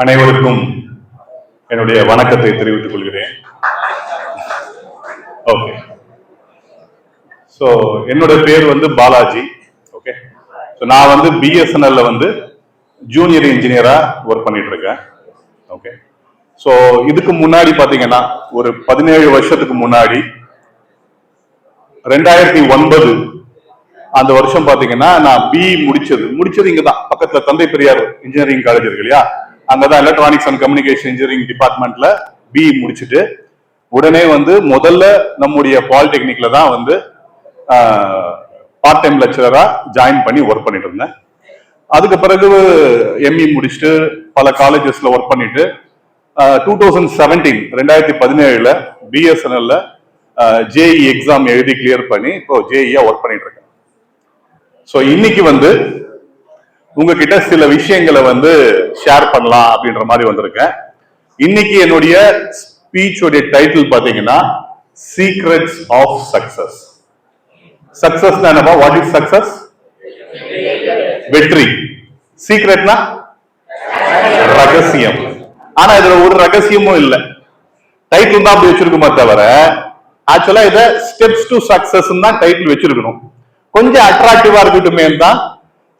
அனைவருக்கும் என்னுடைய வணக்கத்தை தெரிவித்துக் கொள்கிறேன். ஓகே, ஸோ என்னோட பேர் பாலாஜி. ஓகே, ஸோ நான் பிஎஸ்என்எல்ல ஜூனியர் இன்ஜினியரா ஒர்க் பண்ணிட்டு இருக்கேன். ஓகே, ஸோ இதுக்கு முன்னாடி பாத்தீங்கன்னா ஒரு 17 வருஷத்துக்கு முன்னாடி 2009 அந்த வருஷம் பாத்தீங்கன்னா நான் பிஇ முடிச்சது இங்கதான் பக்கத்துல தந்தை பெரியார் இன்ஜினியரிங் காலேஜ் இருக்கு இல்லையா, அங்கதான் எலக்ட்ரானிக்ஸ் அண்ட் கம்யூனிகேஷன் இன்ஜினியரிங் டிபார்ட்மெண்ட்ல பிஇ முடிச்சுட்டு உடனே முதல்ல நம்முடைய பாலிடெக்னிக்ல தான் பார்ட் டைம் லெக்சரரா ஜாயின் பண்ணி ஒர்க் பண்ணிட்டு இருந்தேன். அதுக்கு பிறகு எம்இ முடிச்சுட்டு பல காலேஜஸ்ல ஒர்க் பண்ணிட்டு 2017 பிஎஸ்என்எல்ல ஜேஇ எக்ஸாம் எழுதி கிளியர் பண்ணி இப்போ ஜேஇயா ஒர்க் பண்ணிட்டு இருக்கேன். ஸோ இன்னைக்கு உங்ககிட்ட சில விஷயங்களை ஷேர் பண்ணலாம் அப்படின்ற மாதிரி வந்திருக்கேன். இன்னைக்கு என்னுடைய ஸ்பீச்சோடைய டைட்டில் பாத்தீங்கன்னா சீக்ரெட்ஸ் ஆஃப் சக்சஸ். சக்சஸ்னா என்னப்பா? What is success? வெற்றி. சீக்ரெட்னா ரகசியம். ஆனா இதுல ஒரு ரகசியமும் இல்லை, டைட்டில் தான் அப்படி வச்சிருக்குமா தவிர ஆக்சுவலா இத ஸ்டெப்ஸ் டு சக்சஸ் தான் டைட்டில் வச்சிருக்கணும். கொஞ்சம் அட்ராக்டிவா இருக்கட்டுமே தான்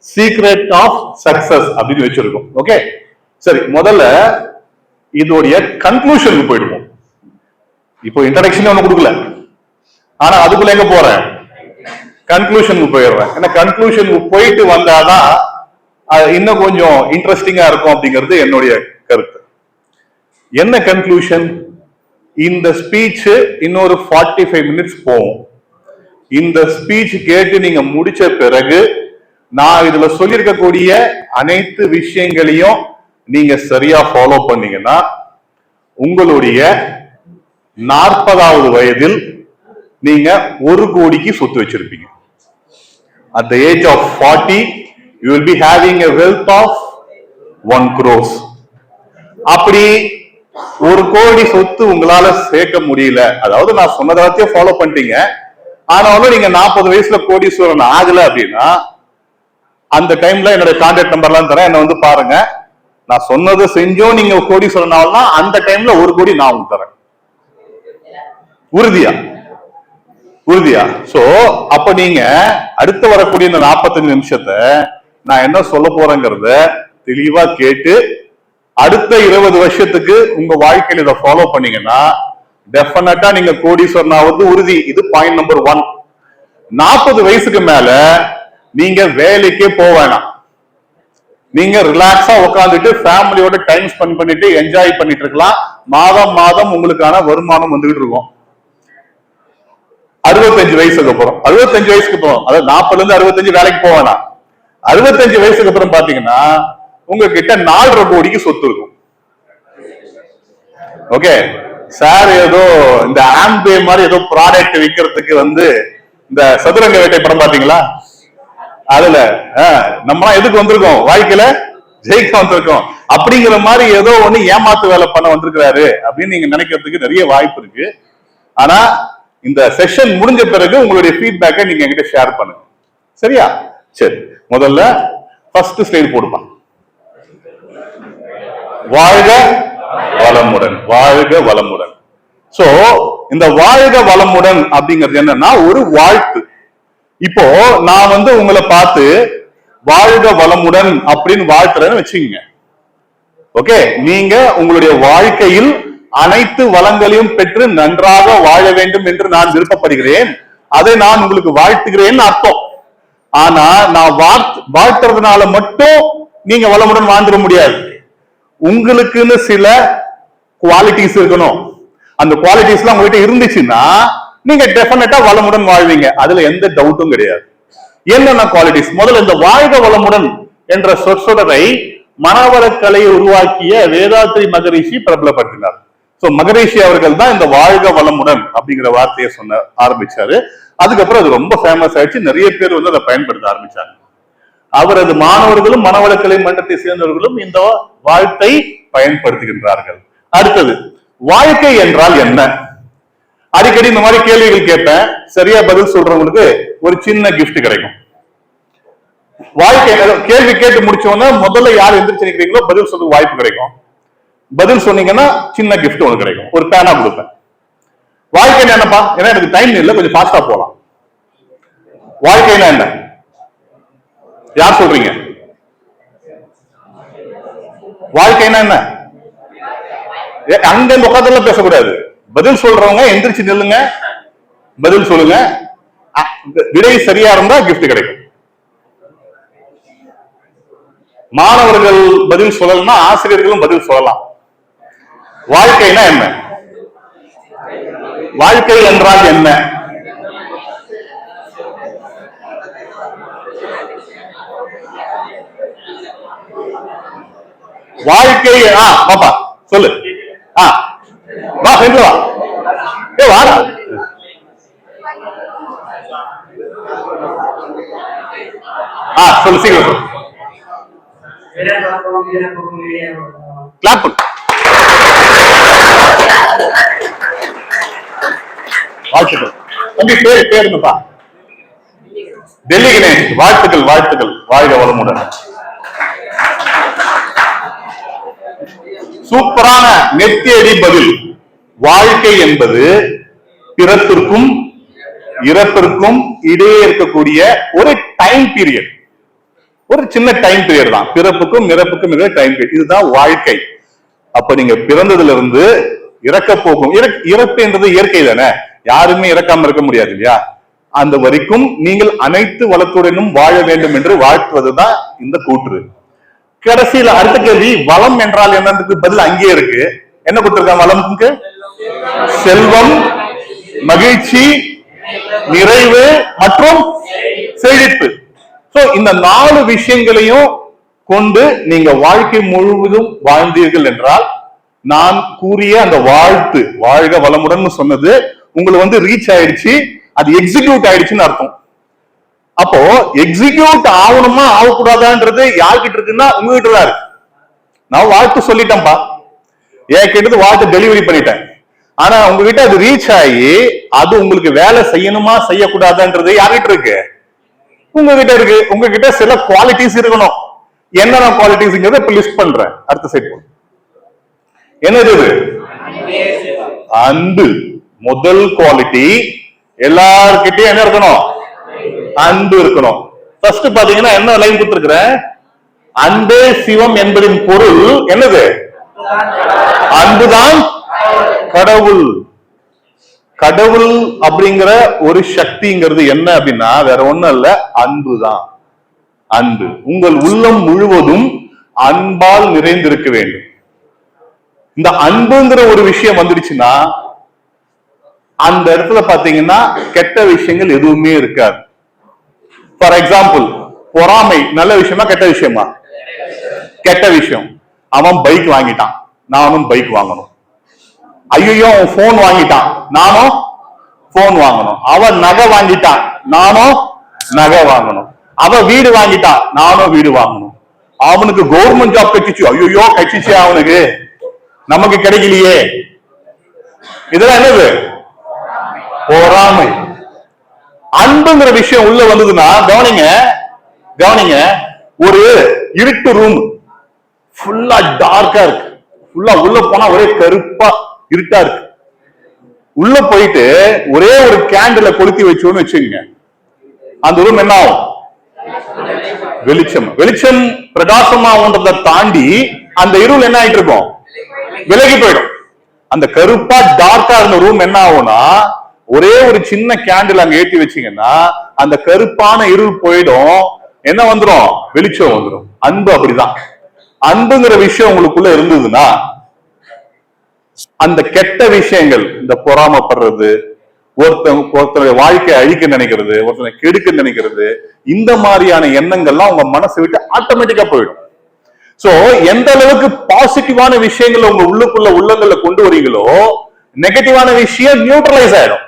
சீக்ரெட் ஆஃப் சக்சஸ் அப்படின்னு வச்சிருக்கோம். ஓகே, சரி, முதல்ல இதோடைய கன்க்ளூஷனுக்கு போயிடுவோம். இப்போ இன்ட்ரடக்ஷன் ஒண்ணு கொடுக்கல, ஆனா அதுக்குள்ள எங்க போறேன்? கன்க்ளூஷனுக்கு போயிடுறேன். ஏன்னா கன்க்ளூஷனுக்கு போயிட்டு வந்தாதான் இன்னும் கொஞ்சம் இன்ட்ரெஸ்டிங்கா இருக்கும் அப்படிங்கிறது என்னுடைய கருத்து. என்ன கன்க்ளூஷன்? இந்த ஸ்பீச் இன்னொரு 45 மினிட்ஸ் போகும். இந்த ஸ்பீச் கேட்டு நீங்க முடிச்ச பிறகு நான் இதுல சொல்லியிருக்கக்கூடிய அனைத்து விஷயங்களையும் நீங்க சரியா ஃபாலோ பண்ணீங்கன்னா உங்களுடைய 40வது வயதில் நீங்க 1 கோடிக்கு சொத்து வச்சிருப்பீங்க. At the age of 40 you will be having a wealth of 1 crore. அப்படி 1 கோடி சொத்து உங்களால சேர்க்க முடியல, அதாவது நான் சொன்னதாத்தையும் ஃபாலோ பண்ணிட்டீங்க, ஆனாலும் நீங்க 40 வயசுல கோடீஸ்வரன் ஆகல அப்படின்னா அந்த டைம்ல என்னோட கான்டாக்ட் நம்பர்லாம் தரேன், என்ன பாருங்க. நான் சொன்னதை செஞ்சோம் நீங்க கோடீஸ்வரன் ஆகலன்னா அந்த டைம்ல 1 கோடி நான் உங்களுக்கு தரேன். உறுதியா? சோ அப்ப நீங்க அடுத்து வரக்கூடிய இந்த 45 நிமிஷத்தை நான் என்ன சொல்ல போறேங்கிறத தெளிவா கேட்டு அடுத்த 20 வருஷத்துக்கு உங்க வாழ்க்கையில இதை ஃபாலோ பண்ணீங்கன்னா டெஃபினட்டா நீங்க கோடீஸ்வரன் ஆவது உறுதி. இது பாயிண்ட் நம்பர் 1. 40 வயசுக்கு மேல நீங்க வேலைக்கே போக வேணாம். நீங்க ரிலாக்ஸா உட்காந்துட்டு ஃபேமிலியோட டைம் ஸ்பெண்ட் பண்ணிட்டு என்ஜாய் பண்ணிட்டு இருக்கலாம். மாதம் உங்களுக்கான வருமானம் வந்துகிட்டு இருக்கும். 65 வயசுக்கு அப்புறம், 65 வயசுக்கு அப்புறம், அதாவது 40ல இருந்து 65 வேலைக்கு போக வேணாம். 65 வயசுக்கு அப்புறம் பாத்தீங்கன்னா உங்ககிட்ட 4.5 கோடிக்கு சொத்து இருக்கும். ஓகே சார், ஏதோ இந்த ஆம்பே மாதிரி ஏதோ ப்ராடக்ட் விற்கிறதுக்கு இந்த சதுரங்க வேட்டை படம் பாத்தீங்களா? அதுல நம்ம எதுக்கு வந்திருக்கோம்? வாழ்க்கையில ஜெயிக்க வந்திருக்கோம் அப்படிங்கிற மாதிரி ஏதோ ஒண்ணு ஏமாத்து வேலை பண்ண வந்திருக்கிறாரு அப்படின்னு நீங்க நினைக்கிறதுக்கு நிறைய வாய்ப்பு இருக்கு. ஆனா இந்த செஷன் முடிஞ்ச பிறகு உங்களுடைய ஃபீட்பேக்கை நீங்க என்கிட்ட ஷேர் பண்ணுங்க. சரியா? சரி, முதல்ல ஃபர்ஸ்ட் ஸ்லைடு போடுமா. வாழ்க வளமுடன், வாழ்க வளமுடன். சோ இந்த வாழ்க வளமுடன் அப்படிங்கிறது என்னன்னா ஒரு வாழ்த்து. இப்போ நான் உங்களை பார்த்து வாழ்க வளமுடன் அப்படின்னு வாழ்த்துறேன்னு வச்சுக்கோங்க. ஓகே, நீங்க உங்களுடைய வாழ்க்கையில் அனைத்து வளங்களையும் பெற்று நன்றாக வாழ வேண்டும் என்று நான் விருப்பப்படுகிறேன், அதை நான் உங்களுக்கு வாழ்த்துகிறேன் அர்த்தம். ஆனா நான் வாழ்த்துறதுனால மட்டும் நீங்க வளமுடன் வாழ்ந்துட முடியாது. உங்களுக்குன்னு சில குவாலிட்டிஸ் இருக்கணும். அந்த குவாலிட்டிஸ் எல்லாம் உங்ககிட்ட இருந்துச்சுன்னா நீங்க டெஃபினட்டா வளமுடன் வாழ்வீங்க. அதுல எந்த டவுட்டும் கிடையாது. என்னென்ன குவாலிட்டிஸ்? முதல்ல இந்த வாழ்க வளமுடன் என்ற சொற்றொடரை மனவளக்கலையை உருவாக்கிய வேதாத்ரி மகரிஷி பிரபலப்படுத்தினார். சோ மகரிஷி அவர்கள் தான் இந்த வாழ்க வளமுடன் அப்படிங்கிற வார்த்தையை ஆரம்பிச்சாரு. அதுக்கப்புறம் அது ரொம்ப ஃபேமஸ் ஆயிடுச்சு. நிறைய பேர் அதை பயன்படுத்த ஆரம்பிச்சாங்க. அவரது மாணவர்களும் மனவளக்கலை மன்றத்தை சேர்ந்தவர்களும் இந்த வாழ்த்தை பயன்படுத்துகின்றார்கள். அடுத்தது, வாழ்க்கை என்றால் என்ன? அடிக்கடி இந்த மாதிரி கேள்விகள் கேட்பேன். சரியா பதில் சொல்றவங்களுக்கு ஒரு சின்ன கிஃப்ட் கிடைக்கும். வாழ்க்கை கேள்வி கேட்டு முடிச்சோன்னா முதல்ல யார் எந்திரிச்சு நிக்கிறீங்களோ பதில் சொல்ல வாய்ப்பு கிடைக்கும். பதில் சொன்னீங்கன்னா சின்ன கிஃப்ட் ஒன்று கிடைக்கும், ஒரு பேனா கொடுப்பேன். வாழ்க்கையில என்னப்பா, ஏன்னா எனக்கு டைம் இல்லை, கொஞ்சம் ஃபாஸ்டா போலாம். வாழ்க்கையில என்ன யார் சொல்றீங்க? வாழ்க்கைனா என்ன? அங்க உட்காந்துல பேசக்கூடாது. பதில் சொல்றவங்க எந்திரிச்சு நில்லுங்க, பதில் சொல்லுங்க. விடை சரியா இருந்தா கிஃப்ட் கிடைக்கும். மாணவர்கள் பதில் சொல்லலாம், ஆசிரியர்களும் பதில் சொல்லலாம். வாழ்க்கைனா என்ன? வாழ்க்கை என்றால் என்ன? வாழ்க்கை பாப்பா சொல்லு. வா சென்று வா, வாடா. சொல்லு சீக்கிரம். கிளாப் பண்ணு. வாழ்த்துக்கள் தம்பி. பேருங்கப்பா. டெல்லி கணேஷ். வாழ்த்துக்கள் வாழ்த்துக்கள், வாழ்க வளமுடன். சூப்பரான நெத்தியடி பதில். வாழ்க்கை என்பது பிறப்பிற்கும் இறப்பிற்கும் இடையே இருக்கக்கூடிய ஒரு டைம் பீரியட், ஒரு சின்ன டைம் பீரியட் தான். பிறப்புக்கும் இறப்புக்கும் இடையே டைம் பீரியட், இதுதான் வாழ்க்கை. அப்ப நீங்க பிறந்ததுல இருந்து இறக்க போகும், இறப்பு என்றது இயற்கை தானே, யாருமே இறக்காம இருக்க முடியாது இல்லையா? அந்த வரைக்கும் நீங்கள் அனைத்து வளத்துடனும் வாழ வேண்டும் என்று வாழ்த்துவதுதான் இந்த கூற்று. கடைசியில அடுத்த கேள்வி, வளம் என்றால் என்னதுக்கு பதில் அங்கே இருக்கு. என்ன கொடுத்திருக்காங்க வளமுக்கு? செல்வம், மகிழ்ச்சி, நிறைவு மற்றும் செழிப்பு. சோ இந்த 4 விஷயங்களையும் கொண்டு நீங்க வாழ்க்கை முழுவதும் வாழ்ந்தீர்கள் என்றால், நான் கூறிய அந்த வாழ்த்து வாழ்க வளமுடன் சொன்னது உங்களுக்கு ரீச் ஆயிடுச்சு, அது எக்ஸிக்யூட் ஆயிடுச்சுன்னு அர்த்தம். அப்போ எக்ஸிக்யூட் ஆகணுமா ஆகக்கூடாதான்றது யார்கிட்ட இருக்குன்னா உங்ககிட்ட தான் இருக்கு. நான் வாழ்த்து சொல்லிட்டேன்பா, என்கிட்ட வாழ்த்து டெலிவரி பண்ணிட்டேன். ஆனா உங்ககிட்ட அது ரீச் ஆகி அது உங்களுக்கு வேலை செய்யணுமா செய்யக்கூடாதுன்றது யார்கிட்ட இருக்கு? உங்ககிட்ட இருக்கு. உங்ககிட்ட சில குவாலிட்டிஸ் இருக்கணும். என்னென்ன குவாலிட்டிஸ்ங்கிறத இப்ப லிஸ்ட் பண்றேன். அடுத்த சைட் போடு. என்னது? அன்பு. முதல் குவாலிட்டி. எல்லார்கிட்டயும் என்ன இருக்கணும்? அன்பு இருக்கணும். ஃபர்ஸ்ட் பாத்தீங்கன்னா என்ன லைன் கொடுத்திருக்கிறேன்? அன்பே சிவம் என்பதின் பொருள் என்னது? அன்புதான் கடவுள். கடவுள் அப்படிங்கிற ஒரு சக்திங்கிறது என்ன அப்படின்னா வேற ஒண்ணும் இல்ல, அன்புதான். அன்பு. உங்கள் உள்ளம் முழுவதும் அன்பால் நிறைந்திருக்க வேண்டும். இந்த அன்புங்கிற ஒரு விஷயம் வந்துடுச்சுன்னா அந்த இடத்துல பாத்தீங்கன்னா கெட்ட விஷயங்கள் எதுவுமே இருக்காது. ஃபார் எக்ஸாம்பிள், பொறாமை நல்ல விஷயமா கெட்ட விஷயமா? கெட்ட விஷயம். அவன் பைக் வாங்கிட்டான், நானும் பைக் வாங்கணும். ஐயோ அவன் போன் வாங்கிட்டான், நானும் போன் வாங்கணும். அவன் நகை வாங்கிட்டான், நானும் நகை வாங்கணும். அவன் வீடு வாங்கிட்டான், நானும் வீடு வாங்கணும். அவனுக்கு கவர்மெண்ட் ஜாப் கிடைச்சிச்சு, ஐயோ கிடைச்சிச்சு அவனுக்கு, நமக்கு கிடைக்கலையே. இதெல்லாம் என்னது? பொறாமை. அன்புங்கிற விஷயம் உள்ள வந்ததுன்னா கவனிங்க கவனிங்க, ஒரு இருட்டு ரூம் ஃபுல்லா டார்க்கா இருக்கு, ஃபுல்லா உள்ள போனா ஒரே கருப்பா இருட்டா இருக்கு. உள்ள போயிட்டு ஒரே ஒரு கேண்டில கொளுத்தி வச்சோன்னு வச்சுங்க, அந்த ரூம் என்ன ஆகும்? வெளிச்சம். வெளிச்சம் பிரகாசமாகன்றதை தாண்டி அந்த இருள் என்ன ஆயிட்டு இருக்கும்? விலகி போயிடும். அந்த கருப்பா டார்க்கா இருந்த ரூம் என்ன ஆகும்னா ஒரே ஒரு சின்ன கேண்டில் அங்க ஏற்றி வச்சீங்கன்னா அந்த கருப்பான இருள் போயிடும், என்ன வந்துடும்? வெளிச்சம் வந்துடும். அன்பு அப்படிதான். அன்புங்கிற விஷயம் உங்களுக்குள்ள இருந்ததுன்னா அந்த கெட்ட விஷயங்கள், இந்த பொறாமப்படுறது, ஒருத்தருடைய வாழ்க்கையை அழிக்க நினைக்கிறது, ஒருத்தனை கெடுக்க நினைக்கிறது, இந்த மாதிரியான எண்ணங்கள்லாம் உங்க மனசை விட்டு ஆட்டோமேட்டிக்கா போயிடும். சோ எந்த அளவுக்கு பாசிட்டிவான விஷயங்கள் உங்க உள்ளுக்குள்ள உள்ளங்கள்ல கொண்டு வரீங்களோ நெகட்டிவான விஷயம் நியூட்ரலைஸ் ஆயிடும்.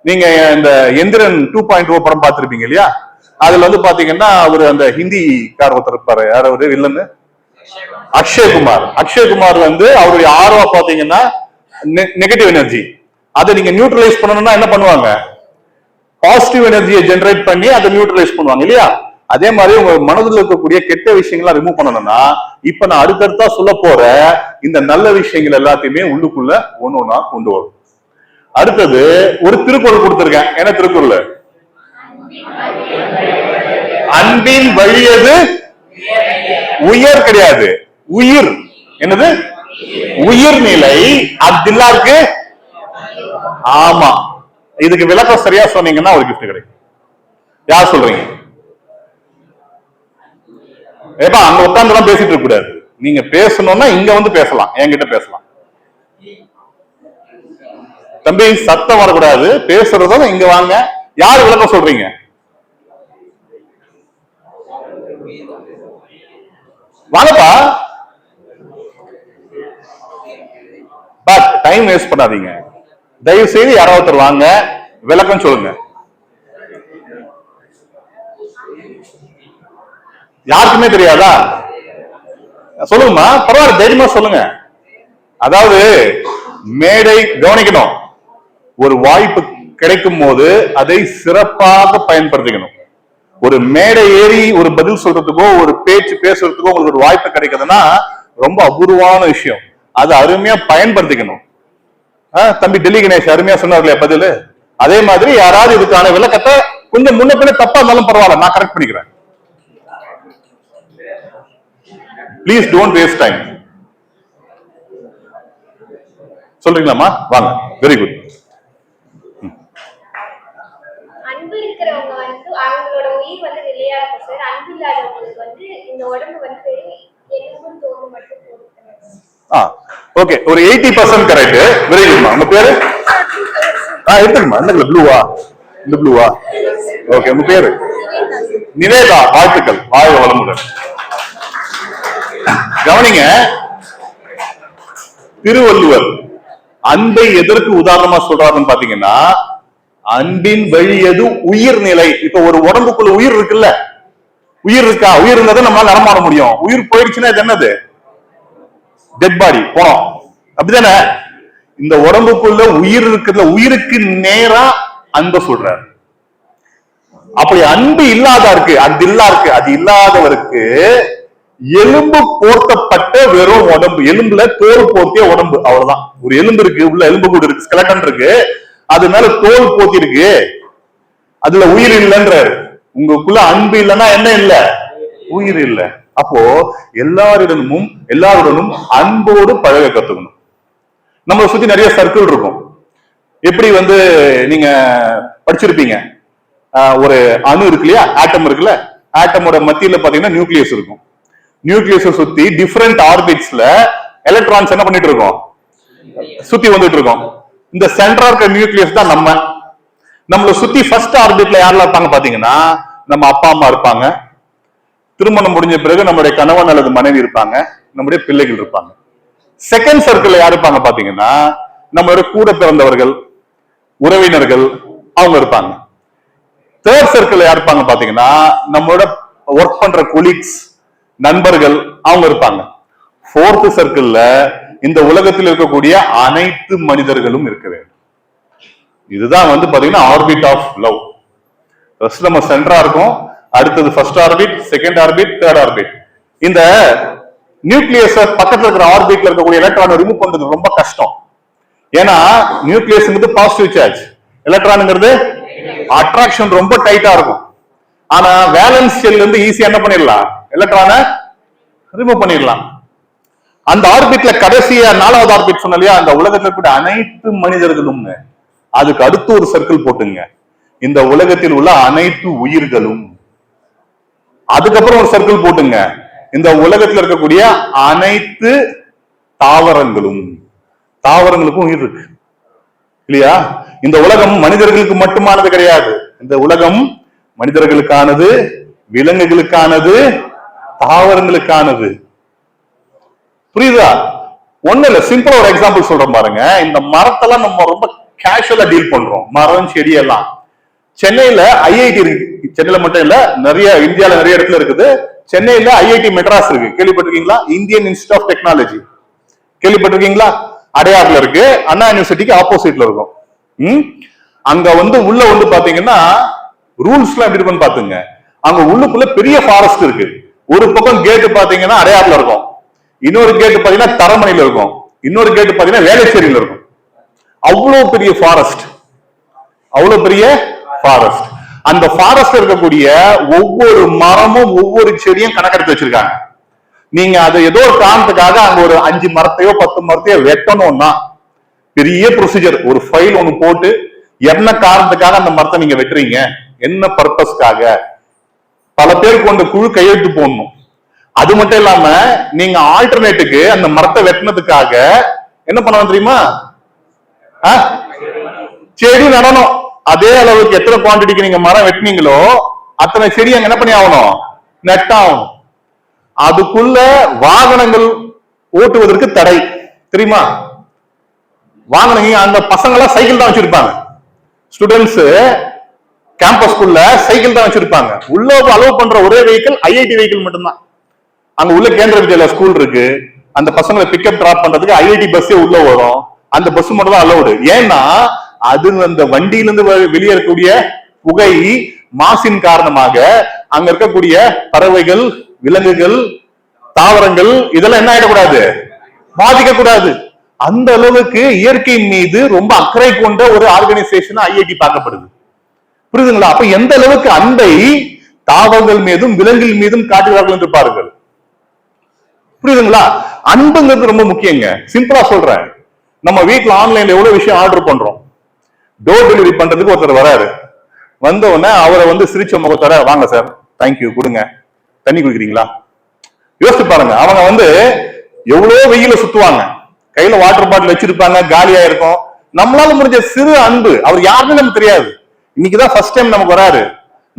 நீங்க இந்த எந்திரன் 2.0 படம் பார்த்திருப்பீங்க இல்லையா? அதுல பாத்தீங்கன்னா அவரு அந்த ஹிந்தி கார் ஒருத்தர் இருப்பாரு, யார் அவரு வில்லன்னு? அக்ஷய்குமார். அக்ஷய்குமார் அவருடைய ஆர்வம் பாத்தீங்கன்னா நெகட்டிவ் எனர்ஜி. அதை நீங்க நியூட்ரலைஸ் பண்ணணும்னா என்ன பண்ணுவாங்க? பாசிட்டிவ் எனர்ஜியை ஜெனரேட் பண்ணி அதை நியூட்ரலைஸ் பண்ணுவாங்க இல்லையா? அதே மாதிரி உங்க மனதில் இருக்கக்கூடிய கெட்ட விஷயங்களை ரிமூவ் பண்ணணும்னா இப்ப நான் அடுத்தடுத்தா சொல்ல போற இந்த நல்ல விஷயங்கள் எல்லாத்தையுமே உள்ளுக்குள்ள ஒன்னொன்னா கொண்டு வரும். அடுத்தது ஒரு திருக்குறள் கொடுத்திருக்கேன். என்ன திருக்குறள்? அன்பின் வழியது உயர் கிடையாது, உயிர். என்னது? உயிர்நிலை. அப்துல்லாருக்கு ஆமா. இதுக்கு விளக்கம் சரியா சொன்னீங்கன்னா ஒரு கிஃப்ட் கிடைக்கும். யார் சொல்றீங்க? ஏப்பா அங்க உட்கார்ந்து பேசிட்டு இருக்க கூடாது. நீங்க பேசணும்னா இங்க வந்து பேசலாம், என்கிட்ட பேசலாம். தம்பி சத்தம் வரக்கூடாது, பேசுறதும் இங்க வாங்க. யாரு விளக்கம் சொல்றீங்க? வாங்கப்பா. பட் டைம் வேஸ்ட் பண்ணாதீங்க. தயவு செய்து யாராவது வாங்க, விளக்கம் சொல்லுங்க. யாருக்குமே தெரியாதா? சொல்லுங்கம்மா, பரவாயில்ல, தைரியமா சொல்லுங்க. அதாவது மேடை கவனிக்கணும். ஒரு வாய்ப்பு கிடைக்கும் போது அதை சிறப்பாக பயன்படுத்திக்கணும். ஒரு மேடை ஏறி ஒரு பதில் சொல்றதுக்கோ ஒரு பேச்சு பேசுறதுக்கோ உங்களுக்கு ஒரு வாய்ப்பு கிடைக்குதுன்னா ரொம்ப அபூர்வமான விஷயம். அதை அருமையா பயன்படுத்திக்கணும். தம்பி டெல்லி கணேஷ் அருமையா சொன்னார் பதில். அதே மாதிரி யாராவது இதுக்கான விளக்கத்தை கொஞ்சம் முன்ன பின்ன தப்பா இருந்தாலும் பரவாயில்ல, நான் கரெக்ட் பண்ணிக்கிறேன். Please don't waste time. சொல்றீங்களாமா? வாங்க. Very good. அன்பு இருக்கிறவங்க வந்து அவங்களோட உயிர் வந்து நிலையா இருக்கும் சார். அன்பு இல்லாதவங்களுக்கு வந்து இந்த உடம்பு வந்து எலும்பும் தோலும் மட்டும் போகும். ஓகே, ஒரு 80% கரெக்ட். வெரி குட்மா. உங்க பேரு? எடுத்துக்கமா. இந்த ப்ளூவா? இந்த ப்ளூவா? ஓகே, உங்க பேரு? நிவேதா. வாழ்த்துக்கள், வாழ்க வளமுடன். கவனிங்க, திருவள்ளுவர் அன்பை எதற்கு உதாரணமா சொல்றாருன்னு பாத்தீங்கன்னா, அன்பின் வழியது உயிர்நிலை. இப்ப ஒரு உடம்புக்குள்ள உயிர் இருக்குல்ல, உயிர் இருக்கா? உயிர் இருந்தா நம்மளால நடமாட முடியும். உயிர் போயிடுச்சுன்னா இது என்னது? டெட் பாடி, போனோம். அப்படிதானே? இந்த உடம்புக்குள்ள உயிர் இருக்குல்ல, உயிருக்கு நேரா அன்பை சொல்றாரு. அப்படி அன்பு இல்லாதவருக்கு, அது இல்லாதவருக்கு எலும்பு போர்த்தப்பட்ட வெறும் உடம்பு, எலும்புல தோல் போர்த்திய உடம்பு, அவ்வளவுதான். ஒரு எலும்பு இருக்கு, உள்ள எலும்பு கூட இருக்கு, ஸ்கெலட்டன் இருக்கு, அது மேல தோல் போத்தி இருக்கு, அதுல உயிர் இல்லைன்றாரு. உங்களுக்குள்ள அன்பு இல்லைன்னா என்ன இல்ல? உயிர் இல்ல. அப்போ எல்லாருடனும் அன்போடு பழக கத்துக்கணும். நம்மளை சுத்தி நிறைய சர்க்கிள் இருக்கும். எப்படி நீங்க படிச்சிருப்பீங்க, ஒரு அணு இருக்கு இல்லையா, ஆட்டம் இருக்குல்ல, ஆட்டமோட மத்தியில பாத்தீங்கன்னா நியூக்ளியஸ் இருக்கும். நியூக்ளியஸை சுத்தி டிஃபரெண்ட் ஆர்பிட்ஸ்ல எலக்ட்ரான்ஸ் என்ன பண்ணிட்டு இருக்கோம்? சுத்தி வந்துட்டு இருக்கோம். இந்த சென்டரா இருக்க நியூக்ளியஸ் தான் நம்மளை சுத்தி ஃபர்ஸ்ட் ஆர்பிட்ல யாரெல்லாம் இருப்பாங்க பாத்தீங்கன்னா, நம்ம அப்பா அம்மா இருப்பாங்க. திருமணம் முடிஞ்ச பிறகு நம்முடைய கணவன் அல்லது மனைவி இருப்பாங்க, நம்முடைய பிள்ளைகள் இருப்பாங்க. செகண்ட் சர்க்கிள் யார் இருப்பாங்க பாத்தீங்கன்னா, நம்மளுடைய கூட பிறந்தவர்கள், உறவினர்கள், அவங்க இருப்பாங்க. தேர்ட் சர்க்கிள் யார் இருப்பாங்க பாத்தீங்கன்னா, நம்மளோட ஒர்க் பண்ற கொலீக்ஸ், நண்பர்கள், அவங்க இருப்பாங்க. ஃபோர்த் சர்க்கிள்ல இந்த உலகத்தில் இருக்கக்கூடிய அனைத்து மனிதர்களும் இருக்க வேண்டும். இதுதான் பாத்தீங்கன்னா ஆர்பிட் ஆஃப் லவ். ஃபர்ஸ்ட் நம்ம சென்டரா இருக்கும், அடுத்தது first orbit, second orbit, third orbit. இந்த நியூக்ளியஸ் பக்கத்துல இருக்கிற ஆர்பிட்ல இருக்கக்கூடிய எலக்ட்ரானை ரிமூவ் பண்றது ரொம்ப கஷ்டம். ஏன்னா நியூக்ளியஸ் பாசிட்டிவ் சார்ஜ், எலக்ட்ரானுங்கிறது அட்ராக்ஷன் ரொம்ப டைட்டா இருக்கும். ஆனா வேலன்ஸ் ஷெல் ஈஸியா என்ன பண்ணிடலாம்? எலக்ட்ரானை ரிமூவ் பண்ணிடலாம். அந்த ஆர்பிட்ல கடைசியா 4வது ஆர்பிட் சொன்ன இல்லையா, அந்த உலகத்தில் கூட அனைத்து மனிதர்களும், அதுக்கு அடுத்து ஒரு சர்க்கிள் போட்டுங்க, இந்த உலகத்தில் உள்ள அனைத்து உயிர்களும். அதுக்கப்புறம் ஒரு சர்க்கிள் போட்டுங்க, இந்த உலகத்தில் இருக்கக்கூடிய அனைத்து தாவரங்களும். தாவரங்களுக்கும் உயிர் இருக்கு இல்லையா? இந்த உலகம் மனிதர்களுக்கு மட்டுமானது கிடையாது. இந்த உலகம் மனிதர்களுக்கானது, விலங்குகளுக்கானது, தாவரங்களுக்கானது. புரியுதா? ஒண்ணு இல்ல, சிம்பிளா ஒரு எக்ஸாம்பிள் சொல்றேன் பாருங்க. இந்த மரத்தெல்லாம் நம்ம ரொம்ப கேஷுவலா டீல் பண்றோம், மரம் செடி எல்லாம். சென்னையில ஐஐடி இருக்கு, சென்னையில மட்டும் இல்ல, நிறைய இந்தியால நிறைய இடத்துல இருக்குது. சென்னையில ஐஐடி மெட்ராஸ் இருக்கு, கேள்விப்பட்டிருக்கீங்களா? இந்தியன் இன்ஸ்டிடியூட் ஆஃப் டெக்னாலஜி கேள்விப்பட்டிருக்கீங்களா? அடையாறுல இருக்கு, அண்ணா யூனிவர்சிட்டிக்கு ஆப்போசிட்ல இருக்கும். அங்க உள்ள பாத்தீங்கன்னா ரூல்ஸ் எல்லாம் எப்படி இருக்குன்னு பாத்துங்க. அங்க உள்ளுக்குள்ள பெரிய ஃபாரஸ்ட் இருக்கு. ஒரு பக்கம் கேட்டு பாத்தீங்கன்னா அடையாறுல இருக்கும், இன்னொரு கேட்டு பாத்தீங்கன்னா தரமணியில இருக்கும், இன்னொரு கேட்டு பாத்தீங்கன்னா வேளச்சேரியில இருக்கும். அவ்வளவு பெரிய ஃபாரஸ்ட், அவ்வளவு பெரிய ஃபாரஸ்ட். அந்த ஃபாரஸ்ட் இருக்கக்கூடிய ஒவ்வொரு மரமும் ஒவ்வொரு செடியும் கணக்கெடுத்து வச்சிருக்காங்க. நீங்க அதை ஏதோ ஒரு காரணத்துக்காக அங்க ஒரு 5 மரத்தையோ 10 மரத்தையோ வெட்டணும்னா பெரிய ப்ரொசீஜர், ஒரு ஃபைல் ஒண்ணு போட்டு என்ன காரணத்துக்காக அந்த மரத்தை நீங்க வெட்டுறீங்க, என்ன பர்பஸ்க்காக, பல பேர் கொண்ட குழு கையெழுத்து போடணும். அது மட்டும் இல்லாம நீங்க ஆல்டர்னேட்டுக்கு அந்த மரத்தை வெட்டினதுக்காக என்ன பண்ணணும் தெரியுமா, செடி நடணும். அதே அளவுக்கு எத்தனை குவான்டிட்டிக்கு நீங்க மரம் வெட்டினீங்களோ அத்தனை செடி அங்க என்ன பண்ணி ஆகணும், நெட்டாகணும். அதுக்குள்ள வாகனங்கள் ஓட்டுவதற்கு தடை தெரியுமா. வாகனங்க அந்த பசங்க எல்லாம் சைக்கிள் தான் வச்சிருப்பாங்க, ஸ்டூடெண்ட்ஸ் கேம்பஸ்குள்ள சைக்கிள் தான் வச்சிருப்பாங்க. உள்ள அலோவ் பண்ற ஒரே வெஹிக்கிள் ஐஐடி வெஹிக்கிள் மட்டும்தான். அங்க உள்ள கேந்திர வித்யாலயா ஸ்கூல் இருக்கு, அந்த பசங்களை பிக்கப் டிராப் பண்றதுக்கு ஐஐடி பஸ்ஸே உள்ள வரும், அந்த பஸ் மட்டும் தான் அலோடு. ஏன்னா அது அந்த வண்டியிலிருந்து வெளியே இருக்கக்கூடிய புகை மாசின் காரணமாக அங்க இருக்கக்கூடிய பறவைகள், விலங்குகள், தாவரங்கள் இதெல்லாம் என்ன ஆயிடக்கூடாது, பாதிக்க கூடாது. அந்த அளவுக்கு இயற்கையின் மீது ரொம்ப அக்கறை கொண்ட ஒரு ஆர்கனைசேஷன் ஐஐடி பார்க்கப்படுது. புரியுதுங்களா? அப்ப எந்த அளவுக்கு அன்பை தாவரங்கள் மீதும் விலங்குகள் மீதும் காட்டுகிறார்கள் என்று பாருங்கள். புரியுதுங்களா? அன்புங்கிறது ரொம்ப முக்கியங்க. சிம்பிளா சொல்றேன், நம்ம வீட்டுல ஆன்லைன்ல எவ்வளவு விஷயம் ஆர்டர் பண்றோம். டோர் டெலிவரி பண்றதுக்கு ஒருத்தர் வராரு, வந்த உடனே அவரை சிரிச்ச முகத்தோட வாங்க சார் தேங்க்யூ கொடுங்க, தண்ணி குடிக்கிறீங்களா. யோசிச்சு பாருங்க, அவங்க எவ்வளவு வெயில சுத்துவாங்க, கையில வாட்டர் பாட்டில் வச்சிருப்பாங்க, காலியா இருக்கும். நம்மளால முடிஞ்ச சிறு அன்பு, அவர் யாருன்னு நமக்கு தெரியாது, இன்னைக்குதான் ஃபர்ஸ்ட் டைம் நமக்கு வராரு,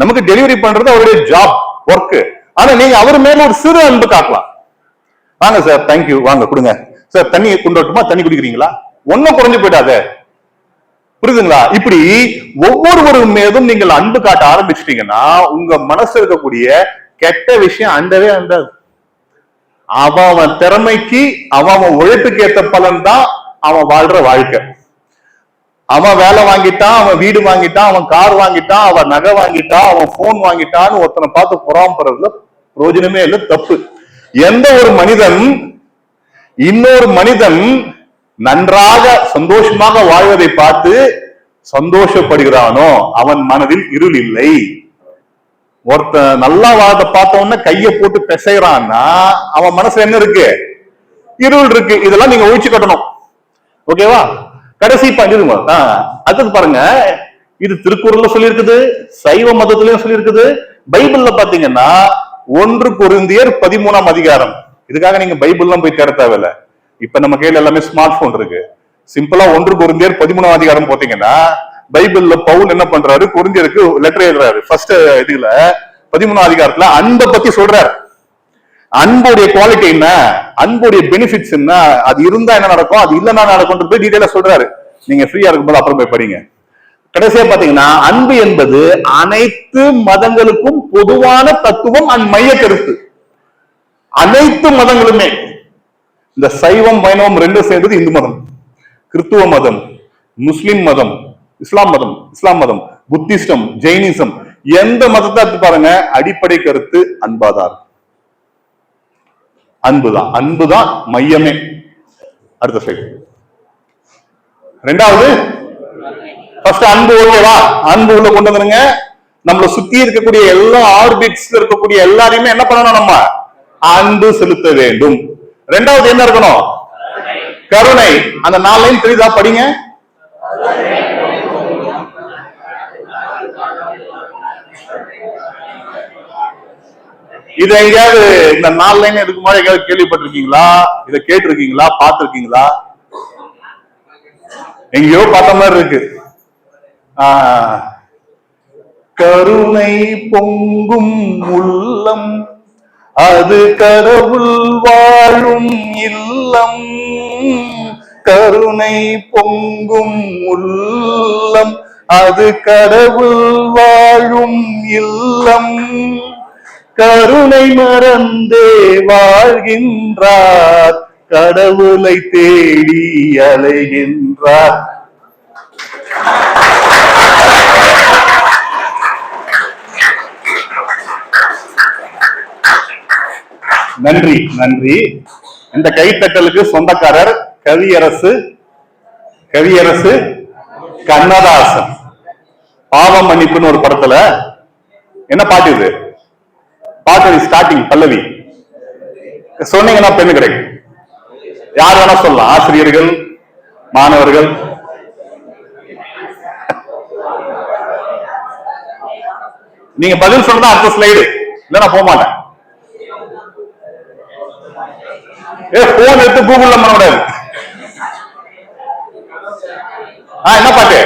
நமக்கு டெலிவரி பண்றது அவருடைய ஜாப் ஒர்க். ஆனா நீங்க அவர் மேல ஒரு சிறு அன்பு காட்டலாம். வாங்க சார் தேங்க்யூ, வாங்க கொடுங்க சார், தண்ணி கொண்டு வரட்டுமா, தண்ணி குடிக்கிறீங்களா, ஒன்னும் குறைஞ்சு போயிடாத. புரியுதுங்களா? இப்படி ஒவ்வொருவரும் மீதும் நீங்கள் அன்பு காட்ட ஆரம்பிச்சிட்டீங்கன்னா உங்க மனசு இருக்கக்கூடிய கெட்ட விஷயம் அண்டவே அண்டாது. அவன் திறமைக்கு அவன் உழைப்புக்கு ஏற்ற பலன் தான் அவன் வாழ்ற வாழ்க்கை. அவன் வேலை வாங்கிட்டான், அவன் வீடு வாங்கிட்டான், அவன் கார் வாங்கிட்டான், அவன் நகை வாங்கிட்டான், அவன் போன் வாங்கிட்டான்னு ஒருத்தனை பார்த்து பொறாமப்படுறதுல பிரயோஜனமே இல்லை, தப்பு. எந்த ஒரு மனிதன் இன்னொரு மனிதன் நன்றாக சந்தோஷமாக வாழ்வதை பார்த்து சந்தோஷப்படுகிறானோ அவன் மனதில் இருள் இல்லை. ஒருத்த நல்லா வாழ்ந்த பார்த்த உடனே கைய போட்டு பிசைறான்னா அவன் மனசுல என்ன இருக்கு, இருள் இருக்கு. இதெல்லாம் நீங்க ஒழிச்சு கட்டணும். ஓகேவா? கடைசி அடுத்தது பாருங்க, இது திருக்குறள்ல சொல்லி இருக்குது, சைவ மதத்திலயும் சொல்லி இருக்குது, பைபிள்ல பாத்தீங்கன்னா 1 கொரிந்தியர் 13ஆம் அதிகாரம். இதுக்காக நீங்க பைபிள்லாம் போய் தேட தேவையில்லை, இப்ப நம்ம கையில எல்லாமே ஸ்மார்ட் போன் இருக்கு. சிம்பிளா 1 கொரிந்தியர் 13ஆம் அதிகாரம் போட்டீங்கன்னா பைபிள்ல பவுல் என்ன பண்றாரு, கொரிந்தியருக்கு லெட்டர் எழுதுறாரு. ஃபர்ஸ்ட் இதுல 13ஆம் அதிகாரத்துல அன்பை பத்தி சொல்றாரு. அன்புடைய குவாலிட்டி என்ன, அன்புடைய பெனிஃபிட்ஸ் என்ன, அது இருந்தா என்ன நடக்கும், அது இல்லைன்னா நடக்கும் போய் டீடைலா சொல்றாரு. நீங்க ஃப்ரீயா இருக்கும்போது அப்புறம் போய் படிங்க. கடைசியா பாத்தீங்கன்னா அன்பு என்பது அனைத்து மதங்களுக்கும் பொதுவான தத்துவம் அண்ட் மைய கருத்து. அனைத்து மதங்களுமே, இந்த சைவம் வைணவம் ரெண்டும் சேர்ந்தது இந்து மதம், கிறிஸ்துவ மதம், முஸ்லிம் மதம், இஸ்லாம் மதம், புத்திஸ்டம், ஜெயினிசம், எந்த மதத்தை எடுத்து பாருங்க அடிப்படை கருத்து அன்பாதார், அன்புதான் மையமே. அடுத்த ஸ்லைட். ரெண்டாவது, ஃபர்ஸ்ட் அன்பு. ஓகேவா? அன்பு உள்ள கொண்டு வந்துருங்க. நம்மளை சுத்தி இருக்கக்கூடிய எல்லா ஆர்பிட்ஸ்ல இருக்கக்கூடிய எல்லாரையுமே என்ன பண்ணணும், நம்ம அன்பு செலுத்த வேண்டும். ரெண்டாவது என்ன இருக்கணும், கருணை. அந்த 4 லைன் தெரியுதா, படிங்க. இதை எங்கேயாவது இந்த 4 லைன் இதுக்கு மாதிரி எங்கேயாவது கேள்விப்பட்டிருக்கீங்களா, இதை கேட்டிருக்கீங்களா, பார்த்திருக்கீங்களா? எங்கேயோ பார்த்த மாதிரி இருக்கு. கருணை பொங்கும் உள்ளம் அது கடவுள் வாழும் இல்லம், கருணை பொங்கும் உள்ளம் அது கடவுள் வாழும் இல்லம், கருணை மறந்தே வாழ்கின்றார் கடவுளை தேடி அலைகின்றார். நன்றி நன்றி. இந்த கைத்தட்டலுக்கு சொந்தக்காரர் கவியரசு கண்ணதாசன். பாவம் மன்னிப்புன்னு ஒரு படத்துல என்ன பாட்டு இது? பாட்டு ஸ்டார்டிங் பல்லவி சொன்னீங்கன்னா பெண்ணு கிடைக்கும். யார் வேணா சொல்லலாம், ஆசிரியர்கள், மாணவர்கள். நீங்க பதில் சொன்னா அடுத்த ஸ்லைடு, இல்ல நான் போக மாட்டேன். போன் எடுத்து கூகுள்ல பண்ண கூடாது. என்ன பாட்டு?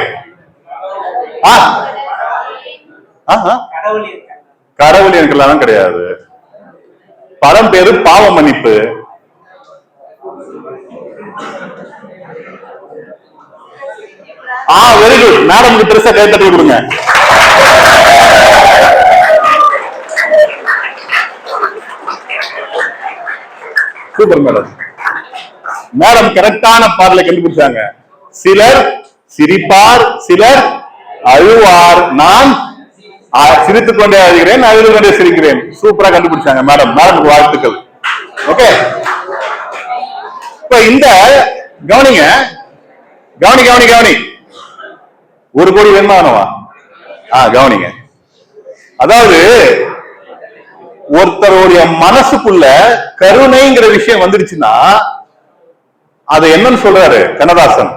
கடவுள் இருக்கலாம் கிடையாது. படம் பேரு பாவ மன்னிப்பு. வெரி குட் மேடம், பெருசா கை தட்டி கொடுங்க. Super madam. மேடம் கரெக்டான பாடலை கண்டுபிடிச்சாங்க. சிலர் சிரிப்பார், சிலர் அழுவார், நான் சிரித்துக் கொண்டே அழுகிறேன், அழுது கொண்டே சிரிக்கிறேன். சூப்பரா கண்டுபிடிச்சாங்க மேடம். மேடம் வாழ்த்துக்கள். ஓகே, இப்ப இந்த கவனிங்க, கவனி கவனி கவனி. 1 கோடி வேணுமானவா? கவனிங்க. அதாவது ஒருத்தருடைய மனசுக்குள்ள கருணைங்கிற விஷயம் வந்துடுச்சுன்னா அது என்னன்னு சொல்றாரு கண்ணதாசன்?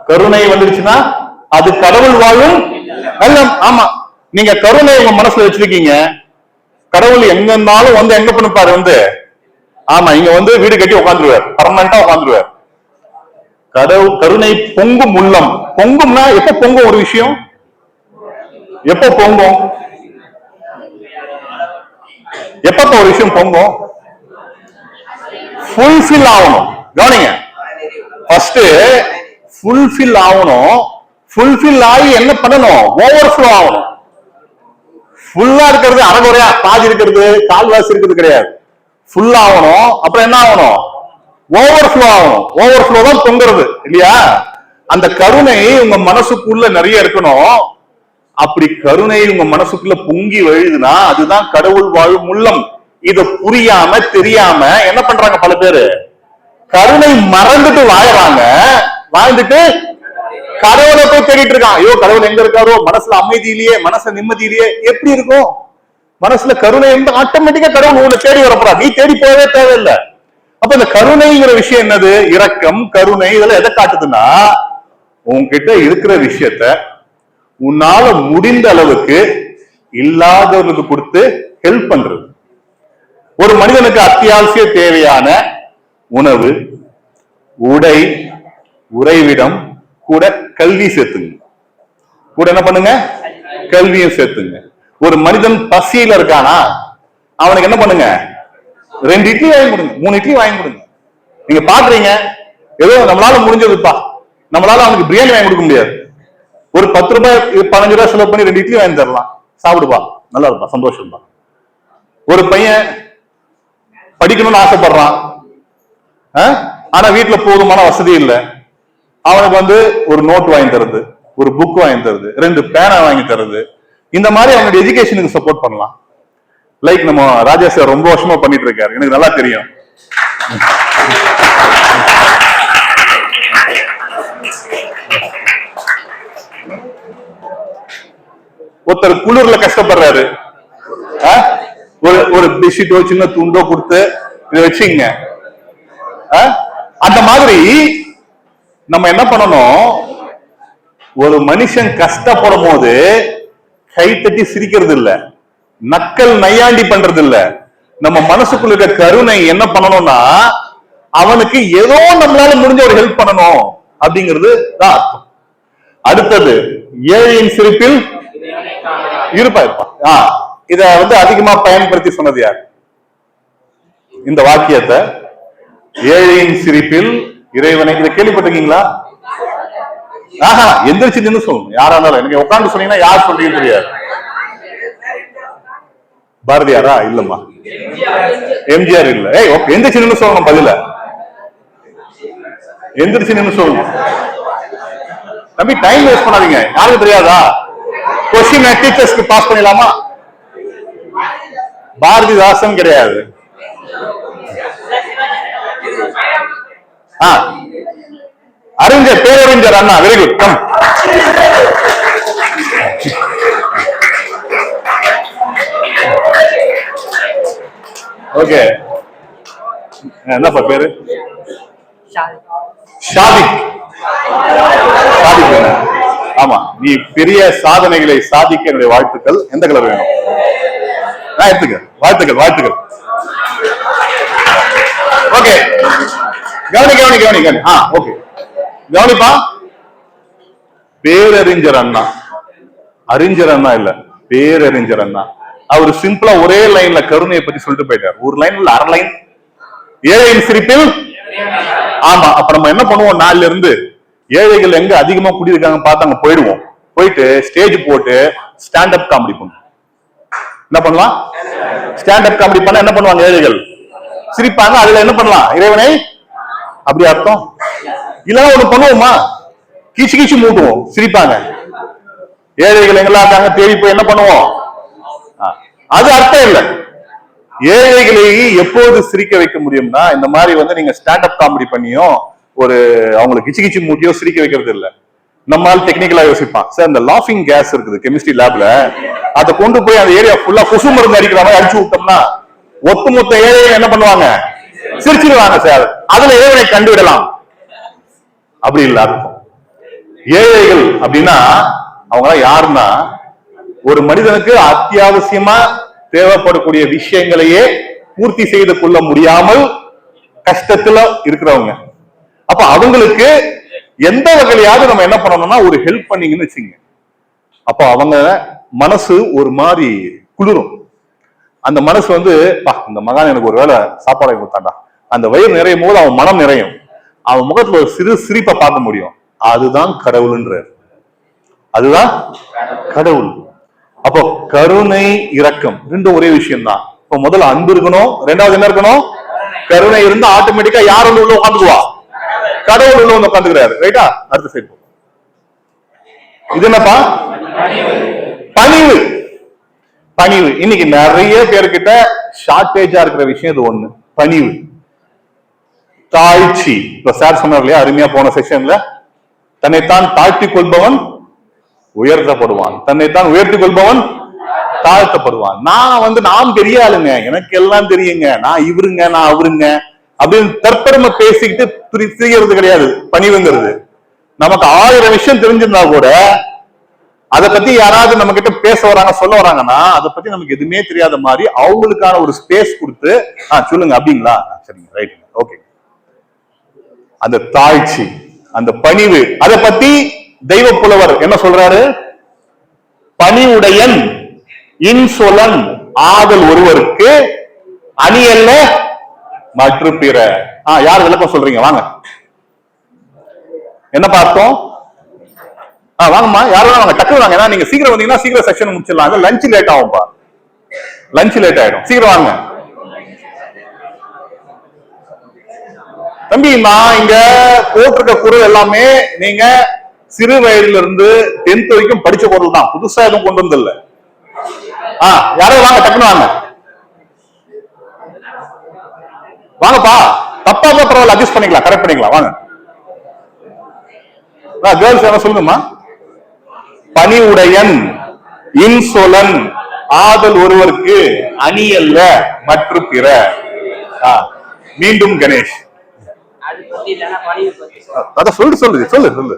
கருணை வந்துடுச்சுன்னா அது கடவுள் வாழும் இல்லம். ஆமா, நீங்க கருணை உங்க மனசுல வச்சிருக்கீங்க, கடவுள் எங்க இருந்தாலும் வந்து எங்க பண்ணிப்பாரு வந்து, ஆமா இங்க வந்து வீடு கட்டி உட்காந்துருவார், பர்மனண்டா உட்காந்துருவார். கடவுள் கருணை பொங்கும் உள்ளம். பொங்கும்னா எப்ப பொங்கும்? ஒரு விஷயம் எப்ப பொங்கும்? எப்ப ஒரு விஷயம் பொங்கும்? ஃபுல்ஃபில் ஆகணும். கவனிங்க, ஃபர்ஸ்ட் ஃபுல்ஃபில் ஆகணும். ஃபுல்ஃபில் ஆகி என்ன பண்ணணும்? ஓவர்ஃப்ளோ ஆகணும். ஃபுல்லா இருக்கிறது அரைகுறையா, பாதி இருக்கிறது, கால்வாசி இருக்கிறது கிடையாது. ஃபுல் ஆகணும். அப்புறம் என்ன ஆகணும்? ஓவர்ஃப்ளோ ஆகணும். ஓவர்ஃப்ளோ தான் பொங்குறது இல்லையா? அந்த கருணை உங்க மனசுக்குள்ள நிறைய இருக்கணும். அப்படி கருணை உங்க மனசுக்குள்ள பொங்கி வழியுதுன்னா அதுதான் கடவுள் வாழும் உள்ளம். இத புரியாம தெரியாம என்ன பண்றாங்க பல பேரு? கருணை மறந்துட்டு வாழறாங்க. வாழ்ந்துட்டு கடவுளை போய் தேடிட்டு இருக்கான். ஐயோ கடவுள் எங்க இருக்காரோ, மனசுல அமைதியிலேயே, மனச நிம்மதியிலேயே. எப்படி இருக்கும்? மனசுல கருணை இருந்து ஆட்டோமேட்டிக்கா கடவுள் உங்களை தேடி வரப்போறா. நீ தேடி போகவே தேவையில்லை. அப்ப இந்த கருணைங்கிற விஷயம் என்னது? இரக்கம், கருணை, இதெல்லாம் எதை காட்டுதுன்னா உன்கிட்ட இருக்கிற விஷயத்த உன்னால முடிந்த அளவுக்கு இல்லாதவர்களுக்கு கொடுத்து ஹெல்ப் பண்றது. ஒரு மனிதனுக்கு அத்தியாவசிய தேவையான உணவு, உடை, உறைவிடம், கூட கல்வி சேர்த்துங்க. கூட என்ன பண்ணுங்க? கல்வியும் சேர்த்துங்க. ஒரு மனிதன் பசியில இருக்கானா, அவனுக்கு என்ன பண்ணுங்க? 2 இட்லி வாங்கி கொடுங்க, 3 இட்லி வாங்கி கொடுங்க. நீங்க பாக்குறீங்க ஏதோ நம்மளால முடிஞ்சதுப்பா, நம்மளால அவனுக்கு பிரியாணி வாங்கி கொடுக்க முடியாது. ஒரு 10 ரூபாய் 15 ரூபாய் செலவு பண்ணி 2 இட்லி வாங்கி தரலாம். சாப்பிடுப்பா, நல்லா இருப்பா, சந்தோஷம் தான். ஒரு பையன் படிக்கணும்னு ஆசைப்படுறான், ஆனா வீட்டுல போதுமான வசதி இல்லை. அவனுக்கு வந்து ஒரு நோட் வாங்கி தருது, ஒரு புக் வாங்கி தருது, 2 பேனா வாங்கி தருது. இந்த மாதிரி அவனுடைய எஜுகேஷனுக்கு சப்போர்ட் பண்ணலாம். லைக் நம்ம ராஜா சார் ரொம்ப வருஷமா பண்ணிட்டு இருக்காரு, எனக்கு நல்லா தெரியும். ஒருத்தர் குளிர்ல கஷ்டப்படுறாரு, ஒரு பெட்ஷீட்டோ சின்ன துண்டோ கொடுத்து இதை வச்சுங்க. அந்த மாதிரி நம்ம என்ன பண்ணணும்? ஒரு மனுஷன் கஷ்டப்படும் போது கைத்தட்டி சிரிக்கிறது இல்ல, நக்கல் நையாண்டி பண்றது இல்ல. நம்ம மனசுக்குள்ள இருக்க கருணை என்ன பண்ணணும்னா அவனுக்கு ஏதோ நம்மளால முடிஞ்ச ஒரு ஹெல்ப் பண்ணணும் அப்படிங்கிறது தான் அர்த்தம். அடுத்தது ஏழையின் சிரிப்பில் இருப்பா. இத வந்து அதிகமா பயன்படுத்தி சொன்னது யார்? இந்த வாக்கியத்தை, ஏழையின் சிரிப்பில் இறைவனை. இதை கேள்விப்பட்டிருக்கீங்களா? எந்திரிச்சு நின்று சொல்லணும். யாரா இருந்தாலும், எனக்கு உட்காந்து சொன்னீங்கன்னா யார் சொல்றீங்கன்னு தெரியாது. பாரதியாரா? இல்லம்மா, எம்ஜிஆர் இல்ல. எந்திரிச்சு நின்று சொல்லணும். பதில எந்திரிச்சு நின்று சொல்லணும். தம்பி டைம் வேஸ்ட் பண்ணாதீங்க. யாருக்கு தெரியாதா? கொஸ்டின் டீச்சர்ஸ்க்கு பாஸ் பண்ணிடலாமா? பாரதிதாசன் கிடையாது. அறிஞர், பேரறிஞர் Anna. Very good. Come. Okay, என்னப்பா பேரு? ஷாதிக். ஆமா, நீ பெரிய சாதனைகளை சாதிக்க என்னுடைய வாழ்த்துக்கள். எந்த கலர் வேணும்? எடுத்துக்க. வாழ்த்துக்கள், வாழ்த்துக்கள். ஓகே, கவனி கவனி கவனி கவனி. ஓகே, கவனிப்பா. பேரறிஞர் அண்ணா, அறிஞர் அண்ணா இல்ல, பேரறிஞர் அண்ணா. அவர் சிம்பிளா ஒரே லைன்ல கருணையை பத்தி சொல்லிட்டு போயிட்டார். ஒரு லைன் இல்ல, அரை லைன். ஏழையின் சிரிப்பில். ஆமா, அப்ப நம்ம என்ன பண்ணுவோம்? நாளில இருந்து ஏழைகள் எங்க அதிகமா குடியிருக்காங்க பார்த்து அங்க போயிடுவோம். போயிட்டு ஸ்டேஜ் போட்டு ஸ்டாண்ட் அப் காமெடி பண்ணுவோம். என்ன பண்ணலாம்? ஸ்டாண்ட் அப் காமெடி பண்ண என்ன பண்ணுவாங்க? ஏழைகள் சிரிப்பாங்க. அதுல என்ன பண்ணலாம்? இறைவனை அப்படி அர்த்தம் இல்லைன்னா ஒண்ணு பண்ணுவோமா? கீச்சு கீச்சு மூட்டுவோம், சிரிப்பாங்க. ஏழைகள் எங்கெல்லாம் இருக்காங்க தேடி போய் என்ன பண்ணுவோம்? அது அர்த்தம் இல்லை. ஏழைகளை எப்போது சிரிக்க வைக்க முடியும்னா, இந்த மாதிரி வந்து நீங்க ஸ்டாண்ட் அப் காமெடி பண்ணியும் ஒரு அவங்களுக்கு கிச்சு கிச்சு மூட்டியோ சிரிக்க வைக்கிறது இல்லை. நம்மால் டெக்னிக்கலா யோசிப்பான். சார், இந்த லாஃபிங் கேஸ் இருக்குது கெமிஸ்ட்ரி லேப்ல, அதை கொண்டு போய் அந்த ஏரியா ஃபுல்லா கொசு மருந்து அடிக்கிற மாதிரி அடிச்சு விட்டோம்னா ஒட்டுமொத்த ஏழையை என்ன பண்ணுவாங்க? சிரிச்சிருவாங்க சார். அதுல ஏழையை கண்டுவிடலாம். அப்படி இல்ல அர்த்தம். ஏழைகள் அப்படின்னா அவங்க யாருன்னா, ஒரு மனிதனுக்கு அத்தியாவசியமா தேவைப்படக்கூடிய விஷயங்களையே பூர்த்தி செய்து கொள்ள முடியாமல் கஷ்டத்துல இருக்கிறவங்க. அப்ப அவங்களுக்கு எந்த வகையிலாவது நம்ம என்ன பண்ணணும்னா ஒரு ஹெல்ப் பண்ணீங்கன்னு வச்சுங்க. அப்ப அவங்க மனசு ஒரு மாதிரி குளிரும். அந்த மனசு வந்து, இந்த மகான் எனக்கு ஒரு வேளை சாப்பாடை கொடுத்தாண்டா, அந்த வயிறு நிறையும் போது அவன் மனம் நிறையும். அவன் முகத்துல ஒரு சிறு சிரிப்பை பார்க்க முடியும். அதுதான் கடவுள்ன்ற. அதுதான் கடவுள். அப்போ கருணை, இரக்கம் ரெண்டும் ஒரே விஷயம் தான். இப்போ முதல்ல அன்பு இருக்கணும், ரெண்டாவது என்ன இருக்கணும்? கருணை இருந்தா ஆட்டோமேட்டிக்கா யார் உள்ள உட்காந்துக்குவா? கடவுள் உள்ள வந்து உட்காந்துக்கிறாரு. ரைட்டா? அடுத்த சைடு. இது என்னப்பா? பணிவு. பணிவு இன்னைக்கு நிறைய பேர்கிட்ட ஷார்டேஜா இருக்கிற விஷயம் இது ஒண்ணு. பணிவு, தாழ்ச்சி. இப்ப சார் சொன்னார் இல்லையா, அருமையா போன செக்ஷன்ல, தன்னைத்தான் தாழ்த்திக் கொள்பவன் உயர்த்தப்படுவான், தன்னைத்தான் உயர்த்திக் கொள்பவன் தாழ்த்தப்படுவான். நான் பெரிய ஆளுங்க, எனக்கு எல்லாம் தெரியுங்க, நான் இவருங்க, நான் அவருங்க அப்படின்னு தற்பெருமை பேசிக்கிட்டு திரியறது கிடையாது பணிவுங்கிறது. நமக்கு 1000 விஷயம் தெரிஞ்சிருந்தா கூட அதை பத்தி யாராவது நம்ம கிட்ட பேச வராங்க, சொல்ல வராங்கன்னா அதை பத்தி நமக்கு எதுவுமே தெரியாத மாதிரி அவங்களுக்கான ஒரு ஸ்பேஸ் கொடுத்து சொல்லுங்க அப்படிங்களா, சரிங்க, ரைட், ஓகே. அந்த தாழ்ச்சி, அந்த பணிவு, அதை பத்தி தெய்வ புலவர் என்ன சொல்றாரு? பணிவுடையன் இன்சொலன் ஆதல் ஒருவருக்கு அணியல்ல மற்ற பிற. யார் விளக்கம் சொல்றீங்க? வாங்க. என்ன பார்த்தோம்? வாங்கம்மா, யாரும் வாங்க, டக்கு வாங்க. ஏன்னா நீங்க சீக்கிரம் வந்தீங்கன்னா சீக்கிரம் செக்ஷன் முடிச்சிடலாம். லஞ்ச் லேட் ஆகும்பா, லஞ்ச் லேட் ஆயிடும். சீக்கிரம் வாங்க தம்பி. நான் இங்க போட்டிருக்க குரல் எல்லாமே நீங்க சிறு வயதுல இருந்து 10th வரைக்கும் படிச்ச பொருள் தான், புதுசா எதுவும் கொண்டு வந்தில்ல. யாரும் வாங்க, டக்குனு வாங்க, வாங்கப்பா. தப்பா பரவாயில்ல, அட்ஜஸ்ட் பண்ணிக்கலாம், கரெக்ட் பண்ணிக்கலாம், வாங்க. கேர்ள்ஸ் என்ன சொல்லுங்கம்மா? பணிவுடையன் இன்சொலன் ஆதல் ஒருவருக்கு அணியல்ல மற்ற பிற. மீண்டும் கணேஷ் அத சொல்லு சொல்லு சொல்லு சொல்லு.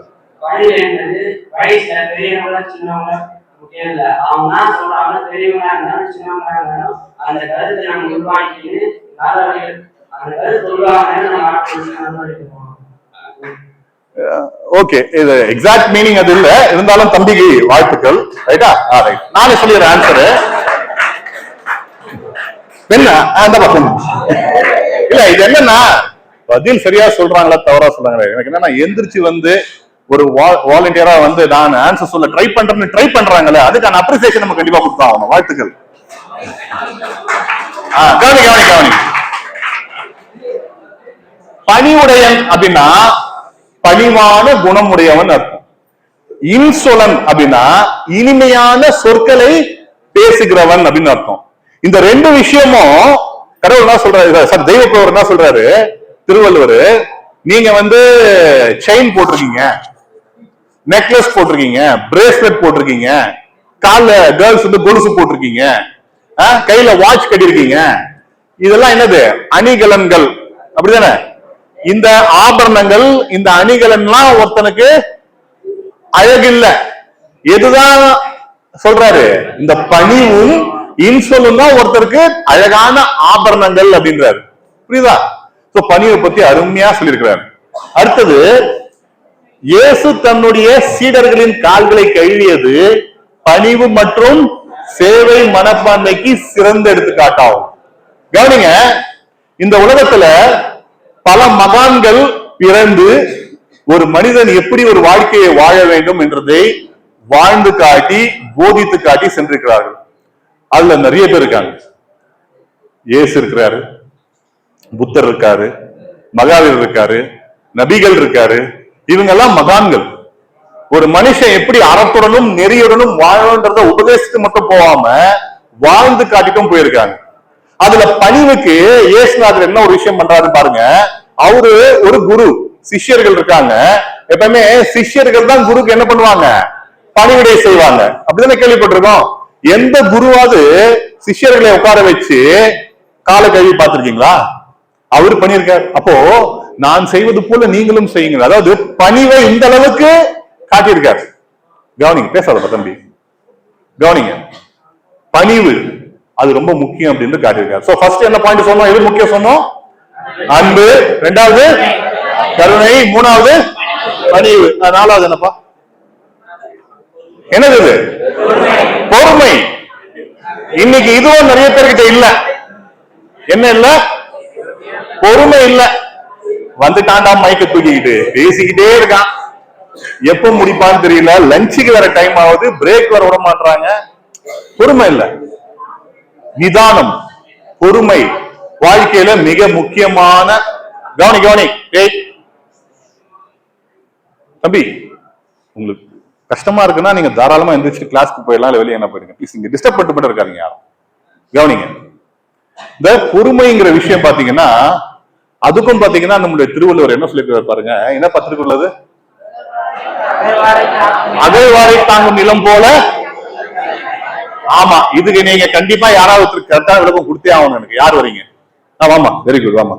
ஓகே, இது எக்ஸாக்ட் மீனிங் அது இல்ல, இருந்தாலும் தம்பிக்கு வாழ்த்துக்கள். ரைட்டா? ரைட், நானே சொல்லிடுறேன் ஆன்சரு. என்ன இல்ல, இது என்னன்னா பதில் சரியா சொல்றாங்களா தவறா சொல்றாங்களா எனக்கு என்னன்னா, எந்திரிச்சு வந்து ஒரு வாலண்டியரா வந்து நான் ஆன்சர் சொல்ல ட்ரை பண்றாங்கல்ல, அதுக்கான அப்ரிசியேஷன் நம்ம கண்டிப்பா கொடுத்தாகணும். வாழ்த்துக்கள். கவனி கவனி கவனி. பணிவுடையன் அப்படின்னா பணிவான குணமுடையவன் அர்த்தம். இன்சொலன் அப்படின்னா இனிமையான சொற்களை பேசுகிறவன் அப்படின்னு அர்த்தம். இந்த ரெண்டு விஷயமும் கடவுள் என்ன சொல்றாரு, சார் தெய்வப்புலவர் என்ன சொல்றாரு, திருவள்ளுவர், நீங்க வந்து செயின் போட்டிருக்கீங்க, நெக்லஸ் போட்டிருக்கீங்க, பிரேஸ்லெட் போட்டிருக்கீங்க, கால்ல கேர்ள்ஸ் வந்து கொலுசு போட்டிருக்கீங்க, கையில வாட்ச் கட்டிருக்கீங்க, இதெல்லாம் என்னது அணிகலன்கள், அப்படிதானே? இந்த ஆபரணங்கள், இந்த அணிகலன்லாம் ஒருத்தனுக்கு அழகில்ல. எதுதான் சொல்றாரு, இந்த பணிவும் இன்சொல்லும் தான் ஒருத்தருக்கு அழகான ஆபரணங்கள் அப்படின்றாரு. புரியுதா? பணிவை பத்தி அருமையா சொல்லியிருக்கிறார். அடுத்தது, இயேசு தன்னுடைய சீடர்களின் கால்களை கழுவியது பணிவு மற்றும் சேவை மனப்பான்மைக்கு சிறந்த எடுத்துக்காட்டாகும். கவனிங்க, இந்த உலகத்துல பல மகான்கள் பிறந்து ஒரு மனிதன் எப்படி ஒரு வாழ்க்கையை வாழ வேண்டும் என்றதை வாழ்ந்து காட்டி போதித்து காட்டி சென்றிருக்கிறார்கள். அதுல நிறைய பேர் இருக்காங்க. இயேசு இருக்கிறாரு, புத்தர் இருக்காரு, மகாவீரர் இருக்காரு, நபிகள் இருக்காரு. இவங்கெல்லாம் மகான்கள். ஒரு மனுஷன் எப்படி அறத்துடனும் நெறியுடனும் வாழன்றத உபதேசித்து மட்டும் போகாம வாழ்ந்து காட்டிட்டும் போயிருக்காங்க. அதுல பணிவுக்கு இயேசுநாதர் என்ன ஒரு விஷயம் பண்றாரு பாருங்க. அவரு ஒரு குரு, சிஷ்யர்கள் இருக்காங்க. எப்பவுமே சிஷ்யர்கள் தான் குருக்கு என்ன பண்ணுவாங்க, பணிவிடை செய்வாங்க. அப்படிதானே கேள்விப்பட்டிருக்கோம். எந்த குருவாவது சிஷ்யர்களை உட்கார வச்சு காலை கழுவி பார்த்திருக்கீங்களா? அவரு பண்ணியிருக்காரு. அப்போ நான் செய்வது போல நீங்களும் செய்யுங்க. அதாவது பணிவை இந்த அளவுக்கு காட்டியிருக்காரு. கவனிங்க, பேசாத தம்பி, கவனிங்க. பணிவு அது ரொம்ப முக்கியம் அப்படின்னு காட்டியிருக்காரு. சோ ஃபர்ஸ்ட் என்ன பாயிண்ட் சொன்னோம், எது முக்கியம் சொன்னோம்? அன்பு. ரெண்டாவது கருணை. மூணாவது பணிவு. நாலாவது என்னப்பா? என்னது? பொறுமை. இன்னைக்கு இதுவும் நிறைய பேர்கிட்ட இல்ல. என்ன இல்ல? பொறுமை இல்ல. வந்துட்டாண்டா மைக்க தூக்கிக்கிட்டு பேசிக்கிட்டே இருக்கான். எப்ப முடிப்பான்னு தெரியல. லஞ்சுக்கு வர டைம் ஆகுது, பிரேக் வர விட மாட்டாங்க. பொறுமை இல்ல. நிதானம், பொறுமை வாழ்க்கையில மிக முக்கியமான. கவனி தம்பி, உங்களுக்கு கஷ்டமா இருக்குன்னா நீங்க தாராளமா எந்திரிச்சு கிளாஸ்க்கு போயிடலாம், இல்ல வெளியே என்ன போயிடுங்க. ப்ளீஸ் இங்க டிஸ்டர்ப் பண்ணிட்டு இருக்காங்க யாரும். கவனிங்க, இந்த பொறுமைங்கிற விஷயம் பாத்தீங்கன்னா, அதுக்கும் பாத்தீங்கன்னா நம்மளுடைய திருவள்ளுவர் என்ன சொல்லியிருக்காரு பாருங்க. என்ன பத்திரிக்கை உள்ளது? அகழ்வாரை தாங்கும் நிலம் போல. ஆமா, இதுக்கு நீங்க கண்டிப்பா யாராவது கரெக்டான விளக்கம் கொடுத்தே ஆகணும். எனக்கு யார் வரீங்க? ஆமா, வெரி குட். ஆமா,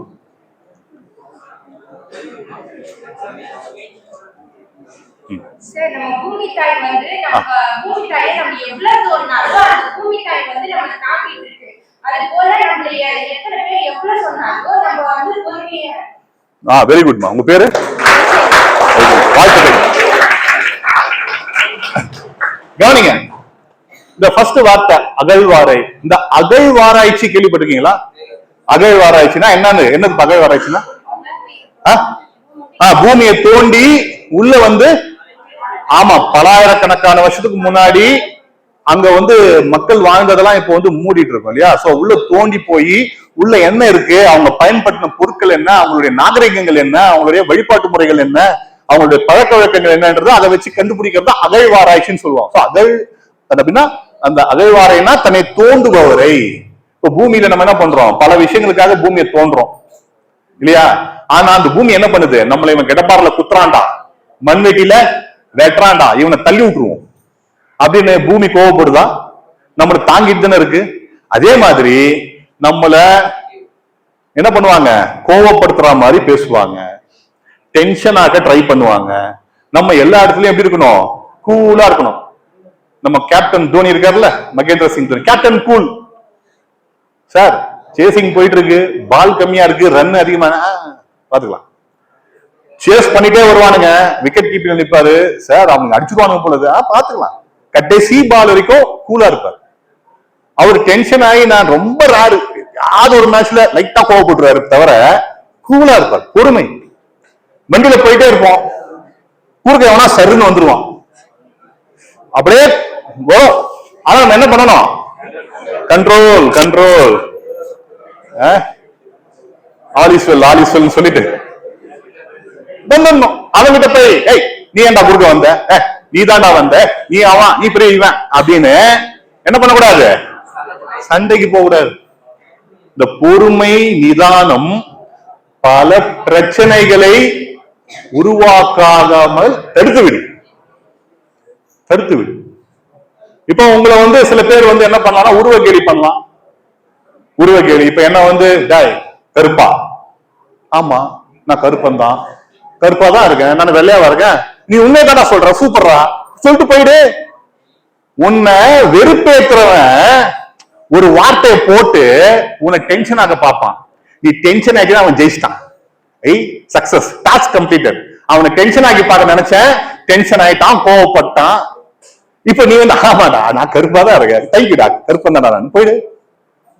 சார், நம்ம பூமி தாய் வந்து பூமி தாயை நம்ம எவ்வளவு சொன்னாலும் அந்த பூமி தாய் வந்து நம்ம தாங்கிட்டு இருக்கு. அது போல நம்மளுடைய எத்தனை பேர் எவ்வளவு சொன்னாலும் நம்ம வந்து பொறுமையா. வெரி குட்மா. உங்க பேரு? கவனிங்க, இந்த ஃபர்ஸ்ட் வார்த்தை அகழ்வாரை. இந்த அகழ்வாராய்ச்சி கேள்விப்பட்டிருக்கீங்களா? அகழ்வாராய்ச்சினா என்னன்னு? என்னது அகழ்வாராய்ச்சினா? பூமியை தோண்டி உள்ள வந்து, ஆமா, பலாயிரக்கணக்கான வருஷத்துக்கு முன்னாடி அங்க வந்து மக்கள் வாழ்ந்ததெல்லாம் இப்ப வந்து மூடிட்டு இருக்கோம் இல்லையா? சோ உள்ள தோண்டி போய் உள்ள என்ன இருக்கு, அவங்க பயன்படுத்தின பொருட்கள் என்ன, அவங்களுடைய நாகரிகங்கள் என்ன, அவங்களுடைய வழிபாட்டு முறைகள் என்ன, அவங்களுடைய பழக்க வழக்கங்கள் என்னன்றது அதை வச்சு கண்டுபிடிக்கிறது அகழ்வாராய்ச்சின்னு சொல்லுவோம். அப்படின்னா அந்த அகழ்வாரைனா தன்னை தோண்டுபவரை. இப்ப பூமியில நம்ம என்ன பண்றோம், பல விஷயங்களுக்காக பூமியை தோன்றோம் இல்லையா? ஆனா அந்த பூமி என்ன பண்ணுது, நம்மள இவன் கெடப்பாறுல குத்துறான்டா, மண்வெட்டியில வெட்டுறான்டா, இவனை தள்ளி விட்டுருவோம் அப்படின்னு பூமி கோவப்படுதா? நம்மள தாங்கிட்டு தானே இருக்கு. அதே மாதிரி நம்மள என்ன பண்ணுவாங்க, கோவப்படுத்துற மாதிரி பேசுவாங்க, டென்ஷன் ஆக ட்ரை பண்ணுவாங்க. நம்ம எல்லா இடத்துலயும் எப்படி இருக்கணும், கூலா இருக்கணும். நம்ம கேப்டன் தோனி இருக்காருல்ல, Mahendra Singh Dhoni, captain cool. Sir chasing போயிட்டு இருக்கு, பால் கம்மியா இருக்கு, ரன் அதிகமான பாத்துக்கலாம், சேஸ் பண்ணிட்டே வருவானுங்க, விக்கெட் கீப்பிங் நிற்பாரு. சார் அவங்க அடிச்சுடுவானுங்க போலது, பாத்துக்கலாம். கடைசி பால் வரைக்கும் கூலா இருப்பாரு. அவர் டென்ஷன் ஆகி நான் ரொம்ப ராரு, யாவது ஒரு மேட்ச்ல லைட்டா கோவப்பட்டுருவாரு தவிர கூலா இருப்பார். பொறுமை. வண்டியில போயிட்டே இருப்போம், குறுக்க எவனா சருன்னு வந்துருவான், அப்படியே ஆனா நம்ம என்ன பண்ணணும், கண்ட்ரோல் கண்ட்ரோல், ஆலிஸ்வெல் சொல்லிட்டு அவன்கிட்ட போய், ஏய் நீ ஏன்டா குறுக்க வந்த, நீ தாண்டா வந்த, நீ அவன், நீ பெரிய இவன் அப்படின்னு என்ன பண்ணக்கூடாது, சண்டைக்கு போக கூடாது. இந்த பொறுமை நிதானம் பல பிரச்சனைகளை உருவாக்காமல் தடுத்துவிடும். இப்ப உங்களை வந்து சில பேர் வந்து என்ன பண்ணலாம், உருவ கேலி பண்ணலாம். உருவ கேலி இப்ப என்ன வந்து டாய் கருப்பா, ஆமா நான் கருப்பன் தான், கருப்பா தான் இருக்கேன், நான் வெள்ளையாவா இருக்கேன், நீ உண்மையை தானே சொல்ற, சூப்பர்ரா சொல்லிட்டு போயிடு. உன்னை வெறுப்பேற்றுறவன் ஒரு வார்த்தையை போட்டு உன்னை டென்ஷன் ஆக பார்ப்பான். நீ டென்ஷன் ஆகி அவன் ஜெயிச்சிட்டான். Success, task completed. அவனை டென்ஷன் ஆகி பார்க்க நினைச்சேன், டென்ஷன் ஆயிட்டான், கோவப்பட்டான். இப்ப நீ வந்து ஆமாடா நான் கருப்பா தான் இருக்கேன், தைக்குடா கருப்பன் தானே நான், போயிடு.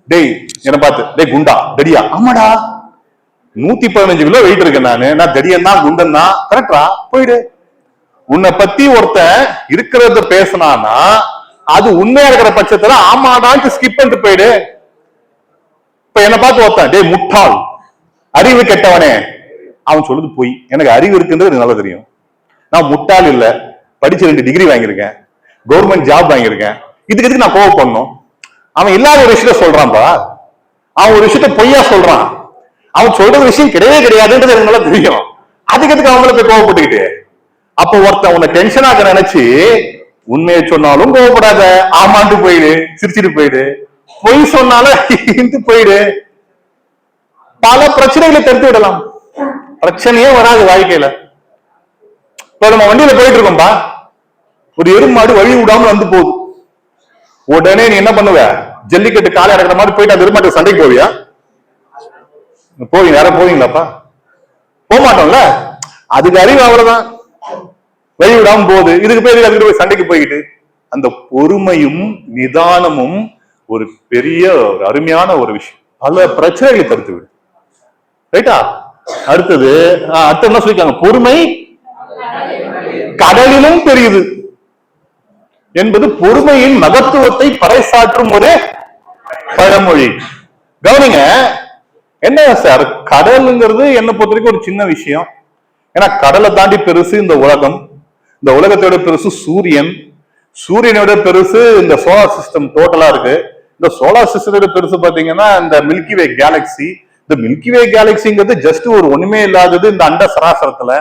டேய் என்ன பார்த்து, டேய் குண்டா தடியா, ஆமாடா 115 கிலோ வெயிட் இருக்கேன் நான் தடியன் தான் குண்டன் தான், கரெக்டா, போயிடு. உன்னை பத்தி ஒருத்தன் இருக்கிறத பேசினானா அது உண்மையா இருக்கிற பட்சத்துல ஆமாடான்னு ஸ்கிப் பண்ணிட்டு போயிடு. இப்ப என்ன பார்த்து ஒருத்தன் டேய் முட்டாள் அறிவு கெட்டவனே, அவன் சொல்லுது போய், எனக்கு அறிவு இருக்குன்றது நல்லா தெரியும், நான் முட்டாள் இல்ல, படிச்சு 2 டிகிரி வாங்கியிருக்கேன், கவர்மெண்ட் ஜாப் வாங்கியிருக்கேன், இதுக்கு நான் கோவப்படணும்? அவன் இல்லாத ஒரு விஷயத்த சொல்றான்பா, அவன் ஒரு விஷயத்த பொய்யா சொல்றான், அவன் சொல்ற விஷயம் கிடையவே கிடையாதுன்றது எனக்கு நல்லா தெரியும், அதுக்கு அவங்கள போய் கோவப்பட்டுக்கிட்டு. அப்ப ஒருத்தன் உன்னை டென்ஷன் ஆக நினைச்சு உண்மையை சொன்னாலும் கோவப்படாத, ஆமாண்டு போயிடு, சிரிச்சுட்டு போயிடு, பொய் சொன்னாலும் போயிடு. பல பிரச்சனைகளை தடுத்து விடலாம், பிரச்சனையே வராது வாழ்க்கையில. இப்ப நம்ம வண்டியில போயிட்டு இருக்கோம்பா, ஒரு எருமாடு வழி விடாம வந்து போகுது, உடனே நீ என்ன பண்ணுவ, ஜல்லிக்கட்டு காலை அடக்கிற மாதிரி போயிட்டு அந்த எருமாட்டு சண்டைக்கு போவியா? போவீங்க, யாரும் போவீங்களாப்பா? போக மாட்டோம்ல. அதுக்கு அறிவு அவ்வளவுதான், வழி விடாம போகுது, இதுக்கு பேர் அதுக்கு போய் சண்டைக்கு போய்கிட்டு. அந்த பொறுமையும் நிதானமும் ஒரு பெரிய ஒரு அருமையான ஒரு விஷயம், பல பிரச்சனைகளை தடுத்து விடும். ரைட்டா? அடுத்தது என்ன சொல்லிருக்காங்க, பொறுமை கடலிலும் பெரியது என்பது பொறுமையின் மகத்துவத்தை பறைசாற்றும் ஒரு பழமொழி. கவனிங்க, என்ன சார் கடலுங்கிறது என்ன பொறுத்த வரைக்கும் ஒரு சின்ன விஷயம். ஏன்னா கடலை தாண்டி பெருசு இந்த உலகம், இந்த உலகத்தோட பெருசு சூரியன், சூரியனோட பெருசு இந்த சோலார் சிஸ்டம் டோட்டலா இருக்கு. இந்த சோலார் சிஸ்டத்தோட பெருசு பாத்தீங்கன்னா இந்த மில்கி வே கேலக்சி. இந்த மில்கி வே கேலக்சிங்கிறது ஜஸ்ட் ஒரு ஒண்ணுமே இல்லாதது இந்த அண்ட சராசரத்துல.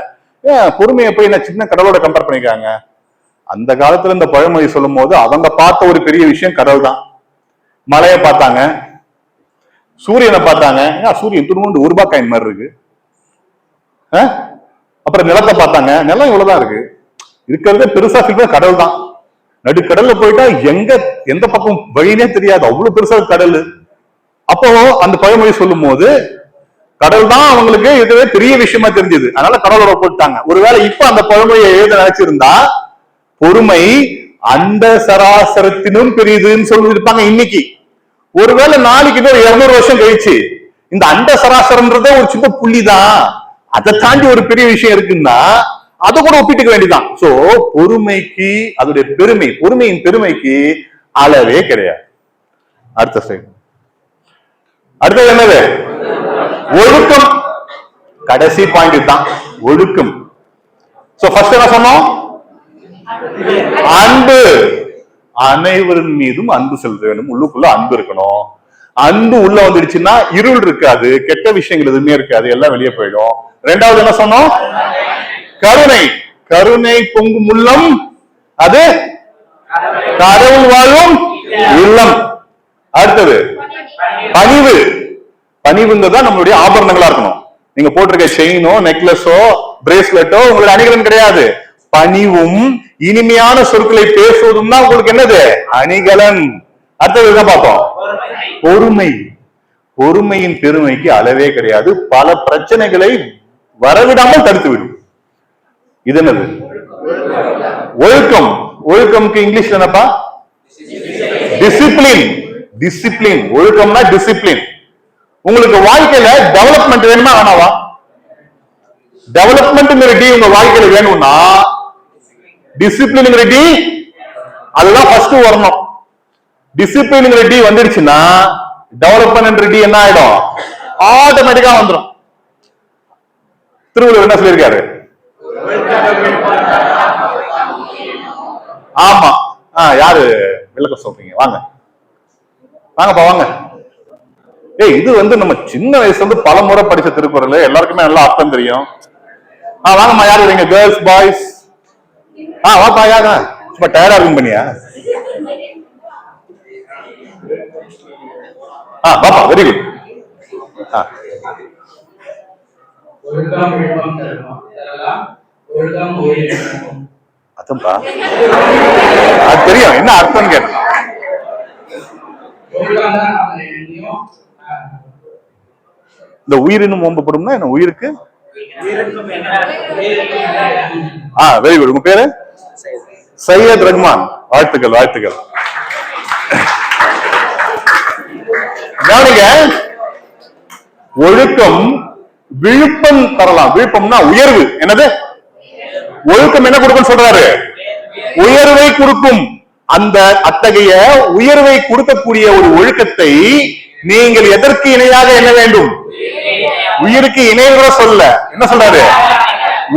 பொறுமையை போய் என்ன சின்ன கடலோட கம்பேர் பண்ணிருக்காங்க. அந்த காலத்துல இந்த பழமொழி சொல்லும் போது அவங்க பார்த்த ஒரு பெரிய விஷயம் கடல் தான். மலையை பார்த்தாங்க, சூரியனை பார்த்தாங்க, சூரியன் துணுண்டு ரூபாய் காயின் மாதிரி இருக்கு. அப்புறம் நிலத்தை பார்த்தாங்க, நிலம் இவ்வளவுதான் இருக்கு, இருக்கிறதே பெருசா சொல்ற கடல் தான். நடுக்கடல்ல போயிட்டா எந்த பக்கம் வழினே தெரியாது, அவ்வளவு பெருசா கடல். அப்போ அந்த பழமொழி சொல்லும் போது கடல் தான் அவங்களுக்கு இதுவே பெரிய விஷயமா தெரிஞ்சது, அதனால கடலோட போட்டாங்க. ஒருவேளை இப்ப அந்த பழமொழியை எழுத நினைச்சிருந்தா பொறுமை அண்ட சராசரத்தினும் பெரியதுன்னு சொல்லியிருப்பாங்க இன்னைக்கு. ஒருவேளை நாளைக்கு 200 வருஷம் கழிச்சு இந்த அண்ட சராசரம்ன்றதே ஒரு சின்ன புள்ளிதான், அதை தாண்டி ஒரு பெரிய விஷயம் இருக்குன்னா அதை கூட ஒப்பிட்டுக்க வேண்டியதான். சோ பொறுமைக்கு அதோடைய பெருமை, பொறுமையின் பெருமைக்கு அளவே கிடையாது. அடுத்த ஸ்லைட். அடுத்தது என்னது? ஒழுக்கம். கடைசி பாயிண்ட் தான் ஒழுக்கம். சோ ஃபர்ஸ்ட் என்ன சொன்னோம்? அன்பு. அனைவரின் மீதும் அன்பு செலுத்த வேண்டும், உள்ளுக்குள்ள அன்பு இருக்கணும். அன்பு உள்ள வந்துடுச்சுன்னா இருள் இருக்காது, கெட்ட விஷயங்கள் எதுவுமே இருக்காது, எல்லாம் வெளியே போயிடும். ரெண்டாவது என்ன சொன்னோம்? கருணை. கருணை பொங்கும் உள்ளம் அது கடவுள் வாழும் இல்லம். அடுத்தது பணிவு. பணிவுங்கதான் நம்மளுடைய ஆபரணங்களா இருக்கணும். நீங்க போட்டிருக்க செயினோ நெக்லஸோ பிரேஸ்லெட்டோ உங்களுடைய அணிகலன் கிடையாது. பணிவும் இனிமையான சொற்களை பேசுவதும் தான் உங்களுக்கு என்னது? அணிகலன். அடுத்தது பார்ப்போம், பொறுமை. பொறுமையின் பெருமைக்கு அளவே கிடையாது, பல பிரச்சனைகளை வரவிடாமல் தடுத்துவிடும். இது என்னது? ஒழுக்கம். ஒழுக்கம்க்கு இங்கிலீஷ்ல என்னப்பா? டிசிப்ளின். டிசிப்ளின். ஒழுக்கம்னா டிசிப்ளின். உங்களுக்கு வாழ்க்கையில டெவலப்மெண்ட் வேணுமா வேணாவா? டெவலப்மெண்ட் டி உங்க வாழ்க்கையில வேணும்னா டிசிப்ளின் டி அதுதான் ஃபர்ஸ்ட் வரணும். டிசிப்ளின் டி வந்துடுச்சுன்னா டெவலப்மெண்ட் டி என்ன ஆயிடும்? ஆட்டோமேட்டிக்கா வந்துடும். திருவள்ளுவர் என்ன சொல்லியிருக்காரு? ஆமா, யாரு விளக்க சொல்றீங்க? வாங்க. வாங்கப்பா வாங்க. ஏய், இது வந்து நம்ம சின்ன வயசுல இருந்து பல முறை படிச்ச திருக்குறள், எல்லாருக்குமே நல்லா அர்த்தம் தெரியும். வாங்கம்மா, யாரு வரீங்க? Girls, boys? வாப்பா, யாரா சும்மா டயர்டா இருக்கும் பண்ணியா? பாப்பா, வெரி குட். அத்தம்பா, அது தெரியும், என்ன அர்த்தம் கேட்டேன். இந்த உயிரினும் ஓம்பப்படும்னா என்ன? உயிருக்கு வெரி குட். உங்க பேரு? சையத் ரஹ்மான். வாழ்த்துக்கள், வாழ்த்துக்கள். கவனிங்க, ஒழுக்கம் விழுப்பம் தரலாம். விழுப்பம்னா உயர்வு. என்னது? ஒழுக்கம் என்ன கொடுக்கும் சொல்றாரு? உயர்வை கொடுக்கும். அந்த அத்தகைய உயர்வை கொடுக்கக்கூடிய ஒரு ஒழுக்கத்தை நீங்கள் எதற்கு இணையாக என்ன வேண்டும்? உயிருக்கு இணையாக சொல்ல என்ன சொல்றாரு?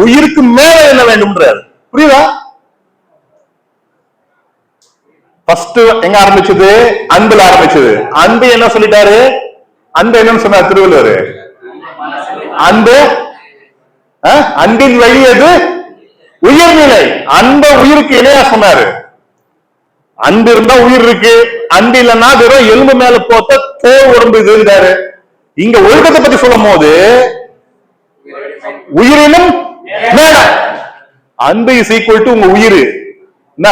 உயிருக்கு மேல என்ன வேண்டும்ன்றார். புரியுதா? ஃபர்ஸ்ட் எங்க ஆரம்பிச்சது? அன்புல ஆரம்பிச்சது. அன்பு என்ன சொல்லிட்டாரு? அன்பு என்னன்னு சொன்னார் திருவள்ளுவர்? அன்பு அன்பின் வழி அது உயர்நிலை. அன்ப உயிருக்கு இணையா சொன்னாரு. அன்பு இருந்தா உயிர் இருக்கு, அன்பு இல்லைன்னா வெறும் எலும்பு மேல போத்த தோல் உடம்பு இருந்தாரு. இங்க ஒழுக்கத்தை பத்தி சொல்லும் போது உயிரினும் மேல அன்பு இஸ் ஈக்குவல் டு உங்க உயிர் என்ன,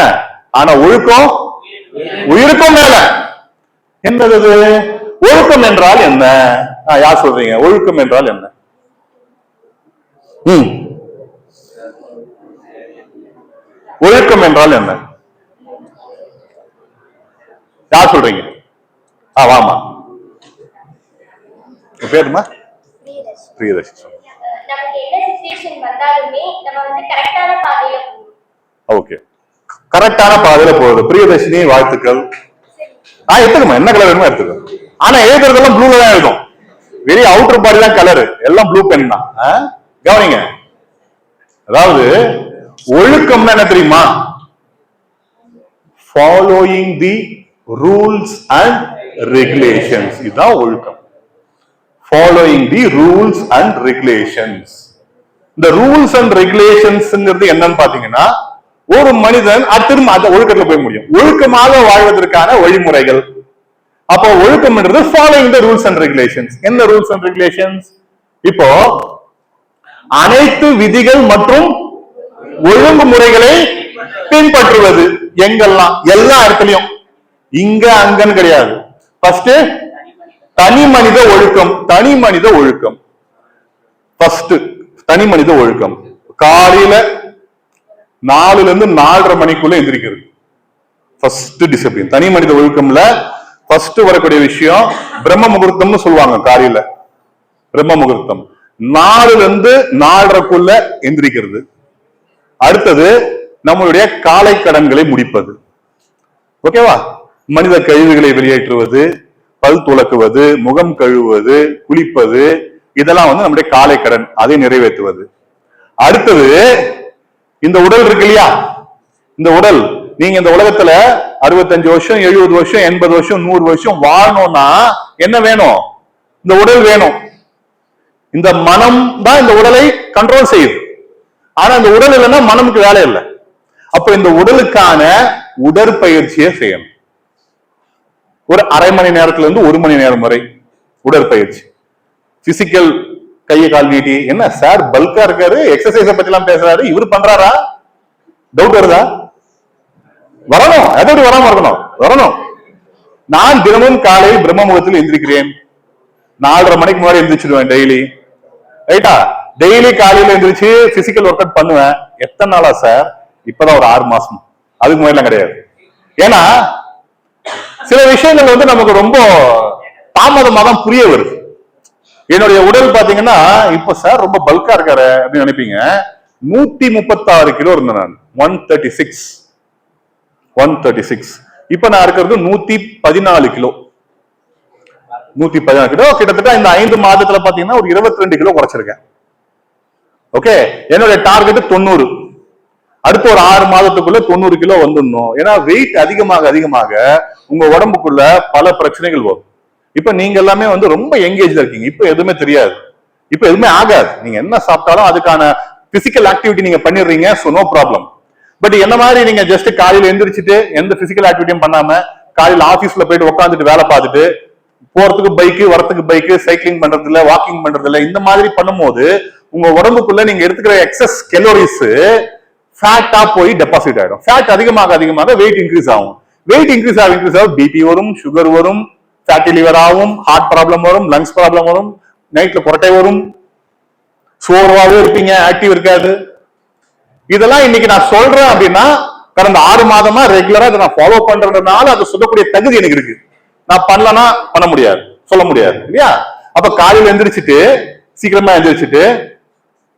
ஆனா ஒழுக்கம் உயிருக்கும் மேல. என்னது ஒழுக்கம் என்றால் என்ன? யார் சொல்றீங்க? ஒழுக்கம் என்றால் என்ன? ஒழுக்கம் என்றால் என்ன? யார் சொல்றீங்க? வாமா, பேருமா? பிரியதர்ஷி. ஓகே, கரெக்டான பாதையில போகுது. பிரியதர்ஷினி, வாழ்த்துக்கள். எடுத்துக்கமா, என்ன கலர் வேணுமோ எடுத்துக்கோ. ஆனா எழுதுறதெல்லாம் ப்ளூல தான் எழுதும். வெறும் அவுட்டர் பாடி தான் கலரு, எல்லாம் ப்ளூ பென் தான். கவனிங்க, அதாவது ஒழுக்கம்னா என்ன தெரியுமா? Following the rules and regulations. இதுதான் ஒழுக்கம். Following the rules and regulations. இந்த ரூல்ஸ் அண்ட் ரெகுலேஷன்ஸ்ங்கிறது என்னன்னு பாத்தீங்கன்னா, ஒரு மனிதன் திரும்ப அந்த ஒழுக்கத்துல போய் முடியும். ஒழுக்கமாக வாழ்வதற்கான வழிமுறைகள். அப்போ ஒழுக்கம்ன்றது following the rules and regulations. என்ன ரூல்ஸ் அண்ட் ரெகுலேஷன்ஸ்? இப்போ அனைத்து விதிகள் மற்றும் ஒழுங்குமுறைகளை பின்பற்றுவது. எங்கெல்லாம்? எல்லா இடத்துலயும், இங்க அங்கன்னு கிடையாது. ஃபர்ஸ்ட் தனி மனித ஒழுக்கம். தனி மனித ஒழுக்கம் ஃபர்ஸ்ட். தனி மனித ஒழுக்கம் காலையில 4 to 4:30 மணிக்குள்ள எந்திரிக்கிறது. First discipline. தனி மனித ஒழுக்கம்ல ஃபர்ஸ்ட் வரக்கூடிய விஷயம் பிரம்ம முகூர்த்தம்னு சொல்லுவாங்க. காலையில பிரம்ம முகூர்த்தம் 4 to 4:30க்குள்ள எந்திரிக்கிறது. அடுத்தது நம்மளுடைய காலை கடன்களை முடிப்பது. ஓகேவா? மனித கழிவுகளை வெளியேற்றுவது, பல் துலக்குவது, முகம் கழுவுவது, குளிப்பது, இதெல்லாம் நம்முடைய காலை கடன். அதை நிறைவேற்றுவது. அடுத்தது இந்த உடல் இருக்கு இல்லையா? இந்த உடல், நீங்க இந்த உலகத்துல 65 வருஷம், 70 வருஷம், 80 வருஷம், 100 வருஷம் வாழணும்னா என்ன வேணும்? இந்த உடல் வேணும். இந்த மனம் தான் இந்த உடலை கண்ட்ரோல் செய்யுது. ஆனா இந்த உடல் இல்லைன்னா மனமுக்கு வேலை இல்லை. அப்ப இந்த உடலுக்கான உடற்பயிற்சியை செய்யணும். ஒரு அரை மணி நேரத்துல இருந்து 1 மணி நேரம் வரை உடற்பயிற்சி. பிசிக்கல், கையை கால் நீட்டி. என்ன சார் பல்கா இருக்காரு, எக்ஸசைஸ பத்தி எல்லாம் பேசுறாரு, இவரு பண்றாரா? டவுட் வருதா? வரணும். எதோடு வராம இருக்கணும்? வரணும். நான் தினமும் காலையில் பிரம்ம முகூர்த்தத்தில் எந்திரிக்கிறேன். 4:30 மணிக்கு முன்னாடி எந்திரிச்சிடுவேன் டெய்லி. ரைட்டா? டெய்லி காலையில எந்திரிச்சு பிசிக்கல் ஒர்க் அவுட் பண்ணுவேன். எத்தனை நாளா சார்? இப்பதான் ஒரு 6 மாசம். அதுக்கு முன்னாடி கிடையாது. ஏன்னா சில விஷயங்கள் நமக்கு ரொம்ப தாமதமா தான் புரிய வருது. என்னுடைய உடல் பாத்தீங்கன்னா, இப்ப சார் ரொம்ப பல்கா இருக்காரு அப்படின்னு நினைப்பீங்க. 136 கிலோ இருந்தேன் நான். 136. இப்ப நான் இருக்கிறது 114 கிலோ. 114 கிலோ. கிட்டத்தட்ட இந்த 5 மாதத்துல பாத்தீங்கன்னா ஒரு 22 கிலோ குறைச்சிருக்கேன். ஓகே, என்னுடைய டார்கெட் 90. அடுத்த ஒரு 6 மாதத்துக்குள்ள 90 கிலோ வந்துடணும். ஏன்னா வெயிட் அதிகமாக அதிகமாக உங்க உடம்புக்குள்ள பல பிரச்சனைகள் வரும். இப்ப நீங்க எல்லாமே வந்து ரொம்ப எங்கேஜ்ல இருக்கீங்க. இப்ப எதுவுமே தெரியாது, இப்ப எதுவுமே ஆகாது. நீங்க என்ன சாப்பிட்டாலும் அதுக்கான பிசிக்கல் ஆக்டிவிட்டி நீங்க பண்ணிடுறீங்க. So no problem. பட் என்ன மாதிரி நீங்க ஜஸ்ட் காலையில எந்திரிச்சிட்டு எந்த பிசிக்கல் ஆக்டிவிட்டியும் பண்ணாம காலையில ஆபீஸ்ல போயிட்டு உட்காந்துட்டு வேலை பார்த்துட்டு போறதுக்கு பைக்கு, வரத்துக்கு பைக்கு, சைக்கிளிங் பண்றது இல்ல, வாக்கிங் பண்றது இல்ல, இந்த மாதிரி பண்ணும்போது உங்க உடம்புக்குள்ள நீங்க எடுத்துக்கிற எக்ஸஸ் கலோரிஸ் ஃபேட்டா போய் டெபாசிட் ஆயிடும். ஃபேட் அதிகமாக அதிகமாக வெயிட் இன்க்ரீஸ் ஆகும். வெயிட் இன்க்ரீஸ் ஆகும் பிபி வரும், சுகர் வரும், ஃபேட்டி லிவர் ஆகும், ஹார்ட் ப்ராப்ளம் வரும், லங்ஸ் ப்ராப்ளம் வரும், நைட்ல கொரட்டை வரும், சோர்வாவே இருப்பீங்க, ஆக்டிவ் இருக்காது. இதெல்லாம் இன்னைக்கு நான் சொல்றேன் அப்படின்னா கடந்த 6 மாதமா ரெகுலரா இதை நான் ஃபாலோ பண்றதுனால அதை சொல்லக்கூடிய தகுதி எனக்கு இருக்கு. நான் பண்ணலன்னா பண்ண முடியாது, சொல்ல முடியாது இல்லையா? அப்ப காலையில எந்திரிச்சிட்டு சீக்கிரமா எந்திரிச்சிட்டு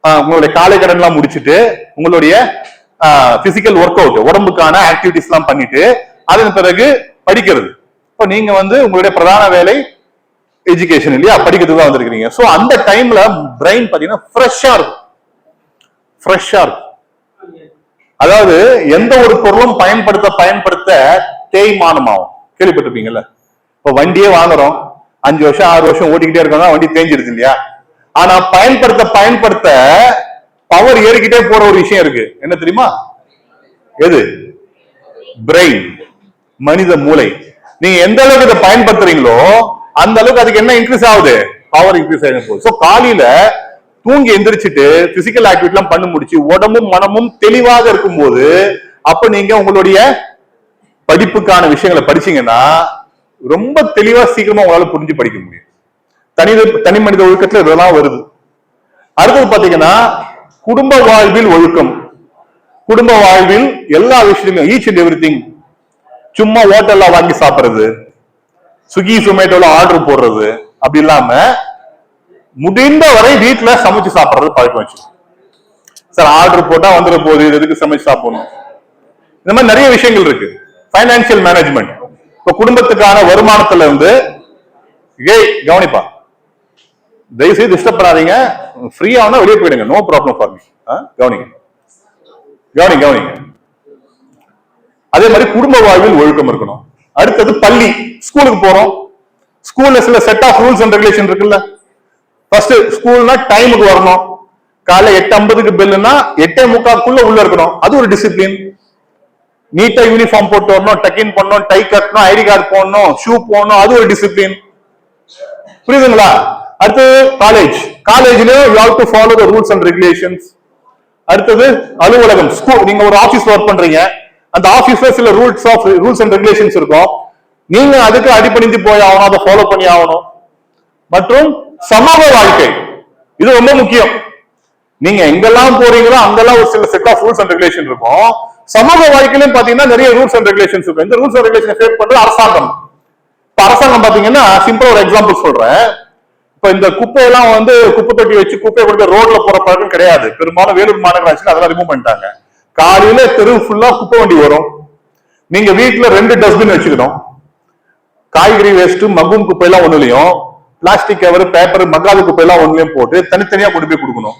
உங்களுடைய காலை கடன் எல்லாம் முடிச்சுட்டு உங்களுடைய பிசிக்கல் ஒர்க் அவுட், உடம்புக்கான ஆக்டிவிட்டிஸ் எல்லாம் பண்ணிட்டு அதன் பிறகு படிக்கிறது. இப்போ நீங்க வந்து உங்களுடைய பிரதான வேலை எஜுகேஷன் இல்லையா, படிக்கிறதுக்கு தான் வந்திருக்கீங்க. சோ அந்த டைம்ல பிரெயின் பாத்தீங்கன்னா ஃப்ரெஷ்ஷா இருக்கும், ஃப்ரெஷ்ஷா இருக்கும். அதாவது எந்த ஒரு பொருளும் பயன்படுத்த பயன்படுத்த தேய்மானம் ஆகும். கேள்விப்பட்டிருப்பீங்கல்ல? இப்ப வண்டியே வாங்குறோம், 5 வருஷம் 6 வருஷம் ஓட்டிக்கிட்டே இருக்கோம்னா வண்டி தேஞ்சிருது இல்லையா? ஆனா பயன்படுத்த பயன்படுத்த பவர் ஏறிக்கிட்டே போற ஒரு விஷயம் இருக்கு. என்ன தெரியுமா? எது? பிரெயின், மனித மூளை. நீங்க எந்த அளவுக்கு இதை பயன்படுத்துறீங்களோ அந்த அளவுக்கு அதுக்கு என்ன இன்க்ரீஸ் ஆகுது? பவர் இன்க்ரீஸ் ஆகும் போகுது. சோ காலையில தூங்கி எந்திரிச்சிட்டு பிசிக்கல் ஆக்டிவிட்டி எல்லாம் பண்ணி முடிச்சு உடம்பும் மனமும் தெளிவாக இருக்கும்போது அப்ப நீங்க உங்களுடைய படிப்புக்கான விஷயங்களை படிச்சீங்கன்னா ரொம்ப தெளிவா சீக்கிரமா உங்களால புரிஞ்சு படிக்க முடியும். தனி மனித ஒழுக்கத்துல இதெல்லாம் வருது. அடுத்தது பாத்தீங்கன்னா குடும்ப வாழ்வில் ஒழுக்கம். குடும்ப வாழ்வில் எல்லா விஷயங்களும் ஈச் அண்ட் எவ்ரி திங். சும்மா ஹோட்டல்ல வாங்கி சாப்பிடுறது, ஸ்விக்கி ஜொமேட்டோல ஆர்டர் போடுறது அப்படி இல்லாம முடிந்த வரை வீட்டுல சமைச்சு சாப்பிடுறது பழக்கம் வச்சு. சார் ஆர்டர் போட்டா வந்துட போகுது, எதுக்கு சமைச்சு சாப்பிடணும்? இந்த மாதிரி நிறைய விஷயங்கள் இருக்கு. Financial management. இப்ப குடும்பத்துக்கான வருமானத்துல இருந்து கவனிப்பா, தயவு செய்து டிஸ்டர்ப் பண்ணாதீங்க, ஃப்ரீயா வெளியே போயிடுங்க, நோ ப்ராப்ளம் ஃபார் மீ. கவனிங்க கவனிங்க கவனிங்க. அதே மாதிரி குடும்ப வாழ்வில் ஒழுக்கம் இருக்கணும். அடுத்தது பள்ளி, ஸ்கூலுக்கு போறோம். ஸ்கூல்ல சில set of rules and regulation இருக்குல்ல. ஃபர்ஸ்ட் ஸ்கூல்னா டைமுக்கு வரணும். காலை 8:50க்கு பெல்லுன்னா 8:45க்குள்ள உள்ள இருக்கணும். அது ஒரு டிசிப்ளின். நீட்டா யூனிஃபார்ம் போட்டு வரணும், டக்கின் பண்ணணும், டை கட்டணும், ஐடி கார்டு போடணும், ஷூ போடணும், அது ஒரு டிசிப்ளின். புரியுதுங்களா? அடுத்தது காலேஜ். காலேஜ்லயும் you have to follow the rules and regulations. அடுத்தது அலுவலகம், ஸ்கூல். நீங்க ஒரு ஆபீஸ்ல ஒர்க் பண்றீங்க, அந்த ஆபீஸ்ல சில ரூல்ஸ் அண்ட் ரெகுலேஷன்ஸ் இருக்கும். நீங்க அதுக்கு அடிபணிந்து போய் ஆகணும், அதை ஃபாலோ பண்ணி ஆகணும். மற்றும் சமூக வாழ்க்கை, இது ரொம்ப முக்கியம். நீங்க எங்கெல்லாம் போறீங்களோ அங்கெல்லாம் ஒரு சில set of rules and regulation இருக்கும். சமூக வாழ்க்கையிலும் பாத்தீங்கன்னா நிறைய ரூல்ஸ் அண்ட் ரெகுலேஷன்ஸ் இருக்கும். இந்த ரூல்ஸ் அண்ட் ரெகுலேஷன் ஃபேஸ் பண்றது அரசாங்கம். இப்ப அரசாங்கம் பாத்தீங்கன்னா சிம்பிளா ஒரு எக்ஸாம்பிள் சொல்றேன். இப்ப இந்த குப்பையெல்லாம் வந்து குப்பை தொட்டி வச்சு குப்பையை கொடுக்க ரோட்ல போற பழக்கம் கிடையாது. பெரும்பாலும் வேலூர் மாநகராட்சியில் அதெல்லாம் ரிமூவ் பண்ணிட்டாங்க. காலையில தெரு ஃபுல்லா குப்பை வண்டி வரும். நீங்க வீட்டுல 2 டஸ்ட்பின் வச்சுக்கணும். காய்கறி வேஸ்ட், மக்கும் குப்பை எல்லாம் ஒண்ணுலயும், பிளாஸ்டிக் கவர், பேப்பர், மக்காத குப்பை எல்லாம் ஒண்ணுலயும் போட்டு தனித்தனியா கொண்டு போய் கொடுக்கணும்.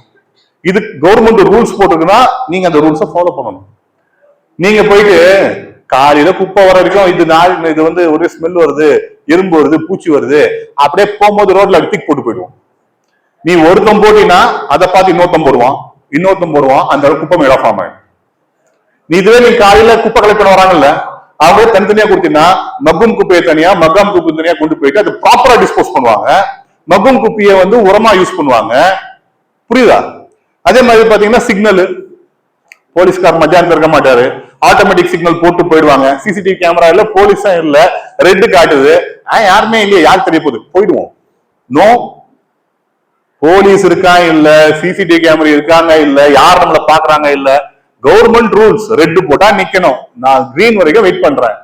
இது கவர்மெண்ட் ரூல்ஸ் போட்டுக்குன்னா நீங்க அந்த ரூல்ஸை ஃபாலோ பண்ணணும். நீங்க போயிட்டு காலையில குப்பை வர வரைக்கும் இது வந்து ஒரே ஸ்மெல் வருது, எறும்பு வருது, பூச்சி வருது, அப்படியே போகும்போது ரோட்ல தூக்கி போட்டு போயிடுவோம். நீ ஒருத்தம் போட்டினா அதை பார்த்து இன்னொருத்தம் போடுவான், அந்த குப்பை மேல ஃபார்ம் ஆயிடும். நீ காலையில குப்பை கலெக்ட் பண்ண வராங்கல்ல, அவங்க தனித்தனியா கொடுத்தீங்கன்னா மக்கும் குப்பையை தனியா, மக்காம் குப்பை தனியா கொண்டு போயிட்டு அது ப்ராப்பரா டிஸ்போஸ் பண்ணுவாங்க. மக்கும் குப்பையை வந்து உரமா யூஸ் பண்ணுவாங்க. புரியுதா? அதே மாதிரி பாத்தீங்கன்னா சிக்னல், போலீஸ்கார் மத்தியானம் இருக்க மாட்டாரு, ஆட்டோமேட்டிக் சிக்னல் போட்டு போயிடுவாங்க. சிசிடிவி கேமரா இல்ல, போலீஸும் இல்ல, ரெட் காட்டுது, யாருமே இல்லையா, யார் தெரிய போகுது, போயிடுவோம். நோ, போலீஸ் இருக்கா இல்ல, சிசிடிவி கேமரா இருக்காங்க இல்ல, யார் நம்மள பாக்குறாங்க இல்ல, கவர்மெண்ட் ரூல்ஸ் ரெட் போட்டா நிக்கணும், நான் கிரீன் வரைக்கும் வெயிட் பண்றேன்,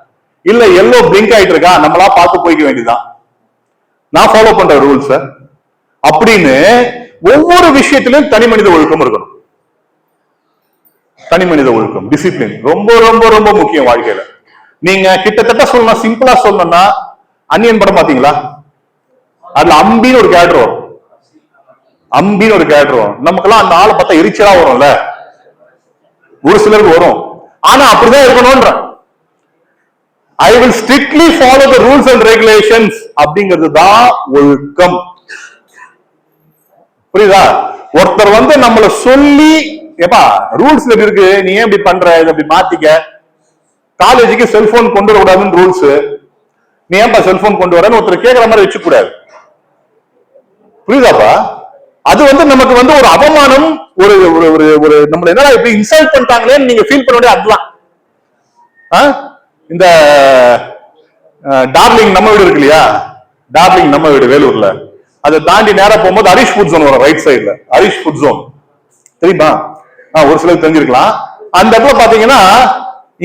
இல்ல எல்லோ பிளிங்க் ஆயிட்டு இருக்கா, நம்மளா பார்த்து போய்க்க வேண்டியதான், நான் ஃபாலோ பண்ற ரூல்ஸ் அப்படின்னு. ஒவ்வொரு விஷயத்திலும் தனி மனித ஒழுக்கம் இருக்கணும். தனி மனித ஒழுக்கம், டிசிப்ளின் ரொம்ப ரொம்ப ரொம்ப முக்கியம் வாழ்க்கையில. நீங்க கிட்டத்தட்ட சொல்லணும், சிம்பிளா சொல்லணும்னா, அன்னியன் படம் பாத்தீங்களா? அதுல அம்பின்னு ஒரு கேரக்டர் வரும். நமக்கெல்லாம் அந்த ஆளை பார்த்தா எரிச்சலா வரும்ல. ஒரு சிலருக்கு வரும். ஆனா அப்படிதான் இருக்கணும்ன்ற. I will strictly follow the rules and regulations அப்படிங்கிறது தான் ஒழுக்கம். புரியுதா? ஒருத்தர் வந்து நம்மள சொல்லி ஏப்பா ரூல்ஸ் இருக்கு, நீ ஏன் இப்படி பண்ற, இதை அப்படி மாத்திக்க. காலேஜுக்கு செல்போன் கொண்டு வரக்கூடாதுன்னு ரூல்ஸ், நீ ஏன்பா செல்போன் கொண்டு வரன்னு ஒருத்தர் கேட்கிற மாதிரி வச்சுக்க கூடாது. புரியுதாப்பா? அது வந்து நமக்கு வந்து ஒரு அவமானம், ஒரு ஒரு ஒரு நம்மள என்னடா இப்படி இன்சல்ட் பண்ணிட்டாங்களேன்னு நீங்க ஃபீல் பண்ண வேண்டிய அதுதான். இந்த டார்லிங் நம்ம வீடு இருக்கு இல்லையா, டார்லிங் நம்ம வீடு வேலூர்ல, அதை தாண்டி நேரா போகும்போது ஹரிஷ் ஃபுட் ஜோன் வரும் ரைட் சைடுல. ஹரிஷ் ஃபுட் ஜோன் தெரியுமா? ஒரு சிலருக்கு தெரிஞ்சிருக்கலாம். அந்த இடத்துல பாத்தீங்கன்னா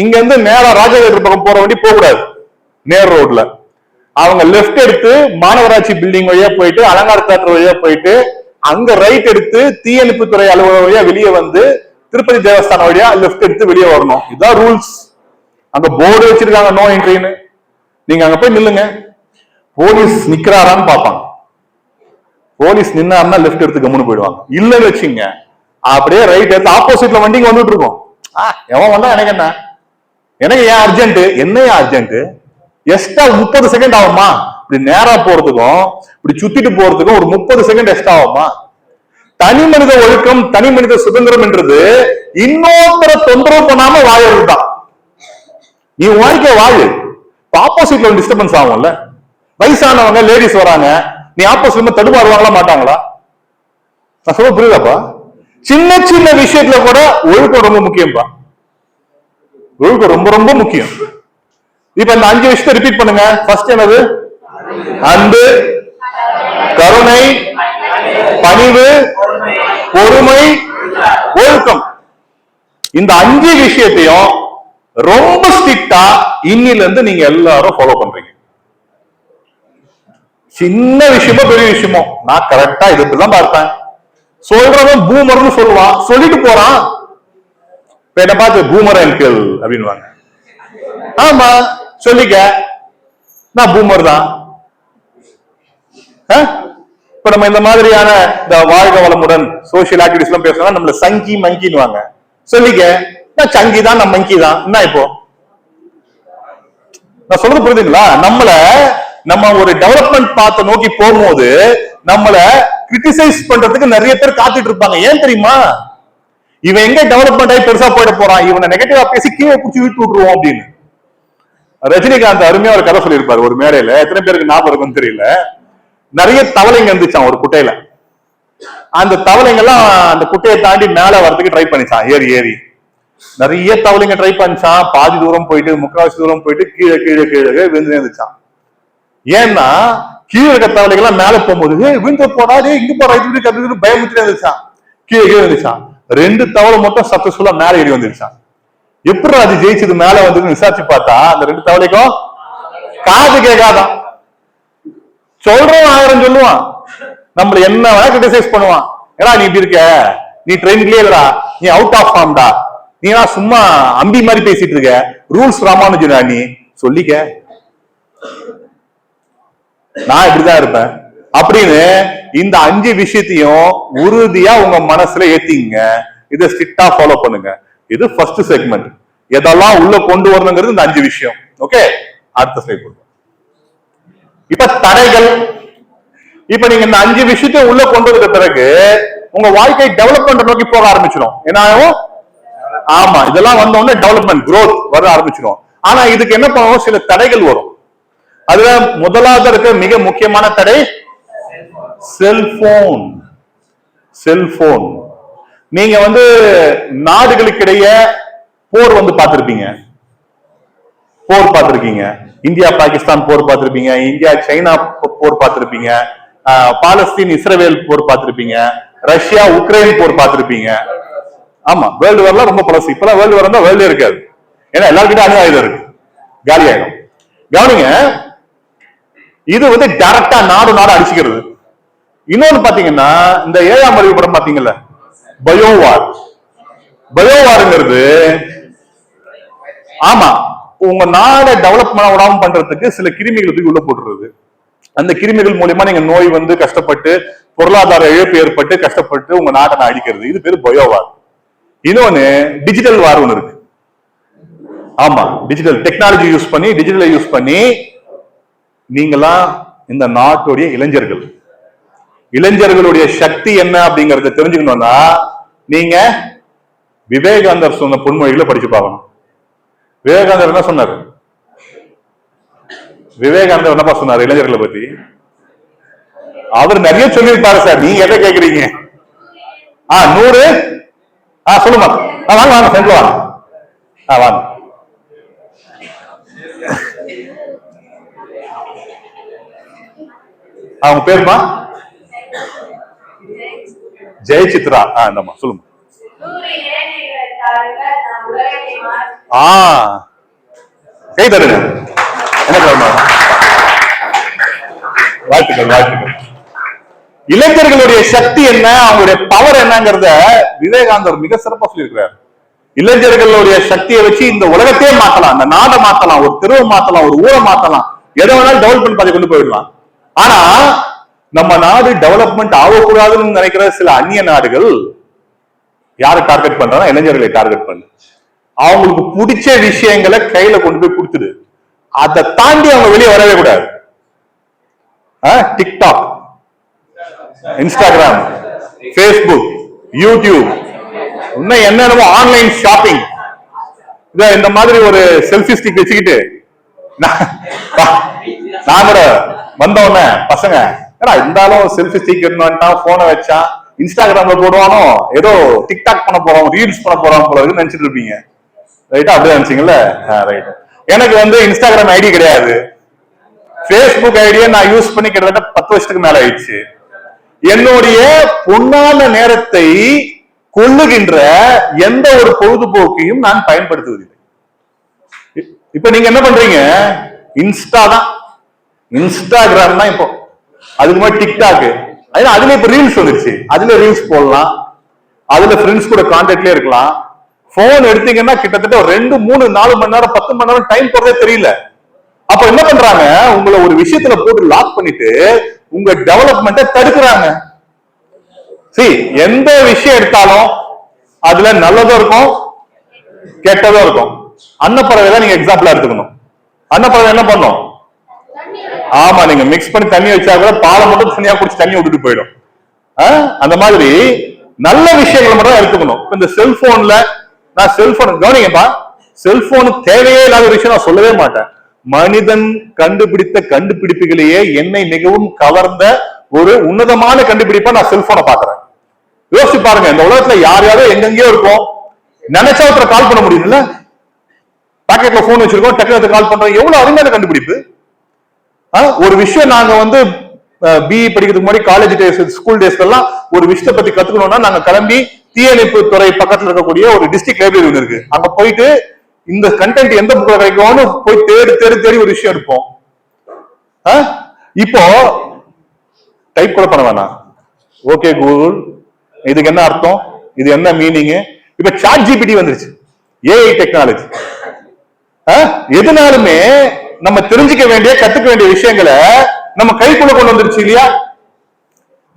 இங்க இருந்து நேரா ராஜாவேட்டர் பக்கம் போற வண்டி போக கூடாது. நேர் ரோட்ல அவங்க லெப்ட் எடுத்து மாநகராட்சி பில்டிங் வழியா போயிட்டு அலங்கார தேட்டர் வழியா போயிட்டு அங்க ரைட் எடுத்து தீயணைப்புத்துறை அலுவலகம் வழியா வெளியே வந்து திருப்பதி தேவஸ்தானம் வழியா லெப்ட் எடுத்து வெளியே வரணும். இதுதான் ரூல்ஸ். அங்க போர்டு வச்சிருக்காங்க நோ என்ட்ரின்னு. நீங்க அங்க போய் நில்லுங்க, போலீஸ் நிக்கிறாரான்னு பாப்பாங்க. போலீஸ் நின்னாருன்னா லெப்ட் எடுத்து கம்முன்னு போயிடுவாங்க. இல்லன்னு வச்சுங்க அப்படியே ரைட் எடுத்து ஆப்போசிட்ல வண்டிங்க வந்துட்டு இருக்கோம். எவன் வந்தா எனக்கு என்ன, எனக்கு ஏன் அர்ஜென்ட், என்ன அர்ஜென்ட், எக்ஸ்ட்ரா 30 செகண்ட் ஆகுமா? இப்படி நேரா போறதுக்கும் இப்படி சுத்திட்டு போறதுக்கும் ஒரு 30 செகண்ட் எக்ஸ்ட்ரா ஆகுமா? தனி மனித ஒழுக்கம், தனி மனித சுதந்திரம் என்றது இன்னொருத்தர தொந்தரவு பண்ணாம வாழறது தான். நீ வாழ்க்கை வாழு, ஆப்போசிட்ல டிஸ்டர்பன்ஸ் ஆகும்ல. வயசானவங்க லேடிஸ் வராங்க, நீ ஆப்போசிட்ல தடுமாறுவாங்களா மாட்டாங்களா? நான் சொல்ல புரியுதாப்பா? சின்ன சின்ன விஷயத்துல கூட ஒழுக்கம் ரொம்ப முக்கியம்பா. ஒழுக்கம் ரொம்ப ரொம்ப முக்கியம். இப்ப இந்த 5 விஷயத்தை ரிப்பீட் பண்ணுங்க. ஃபர்ஸ்ட் என்னது? அன்பு, கருணை, பணிவு, பொறுமை, ஒழுக்கம். இந்த 5 விஷயத்தையும் ரொம்ப ஸ்ட்ரிக்டா இன்னில இருந்து நீங்க எல்லாரும் ஃபாலோ பண்றீங்க. சின்ன விஷயமோ பெரிய விஷயமோ நான் கரெக்டா இதுதான் பார்ப்பேன். சொல்றவன் பூமர்னு சொல்லுவான், சொல்லிட்டு போறான். என்ன பார்த்து பூமர் அங்கிள் அப்படின்வாங்க. ஆமா சொல்லிக்க, நான் பூமர் தான். இப்ப நம்ம இந்த மாதிரியான இந்த வாழ்க வளமுடன் சோசியல் ஆக்டிவிட்டிஸ் எல்லாம் பேசணும், நம்மள சங்கி மங்கின்னுவாங்க. சொல்லிக்க, நான் சங்கி தான், நான் மங்கி தான். என்ன இப்போ நான் சொல்றது புரியுதுங்களா? நம்ம ஒரு டெவலப்மெண்ட் பாத்த நோக்கி போகும்போது நம்மள கிரிட்டிசைஸ் பண்றதுக்கு நிறைய பேர் காத்துட்டு இருப்பாங்க. ஏன் தெரியுமா? இவன் எங்க டெவலப்மெண்ட் ஆகி பெருசா போயிட போறான், இவனை நெகட்டிவா பேசி கீழே குச்சி விட்டு விட்டுருவோம் அப்படின்னு. ரஜினிகாந்த் அருமையா ஒரு கதை சொல்லியிருப்பாரு ஒரு மேடையில, எத்தனை பேருக்கு ஞாபகம் இருக்குன்னு தெரியல. நிறைய தவளைங்க இருந்துச்சான் ஒரு குட்டையில. அந்த தவளைங்கெல்லாம் அந்த குட்டையை தாண்டி மேல வரதுக்கு ட்ரை பண்ணிச்சான், ஏறி ஏறி. நிறைய தவளைங்க ட்ரை பண்ணிச்சான், பாதி தூரம் போயிட்டு முக்காவாசி தூரம் போயிட்டு கீழே கீழே கீழே விழுந்து இருந்துச்சான். ஏன்னா கீழே இருக்க தவளைகள்லாம் மேல போகும்போது விழுந்து போடாது, இங்க போறா இது பயமுத்திலே இருந்துச்சான். கீழே கீழே இருந்துச்சான். 2 தவளை மட்டும் சக்சஸ்ஃபுல்லா மேல ஏறி வந்துருச்சான். எப்படி அது ஜெயிச்சது மேல வந்து விசாரிச்சு பார்த்தா அந்த 2 தவளைக்கும் காது கேட்காதான். சொல்றோம் 1000 சொல்லுவான், நம்மள என்ன வேணா கிரிட்டிசைஸ் பண்ணுவான். ஏடா நீ இப்படி இருக்க, நீ ட்ரெயின்லயே இல்லடா, நீ அவுட் ஆஃப் ஃபார்ம்டா, நீ சும்மா அம்பி மாதிரி பேசிட்டு இருக்க, ரூல்ஸ் ராமானுஜனா நீ சொல்லிக்க, நான் இப்படிதான் இருப்பேன் அப்படின்னு. இந்த 5 விஷயத்தையும் உறுதியா உங்க மனசுல ஏத்திங்க. இதை ஸ்ட்ரிக்டா ஃபாலோ பண்ணுங்க. இது ஃபர்ஸ்ட் செக்மெண்ட். எதெல்லாம் உள்ள கொண்டு வரணுங்கிறது இந்த 5 விஷயம். ஓகே, அடுத்த ஸ்லைட் கொடுங்க. இப்ப தடைகள். இப்ப நீங்க இந்த 5 விஷயத்தை உள்ள கொண்டு வந்த பிறகு உங்க வாழ்க்கை டெவலப்மெண்ட் நோக்கி போக ஆரம்பிச்சிடும். என்ன ஆகும்? ஆமா, இதெல்லாம் வந்த உடனே டெவலப்மெண்ட் growth வர ஆரம்பிச்சிடும். ஆனா இதுக்கு என்ன பண்ணுவோம்? சில தடைகள் வரும். அதுல முதலாவது இருக்க மிக முக்கியமான தடை செல்போன். செல்போன். நீங்க வந்து நாடுகளுக்கிடையே போர் வந்து பார்த்திருப்பீங்க, போர் பார்த்திருக்கீங்க. இந்தியா பாகிஸ்தான் போர் பார்த்திருப்பீங்க, இந்தியா சைனா போர் பார்த்திருப்பீங்க, பாலஸ்தீன் இஸ்ரேல் போர் பார்த்திருப்பீங்க, ரஷ்யா உக்ரைன் போர் பார்த்திருப்பீங்க. ஆமா, வேர்ல்டு வார்லாம் ரொம்ப பழசு. இப்பெல்லாம் வேர்ல்டு வார் தான் வேர்ல்டே இருக்காது. ஏன்னா எல்லாருக்கிட்ட அணு ஆயுதம் இருக்கு, காலி ஆயிடும். கவனிங்க, இது வந்து டைரக்டா நாடு அடிச்சுக்கிறது. இன்னொன்னு பாத்தீங்கன்னா இந்த 7ஆம் அறிவு படம் பாத்தீங்கல்ல, பயோவார். பயோவாருங்கிறது ஆமா உங்க நாடை டெவலப் பண்ண விடாம பண்றதுக்கு சில கிருமிகள் தூக்கி உள்ள போட்டுறது. அந்த கிருமிகள் மூலியமா நீங்க நோய் வந்து கஷ்டப்பட்டு பொருளாதார இழப்பு ஏற்பட்டு கஷ்டப்பட்டு உங்க நாட்டை அழிக்கிறது. இது பேரு பயோவார். இன்னொன்னு டிஜிட்டல் வார் ஒன்று இருக்கு. ஆமா, டிஜிட்டல் டெக்னாலஜி யூஸ் பண்ணி, டிஜிட்டலை யூஸ் பண்ணி நீங்களாம் இந்த நாட்டுடைய இளைஞர்களுடைய சக்தி என்ன அப்படிங்கறத தெரிஞ்சுக்கணும்னா நீங்க விவேகானந்தர் சொன்ன பொன்மொழிகளை படிச்சு பார்க்கணும். விவேகானந்தர் என்ன சொன்னாரு? விவேகானந்தர் என்னப்பா சொன்னாரு இளைஞர்களை பத்தி? அவர் நிறைய சொல்லியிருப்பாரு சார், நீங்க எதை கேக்குறீங்க? 100 சொல்லுமா, வாங்க வாங்க சென்று வாங்க, வாங்க. அவங்க பேருமா? ஜெயசித்ரா. இந்தம்மா சொல்லுங்க. கை தருங்க. என்ன வாழ்த்துக்கள் வாழ்த்துக்கள். இளைஞர்களுடைய சக்தி என்ன, அவங்களுடைய பவர் என்னங்கிறத விவேகானந்தர் மிக சிறப்பா சொல்லியிருக்கிறார். இளைஞர்களுடைய சக்தியை வச்சு இந்த உலகத்தையே மாத்தலாம், இந்த நாடை மாத்தலாம், ஒரு தெருவை மாத்தலாம், ஒரு ஊரை மாத்தலாம், எதை வேணாலும் டெவலப்மெண்ட் பண்ணி கொண்டு போயிடலாம். ஆனா நம்ம நாடு டெவலப்மெண்ட் ஆகக்கூடாதுன்னு நினைக்கிற சில அந்நிய நாடுகள் யாரை டார்கெட் பண்றாங்க? இளைஞர்களை டார்கெட் பண்ணு. அவங்களுக்கு பிடிச்ச விஷயங்களை கையில கொண்டு போய் கொடுத்துடு. அதை தாண்டி அவங்க வெளியே வரவே கூடாது. டிக்டாக், இன்ஸ்டாகிராம், பேஸ்புக், யூடியூப், இன்னும் என்னென்னமோ ஆன்லைன் ஷாப்பிங், இந்த மாதிரி ஒரு செல்ஃபி ஸ்டிக் வச்சுக்கிட்டு நான் கூட வந்தோடனே பசங்க இருந்தாலும் செல்ஃபி ஸ்டிக் எடுத்துட்டான், போனை வச்சா இன்ஸ்டாகிராம்ல போடுவானோ, ஏதோ டிக்டாக் பண்ண போறோம், ரீல்ஸ் பண்ண போறோம் போல இருக்குன்னு நினைச்சிட்டு இருப்பீங்க. ரைட்டா? அப்படியே நினைச்சீங்கல்ல? ரைட். எனக்கு இன்ஸ்டாகிராம் ஐடி கிடையாது, பேஸ்புக் ஐடியை நான் யூஸ் பண்ணி கிட்டத்தட்ட 10 வருஷத்துக்கு மேல ஆயிடுச்சு. என்னுடைய பொன்னான நேரத்தை கொள்ளுகின்ற எந்த ஒரு பொழுதுபோக்கையும் நான் பயன்படுத்துவதில்லை. இப்ப நீங்க என்ன பண்றீங்க? இன்ஸ்டா தான், இன்ஸ்டாகிராம் தான். இப்போ அதுக்கு மாதிரி டிக்டாக், அதுல இப்ப ரீல்ஸ் வந்துருச்சு, அதுல ரீல்ஸ் போடலாம், அதுல ஃப்ரெண்ட்ஸ் கூட கான்டாக்ட்லயே இருக்கலாம். போன் எடுத்தீங்கன்னா கிட்டத்தட்ட 2, 3, 4 மணி நேரம் 10 மணி நேரம் டைம் போறதே தெரியல. அப்ப என்ன பண்றாங்க? உங்களை ஒரு விஷயத்துல போட்டு லாக் பண்ணிட்டு உங்க டெவலப்மெண்ட்டை தடுக்கிறாங்க. எந்த விஷயம் எடுத்தாலும் அதுல நல்லதும் இருக்கும், கெட்டதும் இருக்கும். அன்னப்பறவை தான் நீங்க எக்ஸாம்பிளா எடுத்துக்கணும். அன்னப்பறவை என்ன பண்ணும்? ஆமா, நீங்க மிக்ஸ் பண்ணி தண்ணி வச்சா கூட பாலை மட்டும் தனியா குடிச்சு தண்ணி விட்டுட்டு போயிடும். அந்த மாதிரி நல்ல விஷயங்களை மட்டும் எடுத்துக்கணும். இந்த செல்போன்ல நான் செல்போன் கவனிங்கப்பா, செல்போனு தேவையே இல்லாத விஷயம் நான் சொல்லவே மாட்டேன். மனிதன் கண்டுபிடித்த கண்டுபிடிப்புகளையே என்னை மிகவும் கவர்ந்த ஒரு உன்னதமான கண்டுபிடிப்பா நான் செல்போனை பாக்குறேன். யோசிச்சு பாருங்க, இந்த உலகத்துல யார் யாரோ எங்கெங்கயோ இருக்கும், நினைச்சா ஒருத்தர கால் பண்ண முடியுதுல்ல? பாக்கெட்ல போன் வச்சிருக்கோம், டக்குனு கால் பண்றோம். எவ்வளவு அருமையான கண்டுபிடிப்பு. ஒரு விஷயம் நாங்க பிஇ படிக்கிறதுக்கு முன்னாடி காலேஜ் டேஸ், ஸ்கூல் டேஸ்ல எல்லாம் ஒரு விஷயத்தை பத்தி கத்துக்கணும்னா நாங்க கிளம்பி தீயணைப்பு துறை பக்கத்துல இருக்கக்கூடிய ஒரு டிஸ்ட்ரிக்ட் லைப்ரரி ஒன்று இருக்கு, அங்க போயிட்டு இந்த கண்டென்ட் எந்த புக்ல கிடைக்கும்னு போய் தேடி ஒரு விஷயம் எடுப்போம். இப்போ டைப் கூட பண்ண வேணாம், ஓகே கூகுள் இதுக்கு என்ன அர்த்தம், இது என்ன மீனிங். இப்ப சாட் ஜிபிடி வந்துருச்சு, ஏஐ டெக்னாலஜி. எதுனாலுமே நம்ம தெரிஞ்சுக்க வேண்டிய கத்துக்க வேண்டிய விஷயங்களை நம்ம கைக்குள்ள கொண்டு வந்துருச்சு இல்லையா?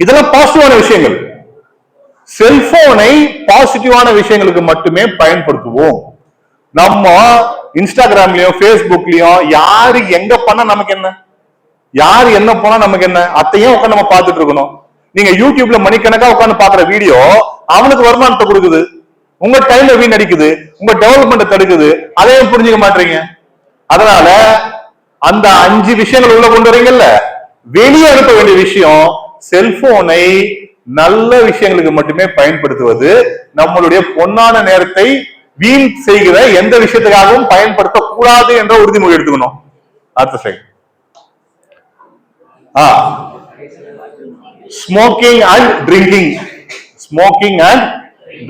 இதெல்லாம் பாசிட்டிவான விஷயங்கள். செல்போனை பாசிட்டிவான விஷயங்களுக்கு மட்டுமே பயன்படுத்துவோம். நம்ம இன்ஸ்டாகிராம்லயும் பேஸ்புக்லயும் யாரு எங்க பண்ண நமக்கு என்ன, யாரு என்ன போனா நமக்கு என்ன, அத்தையும் உட்காந்து நம்ம பார்த்துட்டு இருக்கணும். நீங்க யூடியூப்ல மணிக்கணக்கா உட்காந்து பாக்குற வீடியோ அவனுக்கு வருமானத்தை கொடுக்குது, உங்க டைம்ல வீணடிக்குது, உங்க டெவலப்மெண்ட் தடுக்குது. அதையும் புரிஞ்சுக்க மாட்டீங்க. அதனால அந்த 5 விஷயங்கள் உள்ள கொண்டு வரீங்கல்ல, வெளியே அனுப்ப வேண்டிய விஷயம் செல்போனை நல்ல விஷயங்களுக்கு மட்டுமே பயன்படுத்துவது, நம்மளுடைய பொன்னான நேரத்தை வீண் செய்கிற எந்த விஷயத்துக்காகவும் பயன்படுத்தக்கூடாது என்ற உறுதிமொழி எடுத்துக்கணும். அடுத்த side smoking and drinking, smoking and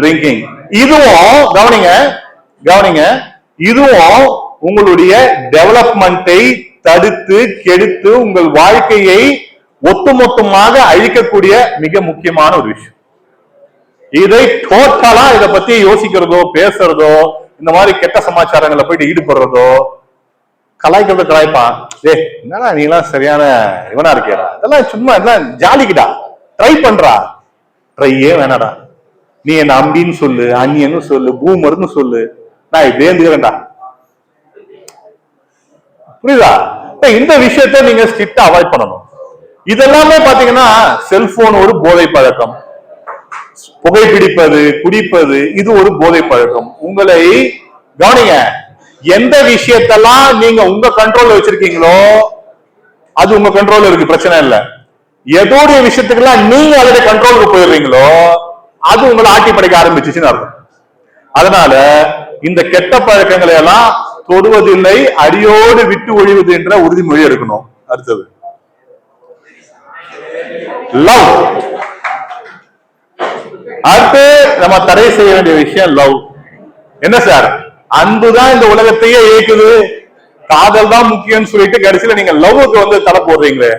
drinking, இதுவும் கவனிங்க, இதுவும் உங்களுடைய டெவலப்மெண்ட்டை தடுத்து கெடுத்து உங்கள் வாழ்க்கையை ஒட்டுமொத்தமாக அழிக்கக்கூடிய மிக முக்கியமான ஒரு விஷயம். இதை டோட்டலா இதை பத்தி யோசிக்கிறதோ பேசுறதோ இந்த மாதிரி கெட்ட சமாச்சாரங்களை போயிட்டு ஈடுபடுறதோ, கலாய்க்கிறத கலாய்ப்பான், என்னடா நீ எல்லாம் சரியான இவனா இருக்கியா, இதெல்லாம் சும்மா இதெல்லாம் ஜாலிக்குடா, ட்ரை பண்றா, ட்ரையே வேணாடா. நீ என்ன அம்பின்னு சொல்லு, அண்ணியன்னு சொல்லு, பூமர்னு சொல்லு, நான் இப்படியே இருந்துக்கிறேன்டா. புரியுதா? இந்த விஷயத்த நீங்க ஸ்ட்ரிக்டா அவாய்ட் பண்ணணும். இதெல்லாமே பாத்தீங்கன்னா செல்போன் ஒரு போதை பழக்கம், புகைப்பிடிப்பது, குடிப்பது, இது ஒரு போதை பழக்கம். உங்களை கவனிங்க, எந்த விஷயத்தெல்லாம் நீங்க உங்க கண்ட்ரோல்ல வச்சிருக்கீங்களோ அது உங்க கண்ட்ரோல்ல இருக்கு, பிரச்சனை இல்ல. எதோடைய விஷயத்துக்கெல்லாம் நீங்க அதோட கண்ட்ரோலுக்கு போயிடுறீங்களோ அது உங்களை ஆட்டி படைக்க ஆரம்பிச்சுன்னு அர்த்தம். அதனால இந்த கெட்ட பழக்கங்களை எல்லாம் தொடுவதில்லை, அடியோடு விட்டு ஒழிவது என்ற உறுதிமொழி எடுக்கணும். அடுத்தது லவ். அடுத்து நம்ம தடை செய்ய வேண்டிய விஷயம் லவ். என்ன சார், அன்புதான் இந்த உலகத்தையே இயக்குது, காதல் தான் முக்கியம் சொல்லிட்டு கடைசியில நீங்க லவ்வுக்கு வந்து தடை போடுறீங்களே.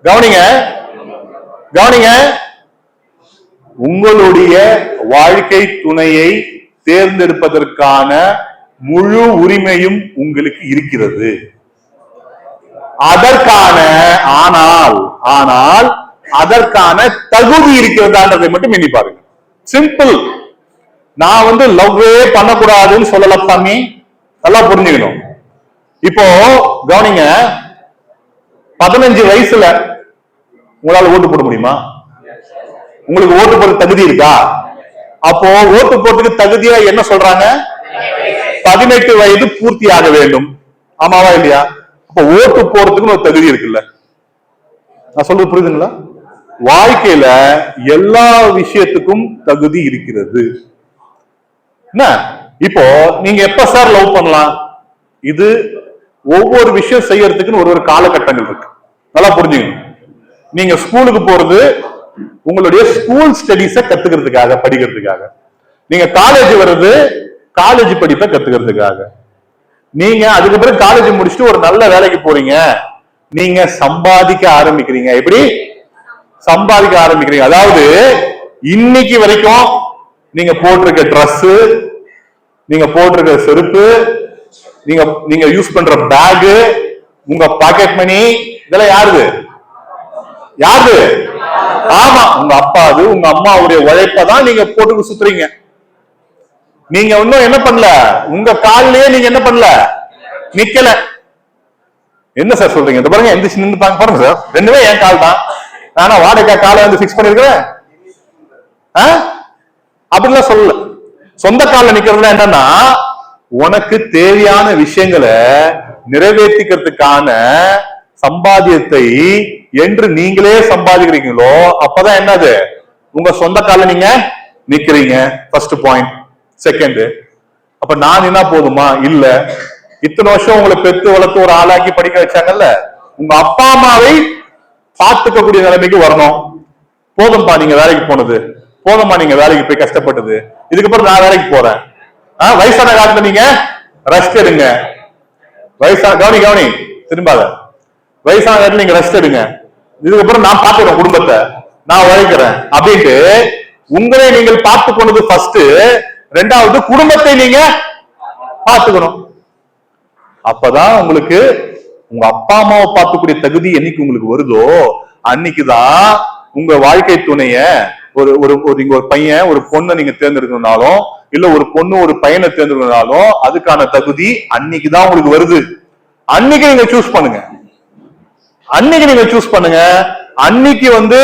கவனிங்க கவனிங்க, உங்களுடைய வாழ்க்கை துணையை தேர்ந்தெடுப்பதற்கான முழு உரிமையும் உங்களுக்கு இருக்கிறது. அதற்கான ஆனால் அதற்கான தகுதி இருக்கிறதான்றதை மட்டும் எண்ணி பாருங்க. சிம்பிள். நான் வந்து லவ்வே பண்ணக்கூடாதுன்னு சொல்லல சாமி, நல்லா புரிஞ்சுக்கணும். இப்போ கவனிங்க, 15 வயசுல உங்களால ஓட்டு போட முடியுமா? உங்களுக்கு ஓட்டு போட தகுதி இருக்கா? அப்போ ஓட்டு போறதுக்கு தகுதியா என்ன சொல்றாங்க? 18 வயது பூர்த்தி ஆக வேண்டும். ஆமாவா இல்லையா? அப்ப ஓட்டு போறதுக்கு ஒரு தகுதி இருக்குல்ல. நான் சொல்றது புரியுதுங்களா? வாழ்க்கையில எல்லா விஷயத்துக்கும் தகுதி இருக்கிறது. என்ன இப்போ நீங்க எப்ப சார் லவ் பண்ணலாம்? இது ஒவ்வொரு விஷயம் செய்யறதுக்குன்னு ஒரு காலகட்டங்கள் இருக்கு, நல்லா புரிஞ்சுக்கணும். நீங்க ஸ்கூலுக்கு போறது உங்களுடைய ஸ்கூல் ஸ்டடிஸ கத்துக்கிறதுக்காக, படிக்கிறதுக்காக. நீங்க காலேஜ் வர்றது காலேஜ் படிப்பை கத்துக்கிறதுக்காக. நீங்க அதுக்கு பிறகு காலேஜ் முடிச்சுட்டு ஒரு நல்ல வேலைக்கு போறீங்க, நீங்க சம்பாதிக்க ஆரம்பிக்கிறீங்க. எப்படி சம்பாதிக்க ஆரம்பிக்கிறீங்க? அதாவது இன்னைக்கு வரைக்கும் நீங்க போட்டிருக்க ட்ரெஸ், நீங்க போட்டிருக்க செருப்பு, நீங்க யூஸ் பண்ற பேக், உங்க பாக்கெட் மணி, இதெல்லாம் யாருது? யாரு? ஆமா, உங்க அப்பாது, உங்க அம்மாவுடைய உழைப்பதான் நீங்க போட்டு சுத்துறீங்க. நீங்க இன்னும் என்ன பண்ணல, உங்க காலிலேயே நீங்க என்ன பண்ணல, நிக்கல. என்ன சார் சொல்றீங்க? இந்த பாருங்க, எந்திரிச்சு நின்று பாருங்க சார், ரெண்டுமே என் கால் தான். ஆனா வாடகை காலை வந்து பிக்ஸ் பண்ணிருக்கிறேன் அப்படிலாம் சொல்லல. சொந்த கால நிக்கிறதுல என்னன்னா, உனக்கு தேவையான விஷயங்களை நிறைவேற்றிக்கிறதுக்கான சம்பாதியத்தை என்று நீங்களே சம்பாதிக்கிறீங்களோ அப்பதான் என்னது, உங்க சொந்த கால நீங்க நிக்கிறீங்க. First point. செகண்ட், அப்ப நான் என்ன போதுமா? இல்ல. இத்தனை வருஷம் உங்களை பெத்து வளர்த்து ஒரு ஆளாக்கி படிக்க வச்சாங்கல்ல, உங்க அப்பா அம்மாவை பார்த்துக்கக்கூடிய நிலைமைக்கு வரணும். போதும்பா நீங்க வேலைக்கு போனது, போதும்பா நீங்க வேலைக்கு போய் கஷ்டப்பட்டது, இதுக்கப்புறம் நான் வேலைக்கு போறேன். வயசான காலத்துல நீங்க ரெஸ்ட் எடுங்க. கவனி திரும்பாத. வயசான காலத்துல நீங்க ரெஸ்ட் எடுங்க, இதுக்கப்புறம் நான் பார்த்துக்கிறேன் குடும்பத்தை, நான் உழைக்கிறேன் அப்படின்ட்டு உங்களை நீங்கள் பார்த்து கொண்டது ஃபர்ஸ்ட். ரெண்டாவது, குடும்பத்தை நீங்க பார்த்துக்கணும். அப்பதான் உங்களுக்கு உங்க அப்பா அம்மாவை பார்க்கக்கூடிய தகுதி என்னைக்கு உங்களுக்கு வருதோ அன்னைக்குதான் உங்க வாழ்க்கை துணைய ஒரு ஒரு பையன் ஒரு பொண்ணை நீங்க தேர்ந்தெடுக்கணும்னாலும், இல்ல ஒரு பொண்ணு ஒரு பையனை தேர்ந்தெடுக்கணும்னாலும் அதுக்கான தகுதி அன்னைக்குதான் உங்களுக்கு வருது. அன்னைக்கு நீங்க சூஸ் பண்ணுங்க. அன்னைக்கு நீங்க சூஸ் பண்ணுங்க. அன்னைக்கு வந்து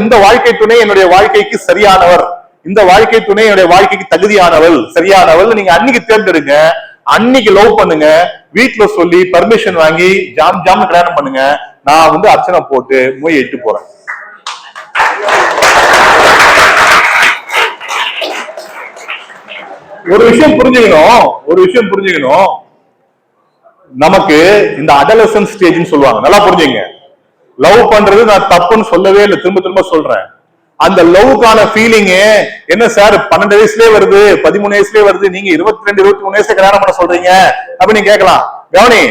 இந்த வாழ்க்கை துணை என்னுடைய வாழ்க்கைக்கு சரியானவர், இந்த வாழ்க்கை துணை என்னுடைய வாழ்க்கைக்கு தகுதியானவள், சரியானவள், நீங்க அன்னைக்கு தேர்ந்தெடுங்க. அன்னைக்கு லவ் பண்ணுங்க. வீட்டுல சொல்லி பர்மிஷன் வாங்கி ஜாம் கல்யாணம் பண்ணுங்க. நான் வந்து அர்ச்சனை போட்டு மொய் எட்டு போறேன். ஒரு விஷயம் புரிஞ்சுக்கணும். நமக்கு இந்த அடலசன்ட் ஸ்டேஜ்னு சொல்லுவாங்க, நல்லா புரிஞ்சுங்க. லவ் பண்றது நான் தப்புன்னு சொல்லவே இல்லை, திரும்ப சொல்றேன். அந்த லவ்க்கான ஃபீலிங் என்ன சார் 12 வயசுலயே வருது, 13 வயசுலயே வருது, நீங்க 22 23 வயசுல கல்யாணம் பண்ண சொல்றீங்க அப்படின்னு கேட்கலாம். கவனி,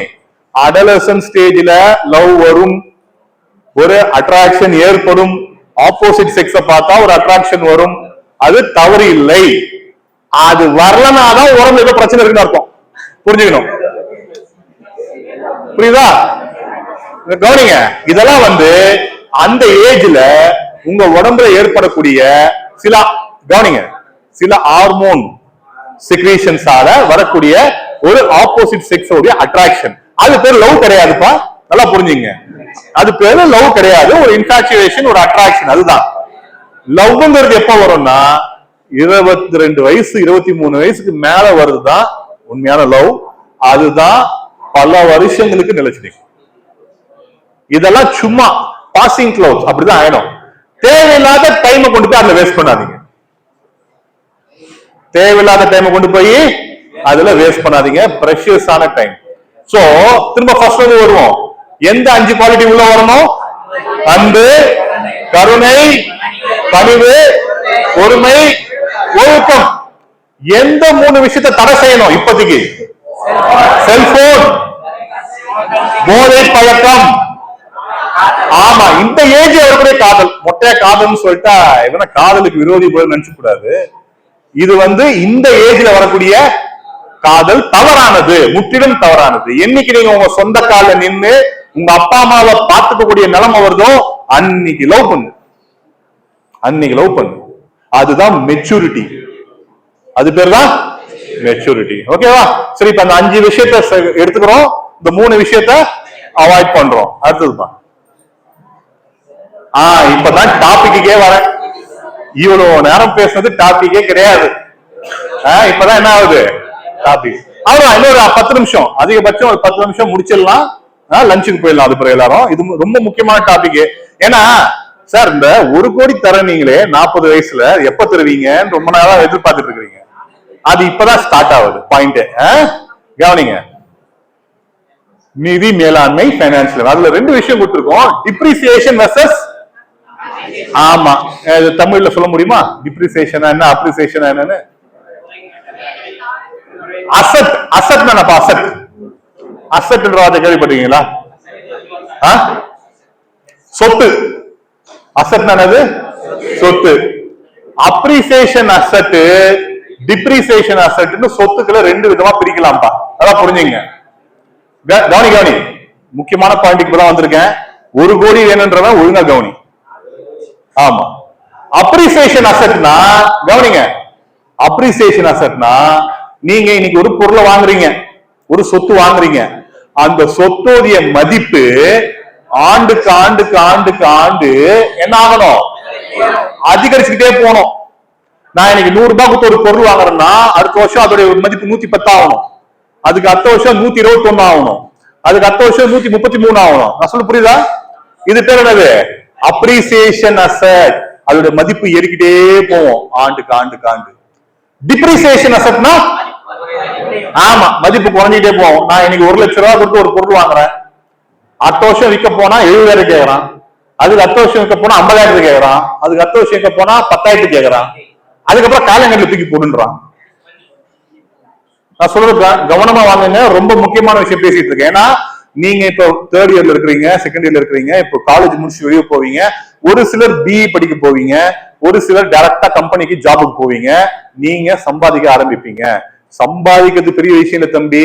அடலசன்ட் ஸ்டேஜ்ல லவ் வரும், ஒரு அட்ராக்ஷன் ஏற்படும், ஆப்போசிட் செக்ஸ பார்த்தா ஒரு அட்ராக்ஷன் வரும், அது தவறு இல்லை. அது வரலனாதான் உடம்புல ஏதோ பிரச்சனை இருக்குன்னு அர்த்தம். புரிஞ்சுக்கணும், புரியுதா? கவனிங்க, இதெல்லாம் வந்து அந்த ஏஜ்ல உங்க உடம்புல ஏற்படக்கூடிய சில கவனிங்க, சில ஹார்மோன் செக்ரீஷன்ஸால வரக்கூடிய ஒரு ஆப்போசிட் செக்ஸ் உடைய அட்ராக்ஷன். அது பேர் லவ் கிடையாதுப்பா, நல்லா புரிஞ்சுங்க. அது பேரு லவ் கிடையாது, ஒரு இன்ஃபாக்சுவேஷன், ஒரு அட்ராக்ஷன். அதுதான் லவ்ங்கிறது. எப்ப வரும்னா 22 வயசு 23 வயசுக்கு மேல வருதுதான் உண்மையான லவ். அதுதான் பல வருஷங்களுக்கு நிலைச்சிருக்கு. இதெல்லாம் சும்மா பாசிங் க்ளவுஸ், அப்படிதான் ஆயிடும். தேவையில்லாத டைமை கொண்டு போய் அதுல வேஸ்ட் பண்ணாதீங்க. தேவையில்லாத டைமை கொண்டு போய் அதுல வேஸ்ட் பண்ணாதீங்க. பிரஷியஸான டைம். சோ திரும்ப ஃபர்ஸ்ட் வந்து வருவோம். எந்த 5 குவாலிட்டி உள்ள வரணும்? அன்பு, கருணை, பணிவு, பொறுமை, ஒழுக்கம். எந்த 3 விஷயத்தை தடை செய்யணும் இப்போதைக்கு? செல்போன், போதை பழக்கம். ஆமா, இந்த ஏஜ் வரக்கூடிய காதல். மொட்டையா காதல்னு சொல்லிட்டா இவன காதலுக்கு விரோதி போல நினைச்சு கூடாது. இது வந்து இந்த ஏஜ்ல வரக்கூடிய காதல் தவறானது, முற்றிலும் தவறானது. என்னைக்கு நீங்க உங்க சொந்த கால நின்று உங்க அப்பா அம்மாவை பார்த்துக்கக்கூடிய நிலைமை வருதோ அன்னைக்கு லவ் பண்ணு, அன்னைக்கு லவ் பண்ணு. அதுதான் மெச்சூரிட்டி. அது பேர் தான் மெச்சூரிட்டி. ஓகேவா? சரி, இப்ப அந்த 5 விஷயத்த எடுத்துக்கிறோம், இந்த 3 விஷயத்த அவாய்ட் பண்றோம். அடுத்ததுதான் இப்பதான் டாபிக்கே வரேன். இவ்வளவு நேரம் பேசுனது டாபிக்கே கிடையாது. இப்பதான் என்ன ஆகுது டாபிக். அவ்வளவு இன்னொரு 10 நிமிஷம், அதிகபட்சம் ஒரு 10 நிமிஷம் முடிச்சிடலாம். லஞ்சுக்கு போயிடலாம். அது பிறகு எல்லாரும். இது ரொம்ப முக்கியமான டாபிக். ஏன்னா சார், இந்த 1 கோடி தர நீங்களே 40 வயசுல எப்ப தருவீங்கன்னு ரொம்ப நாளா எதிர்பார்த்துட்டு இருக்கீங்க. அது இப்பதான் ஸ்டார்ட் ஆகுது. பாயிண்ட் கவனிங்க. நிதி மேலாண்மை, பைனான்சியல். அதுல 2 விஷயம் கொடுத்திருக்கோம். டிப்ரிசியேஷன் வெர்சஸ், ஆமா, தமிழ்ல சொல்ல முடியுமா? டிப்ரிசியேஷன் என்ன, அப்ரிசியேஷன் என்னன்னு? அசட். அசட் தானப்பா அசட். அசட்ன்ற வார்த்தை கேள்விப்பட்டீங்களா? சொத்து. அசட் என்னது? சொத்து. அப்ரிசியேஷன் அசட், டிப்ரிசியேஷன் அசட்னு சொத்துக்களை 2 விதமா பிரிக்கலாம்ப்பா. அதான் புரிஞ்சுங்க. கவனி கவனி, முக்கியமான பாயிண்ட்க்கு தான் வந்திருக்கேன். 1 கோடி வேணும்ன்றவன் ஒழுங்கா கவனி. ஆமா, அப்ரிசியேஷன் அசட்னா கவனிங்க. அப்ரிசியேஷன் அசட்னா நீங்க இன்னைக்கு ஒரு பொருளை வாங்குறீங்க, ஒரு சொத்து வாங்குறீங்க. அந்த சொத்தோடைய மதிப்பு ஆண்டுக்கு ஆண்டுக்கு ஆண்டுக்கு ஆண்டு என்ன ஆகணும்? அதிகரிச்சுக்கிட்டே போகணும். நான் இன்னைக்கு 100 ரூபாய் கொடுத்து ஒரு பொருள் வாங்குறேன்னா அடுத்த வருஷம் அதோட மதிப்பு 110 ஆகணும். அதுக்கு அடுத்த வருஷம் 121 ஆகணும். அதுக்கு அடுத்த வருஷம் 133 ஆகணும். நான் சொல்ல புரியுதா? இது பேர் என்னது? Appreciation asset. அதோட மதிப்பு ஏறிக்கிட்டே போவோம் ஆண்டுக்கு ஆண்டுக்கு ஆண்டு. டிப்ரிசியேஷன் அசட்னா ஆமா, மதிப்பு குறைஞ்சிட்டே போவோம். நான் இன்னைக்கு 1 லட்சம் ரூபாய் கொடுத்து ஒரு பொருள் வாங்குறேன். அடுத்த வருஷம் விற்க போனா 70,000 கேட்கறான். அதுக்கு அடுத்த வருஷம் விற்க போனா 50,000 கேட்கறான். அதுக்கு அடுத்த வருஷம் விற்க போனா 10,000 கேட்கறான். அதுக்கப்புறம் காலங்கள்ல தூக்கி போடுன்றான். நான் சொல்றது கவனமா வாங்குங்க. ரொம்ப முக்கியமான விஷயம் பேசிட்டு இருக்கேன். ஏன்னா நீங்க இப்போ 3rd இயர்ல இருக்கிறீங்க, 2nd இயர்ல இருக்கிறீங்க, இப்போ காலேஜ் முடிச்சு வெளியே போவீங்க. ஒரு சிலர் பிஇ படிக்க போவீங்க, ஒரு சிலர் டைரக்டா கம்பெனிக்கு ஜாபுக்கு போவீங்க. நீங்க சம்பாதிக்க ஆரம்பிப்பீங்க. சம்பாதிக்கிறது பெரிய விஷயம் இல்ல தம்பி.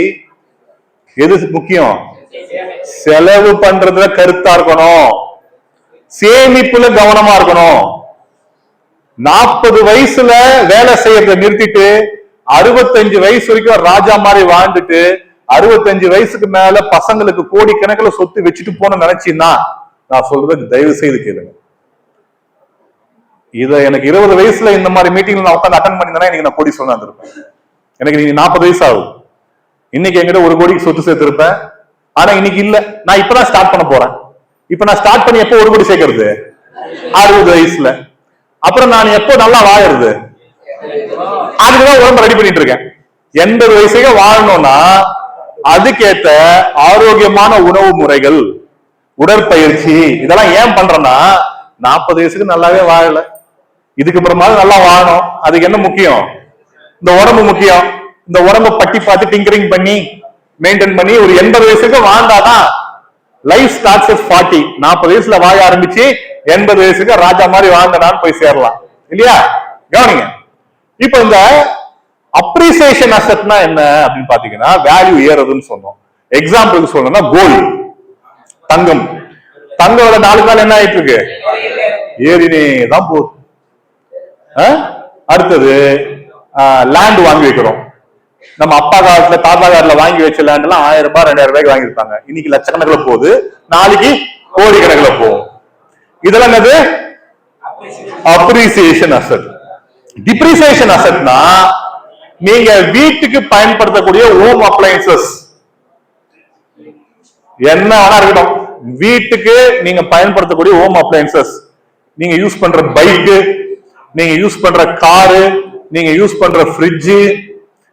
எது முக்கியம்? செலவு பண்றதுல கருத்தா இருக்கணும், சேமிப்புல கவனமா இருக்கணும். 40 வயசுல வேலை செய்யறதை நிறுத்திட்டு 65 வயசு வரைக்கும் ராஜா மாதிரி வாழ்ந்துட்டு 65 வயசுக்கு மேல பசங்களுக்கு கோடிக்கணக்கில் சொத்து வச்சுட்டு போன நினைச்சீங்கன்னா நான் சொல்றது தயவு செய்து கேளுங்க. இத எனக்கு 20 வயசுல இந்த மாதிரி மீட்டிங்ல நான் உட்காந்து அட்டன் பண்ணிருந்தேன்னா இன்னைக்கு நான் கோடி சொன்னா இருப்பேன். எனக்கு நீங்க 40 வயசு ஆகும். இன்னைக்கு என்கிட்ட 1 கோடிக்கு சொத்து சேர்த்து இருப்பேன். ஆனா இன்னைக்கு இல்ல. நான் இப்பதான் ஸ்டார்ட் பண்ண போறேன். இப்ப நான் ஸ்டார்ட் பண்ணி எப்போ 1 கோடி சேர்க்கறது? 60 வயசுல. அப்புறம் நான் எப்போ நல்லா வாழறது? அதுக்குதான் உடம்பு ரெடி பண்ணிட்டு இருக்கேன். 80 வயசுக்கு வாழணும்னா அதுக்கேத்த ஆரோக்கியமான உணவு முறைகள், உடற்பயிற்சி, இதெல்லாம் ஏன் பண்றேன்னா 40 வயசுக்கு நல்லாவே வாழல, இதுக்கு அப்புறமா நல்லா வாழணும். அதுக்கு என்ன முக்கியம்? இந்த உடம்பு முக்கியம். இந்த உடம்பை பட்டி பார்த்து டிங்கரிங் பண்ணி மெயின்டைன் பண்ணி ஒரு 80 வயசுக்கு வாழ்ந்தாதான் லைஃப் ஸ்டார்ட்ஸ் அட் 40. 40 வயசுல வாழ ஆரம்பிச்சு 80 வயசுக்கு ராஜா மாதிரி வாழ்ந்தனான்னு போய் சேரலாம் இல்லையா? கவனிங்க. இப்ப இந்த அப்ரிசியேஷன் அசெட்னா என்ன அப்படின்னு பாத்தீங்கன்னா வேல்யூ ஏறதுன்னு சொன்னோம். எக்ஸாம்பிளுக்கு சொல்லணும்னா கோல்டு, தங்கம். தங்கம் 4 நாள் என்ன ஆயிட்டு இருக்கு? ஏறினே தான் போகுது. அடுத்தது லேண்ட் வாங்கி வைக்கிறோம். நம்ம அப்பா காலத்துல தாத்தா காலத்துல வாங்கி வச்ச லேண்ட் எல்லாம் 1000 ரூபாய் 2000 ரூபாய்க்கு வாங்கியிருப்பாங்க. இன்னைக்கு லட்சக்கணக்கில் போகுது, நாளைக்கு கோடி கணக்கில் போகும். இதெல்லாம் என்னது? Appreciation asset. டிப்ரிசியேஷன் அசெட்னா நீங்க வீட்டுக்கு பயன்படுத்தக்கூடிய ஹோம் அப்ளையன்சஸ் என்ன வேணா இருக்கட்டும், வீட்டுக்கு நீங்க பயன்படுத்தக்கூடிய ஹோம் அப்ளையன்சஸ், நீங்க யூஸ் பண்ற பைக்கு, நீங்க யூஸ் பண்ற காரு, நீங்க யூஸ் பண்ற ஃப்ரிட்ஜ்,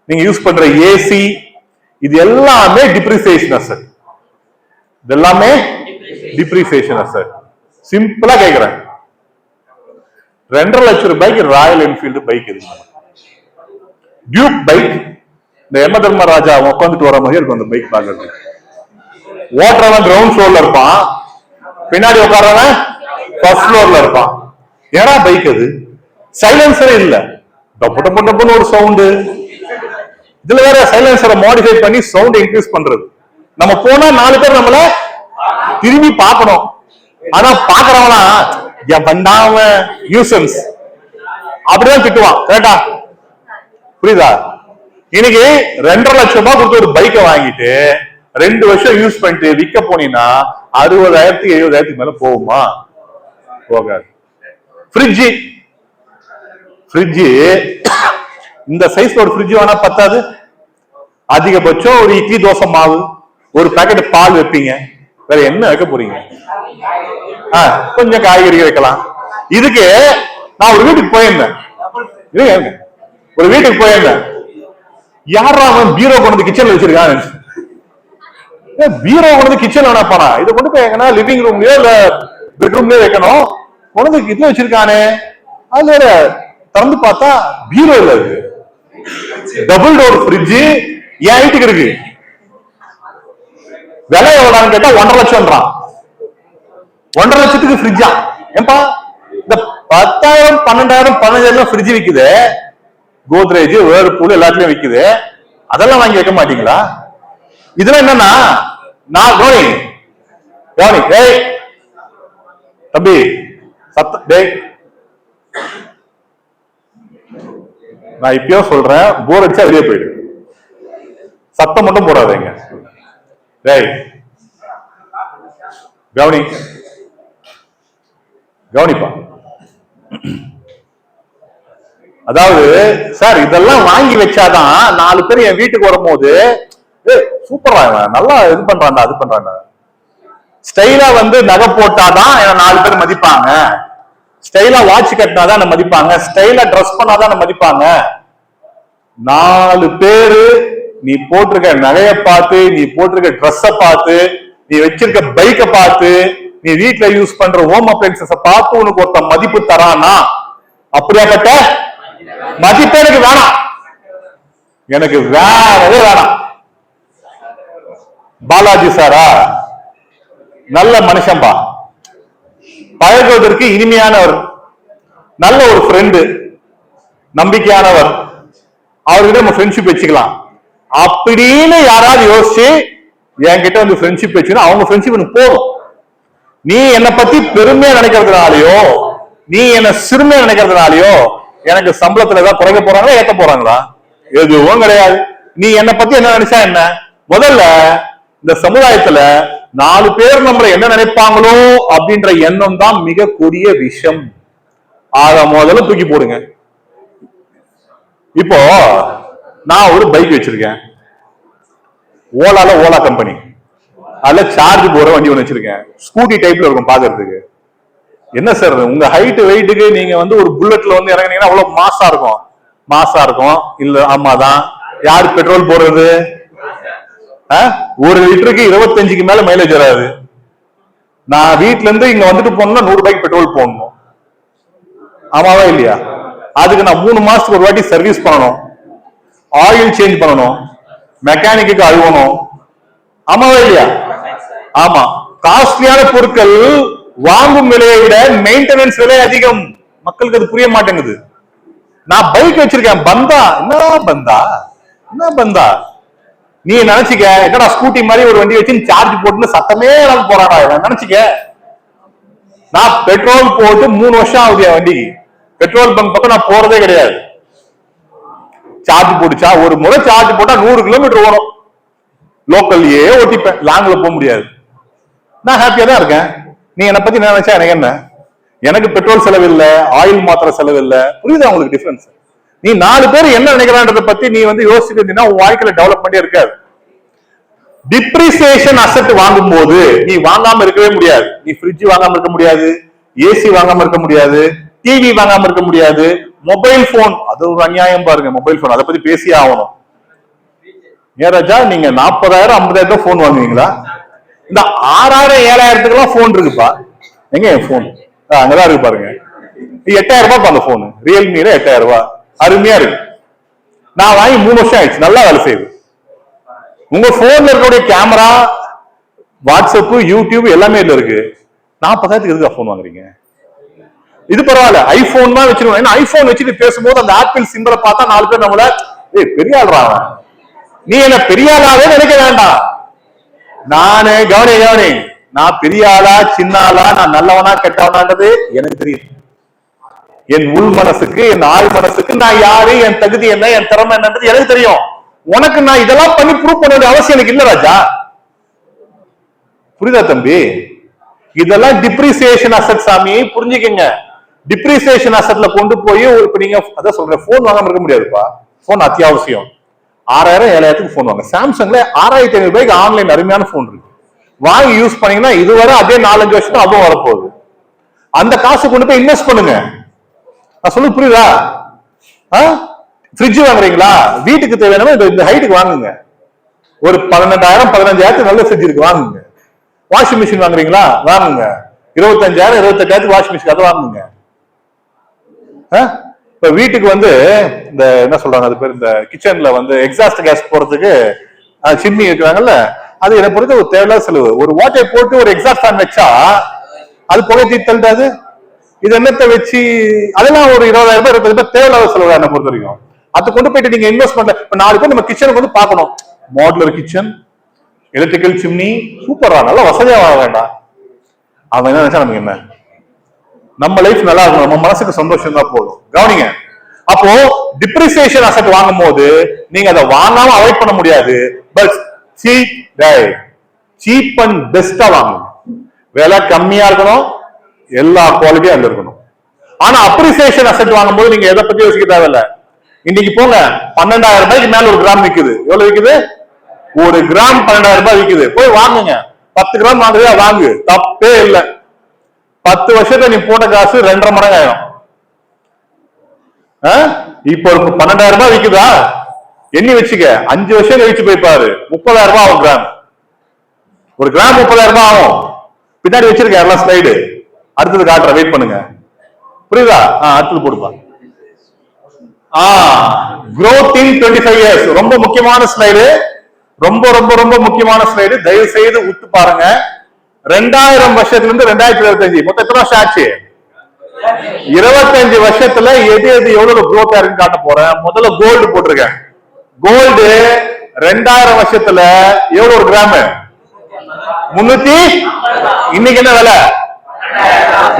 நீங்க யூஸ் பண்ற ஏசி, இது எல்லாமே டிப்ரிசியேஷன் அசெட். இது எல்லாமே டிப்ரிசியேஷன் அசெட். சிம்பிளா கேக்குறேன், 2.5 லட்சம் ரூபாய்க்கு ராயல் என்ஃபீல்டு பைக் இருக்கு. டியூக் பைக், இந்த யம தர்மராஜா உட்காந்துட்டு வர மாதிரி இருக்கும் அந்த பைக் பாக்குறது. ஓட்டுறவன் கிரவுண்ட் ஃப்ளோர்ல இருப்பான், பின்னாடி உட்கார்றவன் ஃபர்ஸ்ட் ஃப்ளோர்ல இருப்பான். ஏன்னா பைக் அது சைலன்சரே இல்ல, டப்பு டப்பு டப்புன்னு ஒரு சவுண்டு. இதுல வேற சைலன்சரை மாடிஃபை பண்ணி சவுண்ட் இன்க்ரீஸ் பண்றது. நம்ம போனா 4 பேர் நம்மள திரும்பி பார்க்கணும், ஆனா பாக்குறவனா பண்ணாம நியூசன்ஸ் அப்படிதான் திட்டுவான். கரெக்டா? புரியுதா? இன்னைக்கு 2.5 லட்சம் ரூபாய் கொடுத்து ஒரு பைக்கை வாங்கிட்டு 2 வருஷம் யூஸ் பண்ணிட்டு விற்க போனீங்கன்னா 60,000 70,000 மேல போகுமா? போகாது. ஃப்ரிட்ஜ், இந்த சைஸ் ஒரு ஃப்ரிட்ஜ் வேணா பத்தாது. அதிகபட்சம் ஒரு இட்லி தோசை மாவு, ஒரு பேக்கெட் பால் வைப்பீங்க, வேற என்ன வைக்க போறீங்க? கொஞ்சம் காய்கறி வைக்கலாம். இதுக்கு நான் ஒரு வீட்டுக்கு போயிருந்தேன், யாரா அவன் பீரோ கொண்டு கிச்சன்ல வச்சிருக்கான். பீரோ கொண்டு கிச்சன்ல வேணா போனா, இதை கொண்டு போய் எங்கன்னா லிவிங் ரூம்லயோ இல்ல பெட்ரூம்லயோ வைக்கணும். கொண்டு இதுல வச்சிருக்கானே, அதுல திறந்து பார்த்தா பீரோ இல்ல, அது டபுள் டோர் ஃப்ரிட்ஜ். என் வீட்டுக்கு இருக்கு. விலை எவ்வளவுன்னு கேட்டா 1.5 லட்சம்ன்றான். 1.5 லட்சத்துக்கு ஃப்ரிட்ஜா? ஏன்பா இந்த 10,000 12,000 15,000 ஃப்ரிட்ஜ் விக்குது, கோத்ரேஜ் வேர்பூல் எல்லாத்துலயும் விக்குது, அதெல்லாம் வாங்கி வைக்க மாட்டீங்களா? இதெல்லாம் என்னன்னா, நான் கவனி டேய் தம்பி சத்த டேய், நான் இப்பயோ சொல்றேன், போர் அடிச்சா வெளியே போயிடு, சத்தம் மட்டும் போடாதீங்க. டேய் கவனிப்பா. அதாவது சார் இதெல்லாம் வாங்கி வச்சாதான் 4 பேர் என் வீட்டுக்கு வரும்போது சூப்பரா நல்லா இது பண்றாண்டா அது பண்றாண்டா, ஸ்டைலா நகை போட்டாதான் 4 பேர் மதிப்பாங்க, ஸ்டைலா வாட்ச் கட்டினாதான் என்ன மதிப்பாங்க, ஸ்டைலா ட்ரெஸ் பண்ணாதான் என்ன மதிப்பாங்க. 4 பேரு நீ போட்டிருக்க நகையை பார்த்து, நீ போட்டிருக்க ட்ரெஸ்ஸ பார்த்து, நீ வச்சிருக்க பைக்கை பார்த்து, நீ வீட்டுல யூஸ் பண்ற ஹோம் அப்ளையன்சஸ பார்த்து உனக்கு ஒருத்த மதிப்பு தரானா, அப்படியாப்பட்ட மதிப்பு எனக்கு வேணாம், எனக்கு வேறவே வேணாம். பாலாஜி சாரா நல்ல மனுஷன்பா, பழகுவதற்கு இனிமையானவர், நல்ல ஒரு ஃப்ரெண்டு, நம்பிக்கையானவர், அவர்கிட்ட நம்ம ஃப்ரெண்ட்ஷிப் வச்சுக்கலாம் அப்படின்னு யாராவது யோசிச்சு என்கிட்ட ஃப்ரெண்ட்ஷிப் வச்சுன்னா அவங்க ஃப்ரெண்ட்ஷிப் எனக்கு போதும். நீ என்னை பத்தி பெருமையா நினைக்கிறதுனாலயோ, நீ என்ன சிறுமையா நினைக்கிறதுனாலயோ எனக்கு சம்பளத்துல ஏதாவது குறைக்க போறாங்களா ஏத்த போறாங்களா? எதுவும் கிடையாது. நீ என்னை பத்தி என்ன நினைச்சா என்ன? முதல்ல இந்த சமுதாயத்துல 4 பேர் நம்மள என்ன நினைப்பாங்களோ அப்படின்ற எண்ணம் தான் மிக கொடிய விஷயம். அத முதல்ல தூக்கி போடுங்க. இப்போ நான் ஒரு பைக் வச்சிருக்கேன், ஓலா கம்பெனி, அதுல சார்ஜ் போற வண்டி ஒண்ணு வச்சிருக்கேன், ஸ்கூட்டி டைப்ல இருக்கும் பாக்குறதுக்கு. என்ன சார் உங்க ஹைட் வெயிட்டுக்கு நீங்க ஒரு புல்லட்ல இறங்குனீங்கன்னா அவ்வளவு மாசா இருக்கும் இல்ல? ஆமாதான். யாரு பெட்ரோல் போடுறது? 1 லிட்டருக்கு 25க்கு மேல மைலேஜ் வராது. நான் வீட்டுல இருந்து இங்க வந்துட்டு போனோம்னா 100 ரூபாய்க்கு பெட்ரோல் போடணும், ஆமாவா இல்லையா? அதுக்கு நான் 3 மாசத்துக்கு ஒரு வாட்டி சர்வீஸ் பண்ணணும், ஆயில் சேஞ்ச் பண்ணணும், மெக்கானிக்கு அழுவணும், ஆமாவா இல்லையா? ஆமா. காஸ்ட்லியான பொருட்கள் வாங்கும் விலையை விட மெயின்டெனன்ஸ் விலை அதிகம். மக்களுக்கு அது புரிய மாட்டேங்குது. நான் பைக் வச்சிருக்கேன், என்ன பந்தா நீ நினைச்சுக்க, என்னடா ஸ்கூட்டி மாதிரி ஒரு வண்டி வச்சு சார்ஜ் போட்டு சத்தமே போறாடா நினைச்சுக்க. நான் பெட்ரோல் போட்டு 3 வருஷம் ஆகுது வண்டிக்கு, பெட்ரோல் பங்க் பக்கம் நான் போறதே கிடையாது. சார்ஜ் போட்டுச்சா, ஒரு முறை சார்ஜ் போட்டா 100 கிலோமீட்டர் ஓடும். லோக்கல்லையே ஓட்டிப்பேன், லாங்ல போக முடியாது. நான் ஹாப்பியா தான் இருக்கேன். நீ என்னை பத்தி நினைச்சா எனக்கு என்ன? எனக்கு பெட்ரோல் செலவு இல்ல, ஆயில் மாத்திர செலவு இல்ல. புரியுதா உங்களுக்கு டிஃபரன்ஸ்? நீ 4 பேர் என்ன நினைக்கிறான்றத பத்தி நீ வந்து யோசிச்சுட்டு இருந்தீங்கன்னா உன் வாழ்க்கையில டெவலப்மெண்டே இருக்காது. டிப்ரிசியேஷன் அசெட் வாங்கும் போது நீ வாங்காம இருக்கவே முடியாது. நீ ஃப்ரிட்ஜ் வாங்காம இருக்க முடியாது, ஏசி வாங்காம இருக்க முடியாது, டிவி வாங்காம இருக்க முடியாது, மொபைல் போன். அது ஒரு அநியாயம் பாருங்க, மொபைல் போன். அதை பத்தி பேசியே ஆகணும். ஏராஜா, நீங்க 40,000 50,000 போன் வாங்குவீங்களா? இந்த 6,000 7,000 போன் இருக்குப்பா. எங்க என் போன்? அங்கதான் இருக்கு பாருங்க. 8,000 ரூபாய் அந்த போன், ரியல்மில 8,000 ரூபாய். அருமையா இருக்கு. நான் வாங்கி 3 வருஷம் ஆயிடுச்சு, நல்லா வேலை செய்யுது. உங்க போன்ல இருக்கக்கூடிய கேமரா, வாட்ஸ்அப், யூடியூப் எல்லாமே இதுல இருக்கு. 40,000 எதுக்கு போன் வாங்குறீங்க? இது பரவாயில்ல, ஐபோன் தான் வச்சிருக்கோம். ஏன்னா ஐபோன் வச்சுட்டு பேசும்போது அந்த ஆப்பிள் சிம்பலை பார்த்தா 4 பேர் நம்மள பெரிய ஆள்றா, நீ என்ன பெரிய ஆளாவே நினைக்க வேண்டாம். நானு கவனி, நான் பெரிய ஆளா சின்ன ஆளா, நான் நல்லவனா கெட்டவனான்றது எனக்கு தெரியும். என் உள் மனசுக்கு, என் ஆள் மனசுக்கு நான் யாரு, என் தகுதி என்ன, என் திறமை என்னன்றது எனக்கு தெரியும். உனக்கு நான் இதெல்லாம் பண்ணி ப்ரூவ் பண்ண வேண்டிய அவசியம் எனக்கு இல்ல ராஜா. புரியுதா தம்பி? இதெல்லாம் டிப்ரிசியேஷன் அசெட் சாமி, புரிஞ்சுக்கங்க. டிப்ரிசியேஷன் அசெட்ல கொண்டு போய் இப்ப நீங்க அதான் சொல்றேன், போன் வாங்காம இருக்க முடியாதுப்பா. போன் அத்தியாவசியம். 6,000 7,000 போன் வாங்க. சாம்சங்ல 6,500 ரூபாய்க்கு ஆன்லைன் அருமையான போன் இருக்கு. வாங்கி யூஸ் பண்ணீங்கன்னா இதுவரை அதே 4-5 வருஷம் அதுவும் வரப்போகுது. அந்த காசு கொண்டு போய் இன்வெஸ்ட் பண்ணுங்க. நான் சொல்ல புரியுதா? ஃப்ரிட்ஜ் வாங்குறீங்களா? வீட்டுக்கு தேவையான இந்த ஹைட்டுக்கு வாங்குங்க. ஒரு 12,000 15,000 நல்ல ஃப்ரிட்ஜ் இருக்கு, வாங்குங்க. வாஷிங் மிஷின் வாங்குறீங்களா? வாங்குங்க. 25,000 28,000 வாஷிங் மிஷின், அதை வாங்குங்க. இப்ப வீட்டுக்கு வந்து இந்த என்ன சொல்றாங்க, அது பேர், இந்த கிச்சன்ல வந்து எக்ஸாஸ்ட் கேஸ் போறதுக்கு சிம்னி இருக்கிறாங்கல்ல, அது என்ன பொறுத்த ஒரு தேவையில்லாத செலவு. ஒரு வாட்டை போட்டு ஒரு எக்ஸாஸ்ட் ஃபேன் வச்சா அது புகை தீட்டல்டாது. இது என்னத்தை வச்சு அதெல்லாம் ஒரு 20,000 ரூபாய் 25,000 ரூபாய் தேவையில்லாத செலவு என்ன பொறுத்த வரைக்கும். அதை கொண்டு போயிட்டு நீங்க இன்வெஸ்ட்மெண்ட் இப்ப 4 பேர் நம்ம கிச்சனுக்கு வந்து பார்க்கணும். மாடுலர் கிச்சன், எலக்ட்ரிக்கல் சிம்னி, சூப்பரா நல்லா வசதியா வாங்க வேண்டாம். அவன் என்ன நினைச்சா நமக்கு என்ன? நம்ம லைஃப் நல்லா இருக்கும், நம்ம மனசுக்கு சந்தோஷம் தான் போதும். கவனிங்க. அப்போ டிப்ரிசியேஷன் அசெட் வாங்கும் போது நீங்க அதை வாங்காம அவாய்ட் பண்ண முடியாது. பட் சீப் அண்ட் பெஸ்டா வாங்கணும். விலை கம்மியா இருக்கணும், எல்லா குவாலிட்டியும் அதுல இருக்கணும். ஆனா அப்ரிசியேஷன் அசெட் வாங்கும் போது நீங்க எதை பத்தி யோசிக்க தேவையில்ல. இன்னைக்கு போங்க, 12,000 ரூபாய்க்கு மேல ஒரு கிராம் விக்குது. எவ்வளவு விக்குது? ஒரு கிராம் 12,000 ரூபாய் விக்குது. போய் வாங்குங்க. 10 கிராம் வாங்குறதா வாங்கு, தப்பே இல்லை. 10 வருஷத்துல நீ போட்ட காசு 2.5 மடங்கு ஆயிடும். இப்போ ஒரு 12,000 ரூபாய் விக்குதா, எண்ணி வச்சுக்க. 5 வருஷம் கழிச்சு போய் பாரு, 30,000 ரூபாய் ஆகும் கிராம். ஒரு கிராம் 30,000 ரூபாய் ஆகும். பின்னாடி வச்சிருக்கேன் எல்லாம் ஸ்லைடு, அடுத்தது காட்டுற, வெயிட் பண்ணுங்க. புரியுதா? அடுத்தது போடுப்பா. growth in 25 years ரொம்ப முக்கியமான ஸ்லைடு, ரொம்ப ரொம்ப ரொம்ப முக்கியமான ஸ்லைடு. தயவு செய்து உத்து பாருங்க. 2000 வருஷத்துல இருந்து 2025 மொத்தம் எத்தனை வருஷம் ஆச்சு? 25 வருஷத்துல எது எவ்வளவு growth ஆயிருக்குன்னு காட்ட போறேன். முதல்ல கோல்டு போட்டிருக்கேன். கோல்டு 2000 வருஷத்துல எவ்வளவு ஒரு கிராம்? 300. இன்னைக்கு என்ன விலை?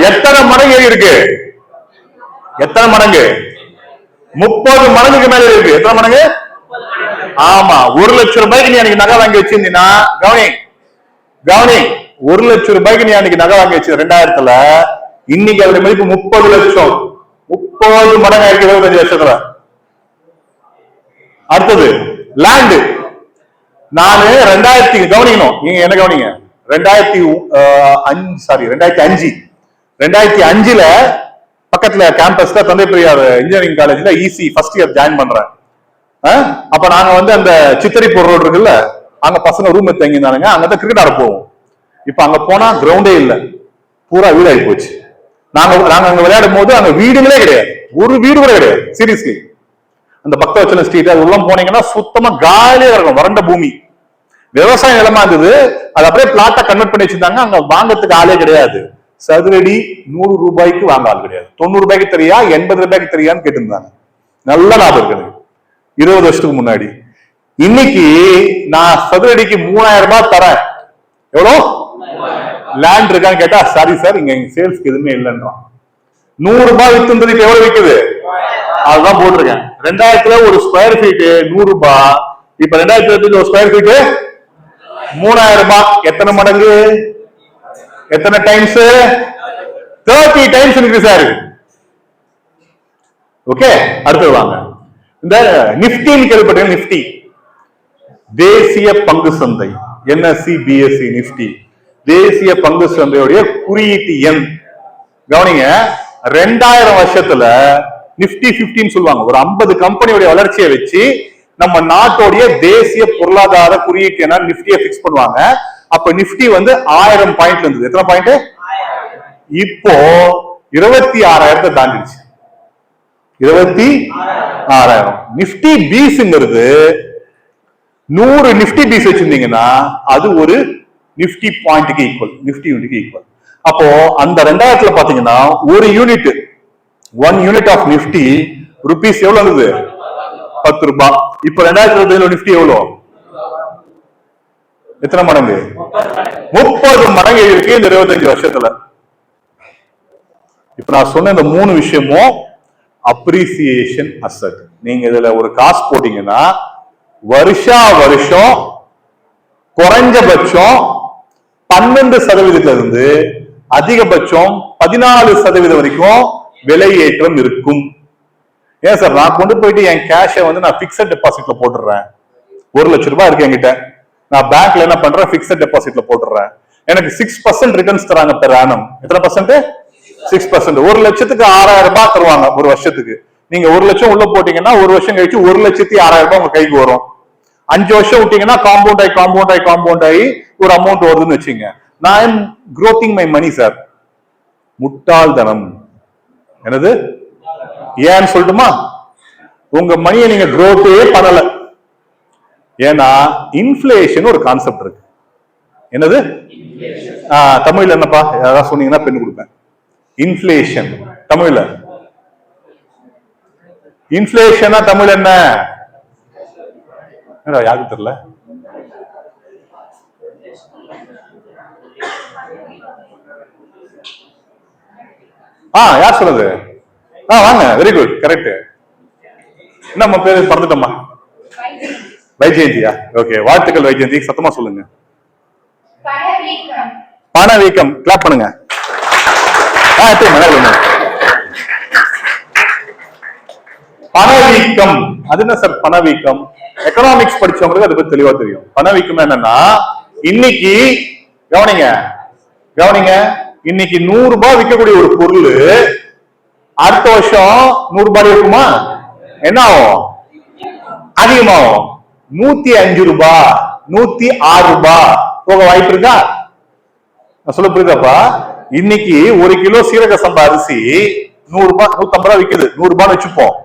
எத்தனை மடங்கு ஏறி இருக்கு? எத்தனை மடங்கு? 30 மடங்குக்கு மேல இருக்கு. எத்தனை மடங்கு? ஆமா. 1 லட்சம் ரூபாய்க்கு நீ அன்னைக்கு நகை வாங்கி வச்சிருந்தீங்கன்னா, கவனி 1 லட்சம் ரூபாய்க்கு நீ அன்னைக்கு நகை வாங்கி வச்சு 2000த்துல, இன்னைக்கு அதோட மதிப்பு 30 லட்சம். 30 மடங்கு ஆயிருக்கு 25 வருஷத்துல. அடுத்தது லேண்டு. நானு 2000 கவனிக்கணும், நீங்க என்ன கவனிங்க. 2005 பக்கத்துல கேம்பஸ்ல தந்தை பெரியார் இன்ஜினியரிங் காலேஜ்ல இசி ஃபர்ஸ்ட் இயர் ஜாயின் பண்றேன். அப்ப நாங்க வந்து அந்த சித்தரிப்பூர் ரோடு இருக்குல்ல, அங்க பசங்க ரூம் தங்கி இருந்தானுங்க. அங்கதான் கிரிக்கெட் ஆட போவோம். இப்ப அங்க போனா கிரவுண்டே இல்ல, பூரா வீடாகி போச்சு. நாங்க அங்க விளையாடும் போது அங்க வீடுகளே கிடையாது, ஒரு வீடு கூட கிடையாது. சீரியஸ்லி, அந்த பக்தவச்சலம் ஸ்ட்ரீட் அது உள்ள போனீங்கன்னா சுத்தமா காலியா இருக்கும், வறண்ட பூமி. விவசாய நிலமா இருந்தது, அது அப்படியே பிளாட்டா கன்வெர்ட் பண்ணி வச்சிருந்தாங்க. அங்க வாங்கறதுக்கு ஆளே கிடையாது. சதுரடி 100 ரூபாய்க்கு வாங்க ஆள் கிடையாது. 90 ரூபாய்க்கு தெரியா, 80 ரூபாய்க்கு தெரியான்னு கேட்டிருந்தாங்க. நல்ல லாபம் இருக்குது 20 வருஷத்துக்கு முன்னாடி. இன்னைக்கு நான் சதுரடிக்கு 3000 ரூபாய் தரேன். எவ்வளோ லேண்ட் இருக்கான்னு கேட்டா, சாரி சார், இங்க சேல்ஸ்க்கு எதுவுமே இல்லைன்றான். 100 ரூபாய் வித்துன்றது இப்ப எவ்வளவு விக்குது? அதுதான் போட்டிருக்கேன். 2000 ஒரு ஸ்கொயர் ஃபீட் 100 ரூபாய். இப்ப 2020 ஒரு ஸ்கொயர் ஃபீட் 3000 ரூபாய். எத்தனை மடங்கு? எத்தனை டைம்ஸ்? 30 டைம்ஸ் இன்க்ரீஸ் ஆயிருக்கு. ஓகே, அடுத்து வாங்க. இந்த நிப்டின்னு கேள்விப்பட்டீங்க. நிப்டி தேசிய பங்கு சந்தை, NSE BSE நிப்டி தேசிய பங்கு சந்தையுடைய குறியீட்டு எண். கவனிங்க, 2000 வருஷத்துல நிப்டி 50 சொல்லுவாங்க. ஒரு 50 கம்பெனியோட வளர்ச்சியை வச்சு நம்ம நாட்டோடைய தேசிய பொருளாதார குறியீட்டு எண்ணா நிப்டியை பிக்ஸ் பண்ணுவாங்க. அப்ப நிப்டி வந்து 1000 பாயிண்ட்ல இருந்தது. எத்தனை பாயிண்ட்? இப்போ 26,000 தாண்டிடுச்சு. 26,000. நிப்டி பீஸ்ங்கிறது 100 நிப்டி பீஸ் வச்சிருந்தீங்கன்னா அது ஒரு நிப்டி பாயிண்ட்க்கு ஈக்குவல், நிப்டி யூனிட்க்கு ஈக்குவல். அப்போ அந்த 2000ல பாத்தீங்கன்னா ஒரு unit 1 unit of nifty rupees எவ்வளவு இருந்தது? 10 ரூபாய். இப்போ 2020 நிப்டி எவ்வளவு? எத்தனை மடங்கு? 30 மடங்கு இருக்கு இந்த 25 வருஷத்துல. இப்ப நான் சொன்ன இந்த 3 விஷயமும் அப்ரிசியேஷன் அசெட். நீங்க இதுல ஒரு காசு போட்டீங்கன்னா வருஷா வருஷம் குறைஞ்சபட்சம் 12% இருந்து அதிகபட்சம் 14% வரைக்கும் விலையேற்றம் இருக்கும். ஏன் சார், நான் கொண்டு போயிட்டு என் கேஷை வந்து நான் பிக்ஸட் டெபாசிட்ல போட்டுறேன். 1 லட்சம் ரூபாய் இருக்கு என்கிட்ட, நான் பேங்க்ல என்ன பண்றேன்? பிக்ஸட் டெபாசிட்ல போட்டுறேன். எனக்கு 6% ரிட்டர்ன்ஸ் தராங்க பெர் ஆனம். எத்தனை பர்சன்ட்? 6%. 1 லட்சத்துக்கு 6,000 ரூபாய் தருவாங்க ஒரு வருஷத்துக்கு. நீங்க 1 லட்சம் உள்ள போட்டீங்கன்னா 1 வருஷம் கழிச்சு 1,06,000 ரூபாய் உங்க கைக்கு வரும். 5 வருஷம் விட்டீங்கன்னா காம்பவுண்ட் ஆகி ஒரு அமௌண்ட் வருதுன்னு வச்சுங்க. நான் am growing my money sir. முட்டாள்தனம். என்னது? ஏன்னு சொல்லட்டுமா? உங்க மணியை நீங்க growth பண்ணல. ஏன்னா இன்ஃபிளேஷன் ஒரு கான்செப்ட் இருக்கு. என்னது? தமிழ்ல என்னப்பா? யாராவது சொன்னீங்கன்னா பெண் கொடுப்பேன். இன்ஃபிளேஷன் தமிழ்ல. இன்ஃபிளேஷனா தமிழ் என்ன? யாருக்கு தெரியல? யார் சொல்றது? வாங்க, வெரி குட், கரெக்ட். நம்ம பேரு பறந்துட்டோமா? வைஜெயந்தியா? ஓகே, வாழ்த்துக்கள் வைஜெயந்தி. சத்தமா சொல்லுங்க. பணவீக்கம். கிளாப் பண்ணுங்க. பணவீக்கம் அது என்ன சார்? பணவீக்கம் எக்கனாமிக்ஸ் படிச்சவங்களுக்கு அது பத்தி தெளிவா தெரியும். பணவீக்கம் என்னன்னா, இன்னைக்கு கவனிங்க, இன்னைக்கு 100 ரூபாய் விற்கக்கூடிய ஒரு பொருள் அடுத்த வருஷம் 100 ரூபாய் இருக்குமா? என்ன ஆகும்? அதிகமாகும். 105 ரூபாய் 106 ரூபாய் போக வாய்ப்பு இருக்கா? நான் சொல்ல புரியுதாப்பா? இன்னைக்கு 1 கிலோ சீரக சம்பா அரிசி 100 ரூபாய் 150 ரூபாய் விக்குது. 100 ரூபாய் வச்சுப்போம்.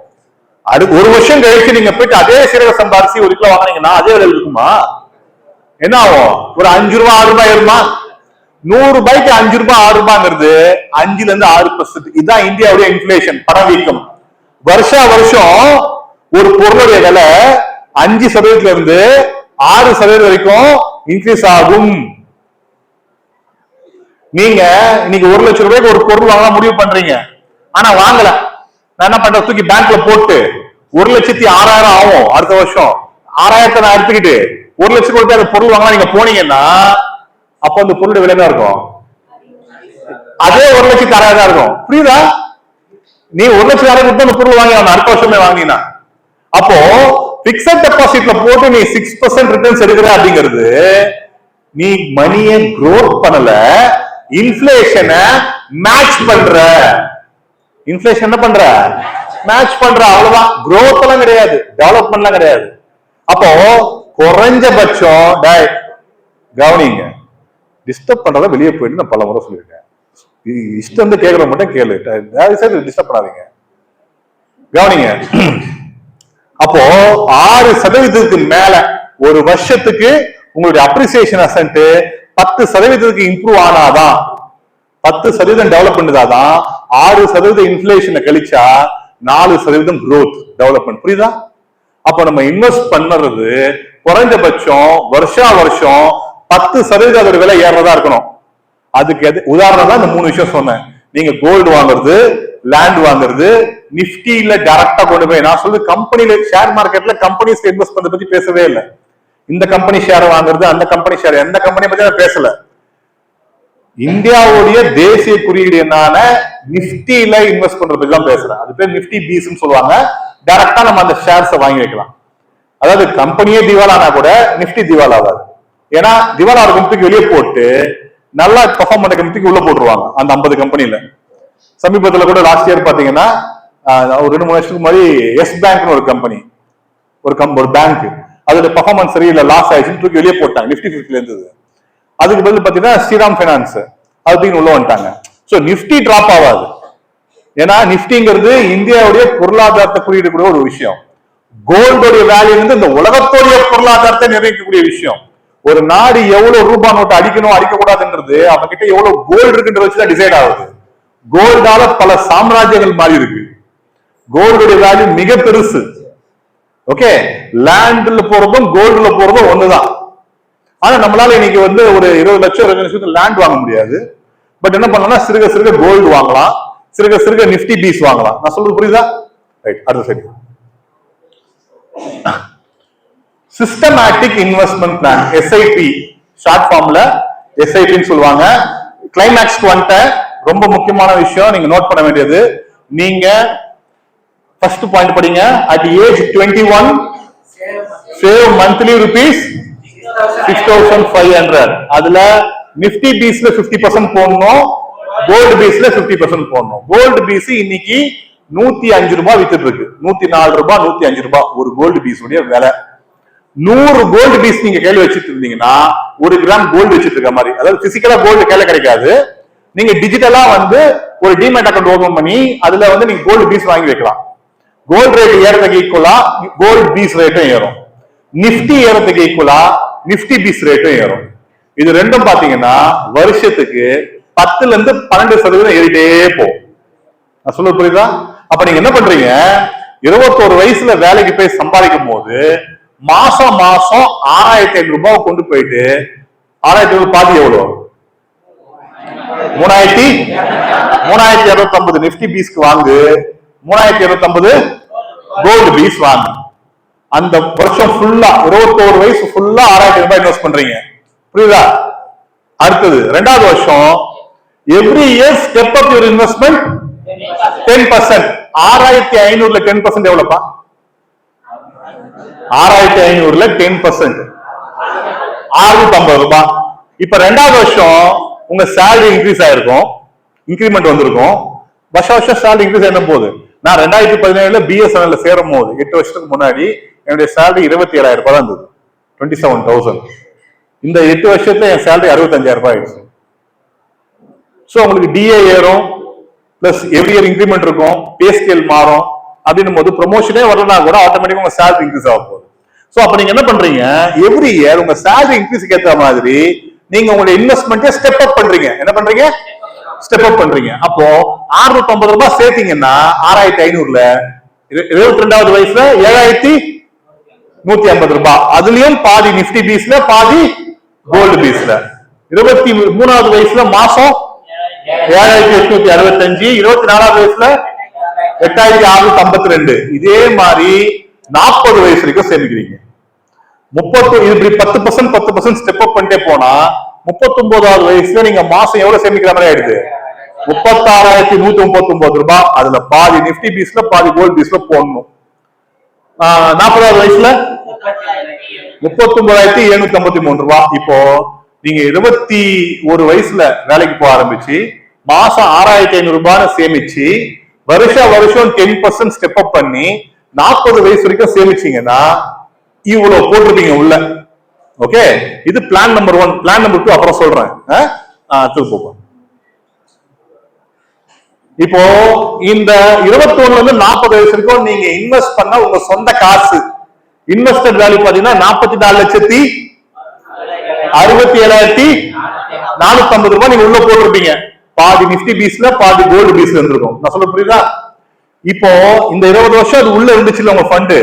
அடுத்து 1 வருஷம் கழிச்சு நீங்க போயிட்டு அதே சீரக சம்பா அரிசி 1 கிலோ வாங்கினீங்கன்னா அதே விலை இருக்குமா? என்ன ஆகும்? ஒரு 5 ரூபாய் 6 ரூபாய் இருக்குமா? 100 ரூபாய்க்கு 5 ரூபாய் 6 ரூபாய்ங்கிறது 5ல இருந்து 6%. இதுதான் இந்தியாவுடைய இன்ஃபிளேஷன், பணவீக்கம். வருஷா வருஷம் ஒரு பொருளுடைய விலை 5% இருந்து 6% வரைக்கும் இன்க்ரீஸ் ஆகும். நீங்க இன்னைக்கு 1 லட்சம் ரூபாய்க்கு ஒரு பொருள் வாங்க முடிவு பண்றீங்க, ஆனா வாங்கல. நான் என்ன பண்றேன்? தூக்கி பேங்க்ல போட்டு 1,06,000 ஆகும். அடுத்த வருஷம் 6,000 நான் எடுத்துக்கிட்டு 1 லட்சம் ரூபாய் அந்த பொருள் வாங்கலாம் நீங்க போனீங்கன்னா அப்ப அந்த பொருளுடைய விலை தான் இருக்கும். அதே 1,06,000 தான் இருக்கும். புரியுதா? நீ 1,06,000 கொடுத்து அந்த பொருள் வாங்கி அடுத்த வருஷமே வாங்கினா, அப்போ பிக்ஸட் டெபாசிட்ல போட்டு நீ 6% ரிட்டர்ன்ஸ் எடுக்கிற அப்படிங்கிறது நீ மணியை க்ரோத் பண்ணல, இன்ஃபிளேஷனை மேட்ச் பண்ற. இன்ஃபிளேஷன் என்ன பண்ற? மேட்ச் பண்ற. அவ்வளவுதான். growth எல்லாம் கிடையாது, டெவலப்மெண்ட்லாம் கிடையாது. அப்போ குறைஞ்சபட்சம் கவனிங்க, டிஸ்டர்ப் பண்றத வெளியே போயிட்டு நான் பல முறை சொல்லியிருக்கேன். இஷ்டம் வந்து கேட்கற மட்டும் கேளு, டிஸ்டர்ப் பண்ணாதீங்க. கவனிங்க, அப்போ 6% மேல ஒரு வருஷத்துக்கு உங்களுடைய அப்ரிசியேஷன் அசென்ட் 10% இம்ப்ரூவ் ஆனாதான், 10% டெவலப் பண்ணதாதான் 6% இன்ஃபிளேஷனை கழிச்சா 4% growth டெவலப்மெண்ட். புரியுதா? அப்ப நம்ம இன்வெஸ்ட் பண்ணுறது குறைஞ்சபட்சம் வருஷா வருஷம் 10% அதோட விலை ஏறதா இருக்கணும். அதுக்கு உதாரணம் தான் இந்த 3 விஷயம் சொன்னேன். நீங்க கோல்டு வாங்குறது, லேண்ட் வாங்குறது, நிப்டில டைரக்டா கொண்டு போய், நான் சொல்றது கம்பெனில ஷேர் மார்க்கெட்ல கம்பெனிஸ் இன்வெஸ்ட் பண்றத பத்தி பேசவே இல்லை. இந்த கம்பெனி ஷேர் வாங்குறது, அந்த கம்பெனி ஷேர், எந்த கம்பெனி பத்தி நான் பேசல. இந்தியாவுடைய தேசிய குறியீடு என்னான நிப்டில இன்வெஸ்ட் பண்றத பத்தி தான் பேசுறேன். அது பேர் நிப்டி பீஸ்ன்னு சொல்லுவாங்க. டைரக்டா நம்ம அந்த ஷேர்ஸை வாங்கி வைக்கலாம். அதாவது கம்பெனியே திவாலானா கூட நிப்டி திவால் ஆகாது. ஏன்னா திவால் ஆகிற கம்பெனிக்கு வெளியே போட்டு நல்லா பெர்ஃபார்ம் பண்ண கம்பெனிக்கு உள்ள போட்டுருவாங்க அந்த 50 கம்பெனில. சமீபத்தில் கூட லாஸ்ட் இயர் பாத்தீங்கன்னா ஒரு 2-3 வருஷத்துக்கு முன்னாடி எஸ் பேங்க்னு ஒரு கம்பெனி, ஒரு பேங்க், அதோட பெர்ஃபார்மன்ஸ் சரியில்லை, லாஸ் ஆயிடுச்சுன்னு தூக்கி வெளியே போட்டாங்க. நிப்டி 50ல இருந்தது. அதுக்கு பதில் பாத்தீங்கன்னா ஸ்ரீராம் பைனான்ஸ் அதுக்கு உள்ள வந்துட்டாங்க. சோ நிப்டி டிராப் ஆகாது. ஏன்னா நிப்டிங்கிறது இந்தியாவுடைய பொருளாதாரத்தை குறியிடக்கூடிய ஒரு விஷயம். கோல்டுடைய வேல்யூ வந்து இந்த உலகத்தோடைய பொருளாதாரத்தை நிர்ணயிக்கக்கூடிய விஷயம். ஒரு நாடு எவ்வளவு ரூபாய் நோட்டு அடிக்கணும் அடிக்க கூடாதுன்றது அவங்க கிட்ட எவ்வளவு கோல்டு இருக்குன்றத வச்சுதான் டிசைட் ஆகுது. கோல்டால பல சாம்ராஜ்யங்கள் மாறி இருக்கு. கோல்டுடைய வேல்யூ மிக பெருசு. ஓகே, லேண்ட்ல போறதும் கோல்டுல போறதும் ஒண்ணுதான். ஆனா நம்மளால இன்னைக்கு வந்து ஒரு 20 லட்சம் 20 லட்சத்துக்கு லேண்ட் வாங்க முடியாது. பட் என்ன பண்ணலாம்னா சிறுக சிறுக கோல்டு வாங்கலாம், சிறுக சிறுக நிப்டி பீஸ் வாங்கலாம். நான் சொல்றது புரியுதா? ரைட், அடுத்த சரி. Systematic investment plan, SIP, short ஃபார்ம்ல எஸ்ஐபின்னு சொல்லுவாங்க. கிளைமேக்ஸ்க்கு வந்துட்ட ரொம்ப முக்கியமான விஷயம் நீங்க நோட் பண்ண வேண்டியது. நீங்க ஃபர்ஸ்ட் பாயிண்ட் படிங்க. At age 21 save monthly rupees 6,500. அதுல நிப்டி பீஸ்ல 50% போடணும், கோல்டு பீஸ்ல 50% போடணும். கோல்டு பீஸ் இன்னைக்கு 105 ரூபாய் வித்துட்டு இருக்கு. 104 ரூபாய் 105 ரூபாய் ஒரு கோல்டு பீஸ் உடைய விலை. 100 கோல்டு பீஸ் நீங்க கையில வச்சுட்டு இருந்தீங்கன்னா 1 கிராம் கோல்டு வச்சுட்டு இருக்க மாதிரி. அதாவது பிசிக்கலா கோல்டு கையில கிடைக்காது. நீங்க டிஜிட்டலா வந்து ஒரு டிமேட் அக்கௌண்ட் ஓபன் பண்ணி அதுல வந்து நீங்க கோல்டு பீஸ் வாங்கி வைக்கலாம். கோல்டு ரேட் ஏறதுக்கு ஈக்குவலா கோல்டு பீஸ் ரேட்டும் ஏறும். நிப்டி ஏறதுக்கு ஈக்குவலா நிப்டி பீஸ் ரேட்டும் ஏறும். இது ரெண்டும் பாத்தீங்கன்னா வருஷத்துக்கு 10ல இருந்து 12% ஏறிட்டே போகும். நான் சொல்ல புரியுதா? அப்ப நீங்க என்ன பண்றீங்க, 21 வயசுல வேலைக்கு போய் சம்பாதிக்கும் போது மாசம் மாசம் 6,500 ரூபாய் கொண்டு போயிட்டு 6,500 பாதி எவ்வளவு 3,250 நிப்டி பீஸ்க்கு வாங்கு, 3,250 கோல்டு பீஸ் வாங்கு. அந்த வருஷம் ஃபுல்லா 21 வயசு ஃபுல்லா 6,000 ரூபாய் இன்வெஸ்ட் பண்றீங்க. புரியுதா? அடுத்தது 2வது வருஷம் every year step up your investment 10%. 6,500ல 10% எவ்வளவுப்பா? 6,500ல 10% 650 ரூபாய். இப்ப 2வது வருஷம் உங்க சேலரி இன்க்ரீஸ் ஆயிருக்கும், இன்கிரிமெண்ட் வந்திருக்கும். வருஷம் சேலரி இன்க்ரீஸ் ஆன போது நான் 2017ல பிஎஸ்என்எல்ல சேரும் போது 8 வருஷத்துக்கு முன்னாடி என்னுடைய சேலரி 27,000 ரூபாய் தான் இருந்தது, 27,000. இந்த 8 வருஷத்துல என் சேலரி 65,000 ரூபாய் ஆயிடுச்சு. சோ உங்களுக்கு டிஏ ஏறும், பிளஸ் எவ்ரி இயர் இன்கிரிமெண்ட் இருக்கும், பே ஸ்கேல் மாறும். அப்படின்னும் போது ப்ரொமோஷனே வரலனா கூட ஆட்டோமேட்டிக்கா உங்க சேலரி இன்க்ரீஸ் ஆக போகுது. சோ அப்ப நீங்க என்ன பண்றீங்க, எவ்ரி இயர் உங்க சேலரி இன்க்ரீஸ்க்கு ஏற்ற மாதிரி நீங்க உங்களுடைய இன்வெஸ்ட்மெண்ட்டை ஸ்டெப் அப் பண்றீங்க. என்ன பண்றீங்க? ஸ்டெப் அப் பண்றீங்க. அப்போ 650 ரூபாய் சேர்த்தீங்கன்னா 6,500ல 22வது வயசுல 7,150 ரூபாய். அதுலயும் பாதி நிப்டி பீஸ்ல, பாதி கோல்டு பீஸ்ல. 23வது வயசுல மாசம் 7,865, 24வது வயசுல 8,652. இதே மாதிரி 40 வயசு வரைக்கும் சேமிக்கிறீங்க. 10% ஸ்டெப் அப் பண்ணிட்டே போனா 39வது வயசுல நீங்க மாசம் எவ்வளவு சேமிக்கிற மாதிரி ஆயிடுது? 36,139 ரூபாய். அதுல பாதி நிப்டி பீஸ்ல, பாதி கோல்டு பீஸ்ல போடணும். 40வது வயசுல 39,753 ரூபாய். இப்போ நீங்க 21 வயசுல வேலைக்கு போக ஆரம்பிச்சு மாசம் 6,500 ரூபாய் சேமிச்சு வருஷம் 10% ஸ்டெப் அப் பண்ணி 40 வயசு வரைக்கும் சேமிச்சீங்கன்னா இவ்வளவு போட்டிருப்பீங்க உள்ள. ஓகே, இது பிளான் நம்பர் 1. பிளான் நம்பர் 2 அப்புறம் சொல்றேன். திருப்போம். இப்போ இந்த 21ல இருந்து 40 வயசு வரைக்கும் நீங்க இன்வெஸ்ட் பண்ண உங்க சொந்த காசு இன்வெஸ்டட் வேல்யூ பாத்தீங்கன்னா 44,67,450 ரூபாய் நீங்க உள்ள போட்டிருப்பீங்க. பாதி நிப்டி பீஸ்ல, பாதி கோல்டு பீஸ்ல இருந்திருக்கும். நான் சொல்ல புரியுதா? இப்போ இந்த 20 வருஷம் அது உள்ள இருந்துச்சுல உங்க ஃபண்டு,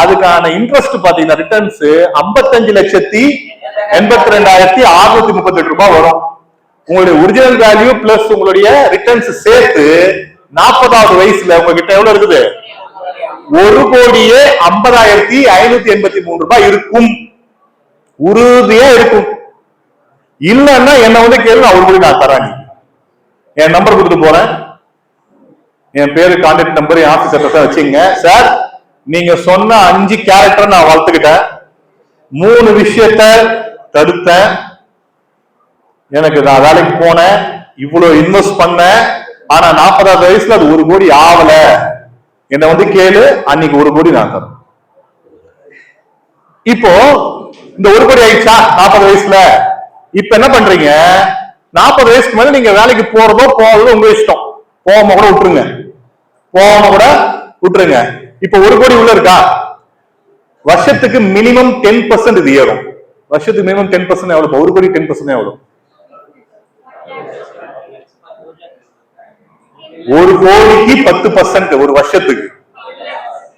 அதுக்கான இன்ட்ரெஸ்ட் பாத்தீங்கன்னா ரிட்டர்ன்ஸ் 55,82,638 ரூபாய் வரும். உங்களுடைய ஒரிஜினல் வேல்யூ பிளஸ் உங்களுடைய ரிட்டர்ன்ஸ் சேர்த்து 40வது வயசுல உங்ககிட்ட எவ்வளவு இருக்குது? 1,50,583 ரூபாய் இருக்கும். உறுதியா இருக்கும். இல்லன்னா என்ன வந்து கேள்வி, நான் 1 கோடி நான் தரேன். என் நம்பர் கொடுத்துட்டு போறேன், என் பேரு, கான்டாக்ட் நம்பர், என் ஆபீஸ் அட்ரஸ் வச்சுங்க. சார், நீங்க சொன்ன 5 கேரக்டர் நான் வளர்த்துக்கிட்டேன், 3 விஷயத்த தடுத்தேன், எனக்கு நான் வேலைக்கு போனேன், இவ்வளவு இன்வெஸ்ட் பண்ணேன், ஆனா 40வது வயசுல அது 1 கோடி ஆகல, என்ன வந்து கேளு, அன்னைக்கு 1 கோடி நான் தரேன். இப்போ இந்த 1 கோடி ஆயிடுச்சா 40 வயசுல? இப்ப என்ன பண்றீங்க? 40 வயசுக்கு மேல நீங்க வேலைக்கு போறதோ போறதோ உங்க இஷ்டம். போகாம கூட விட்டுருங்க, போகாம கூட விட்டுருங்க. இப்ப 1 கோடி உள்ள இருக்கா? வருஷத்துக்கு மினிமம் 10% இது ஏறும். வருஷத்துக்கு மினிமம் 10% எவ்வளவு? 1 கோடி 10% எவ்வளவு? 1 கோடிக்கு 10% ஒரு வருஷத்துக்கு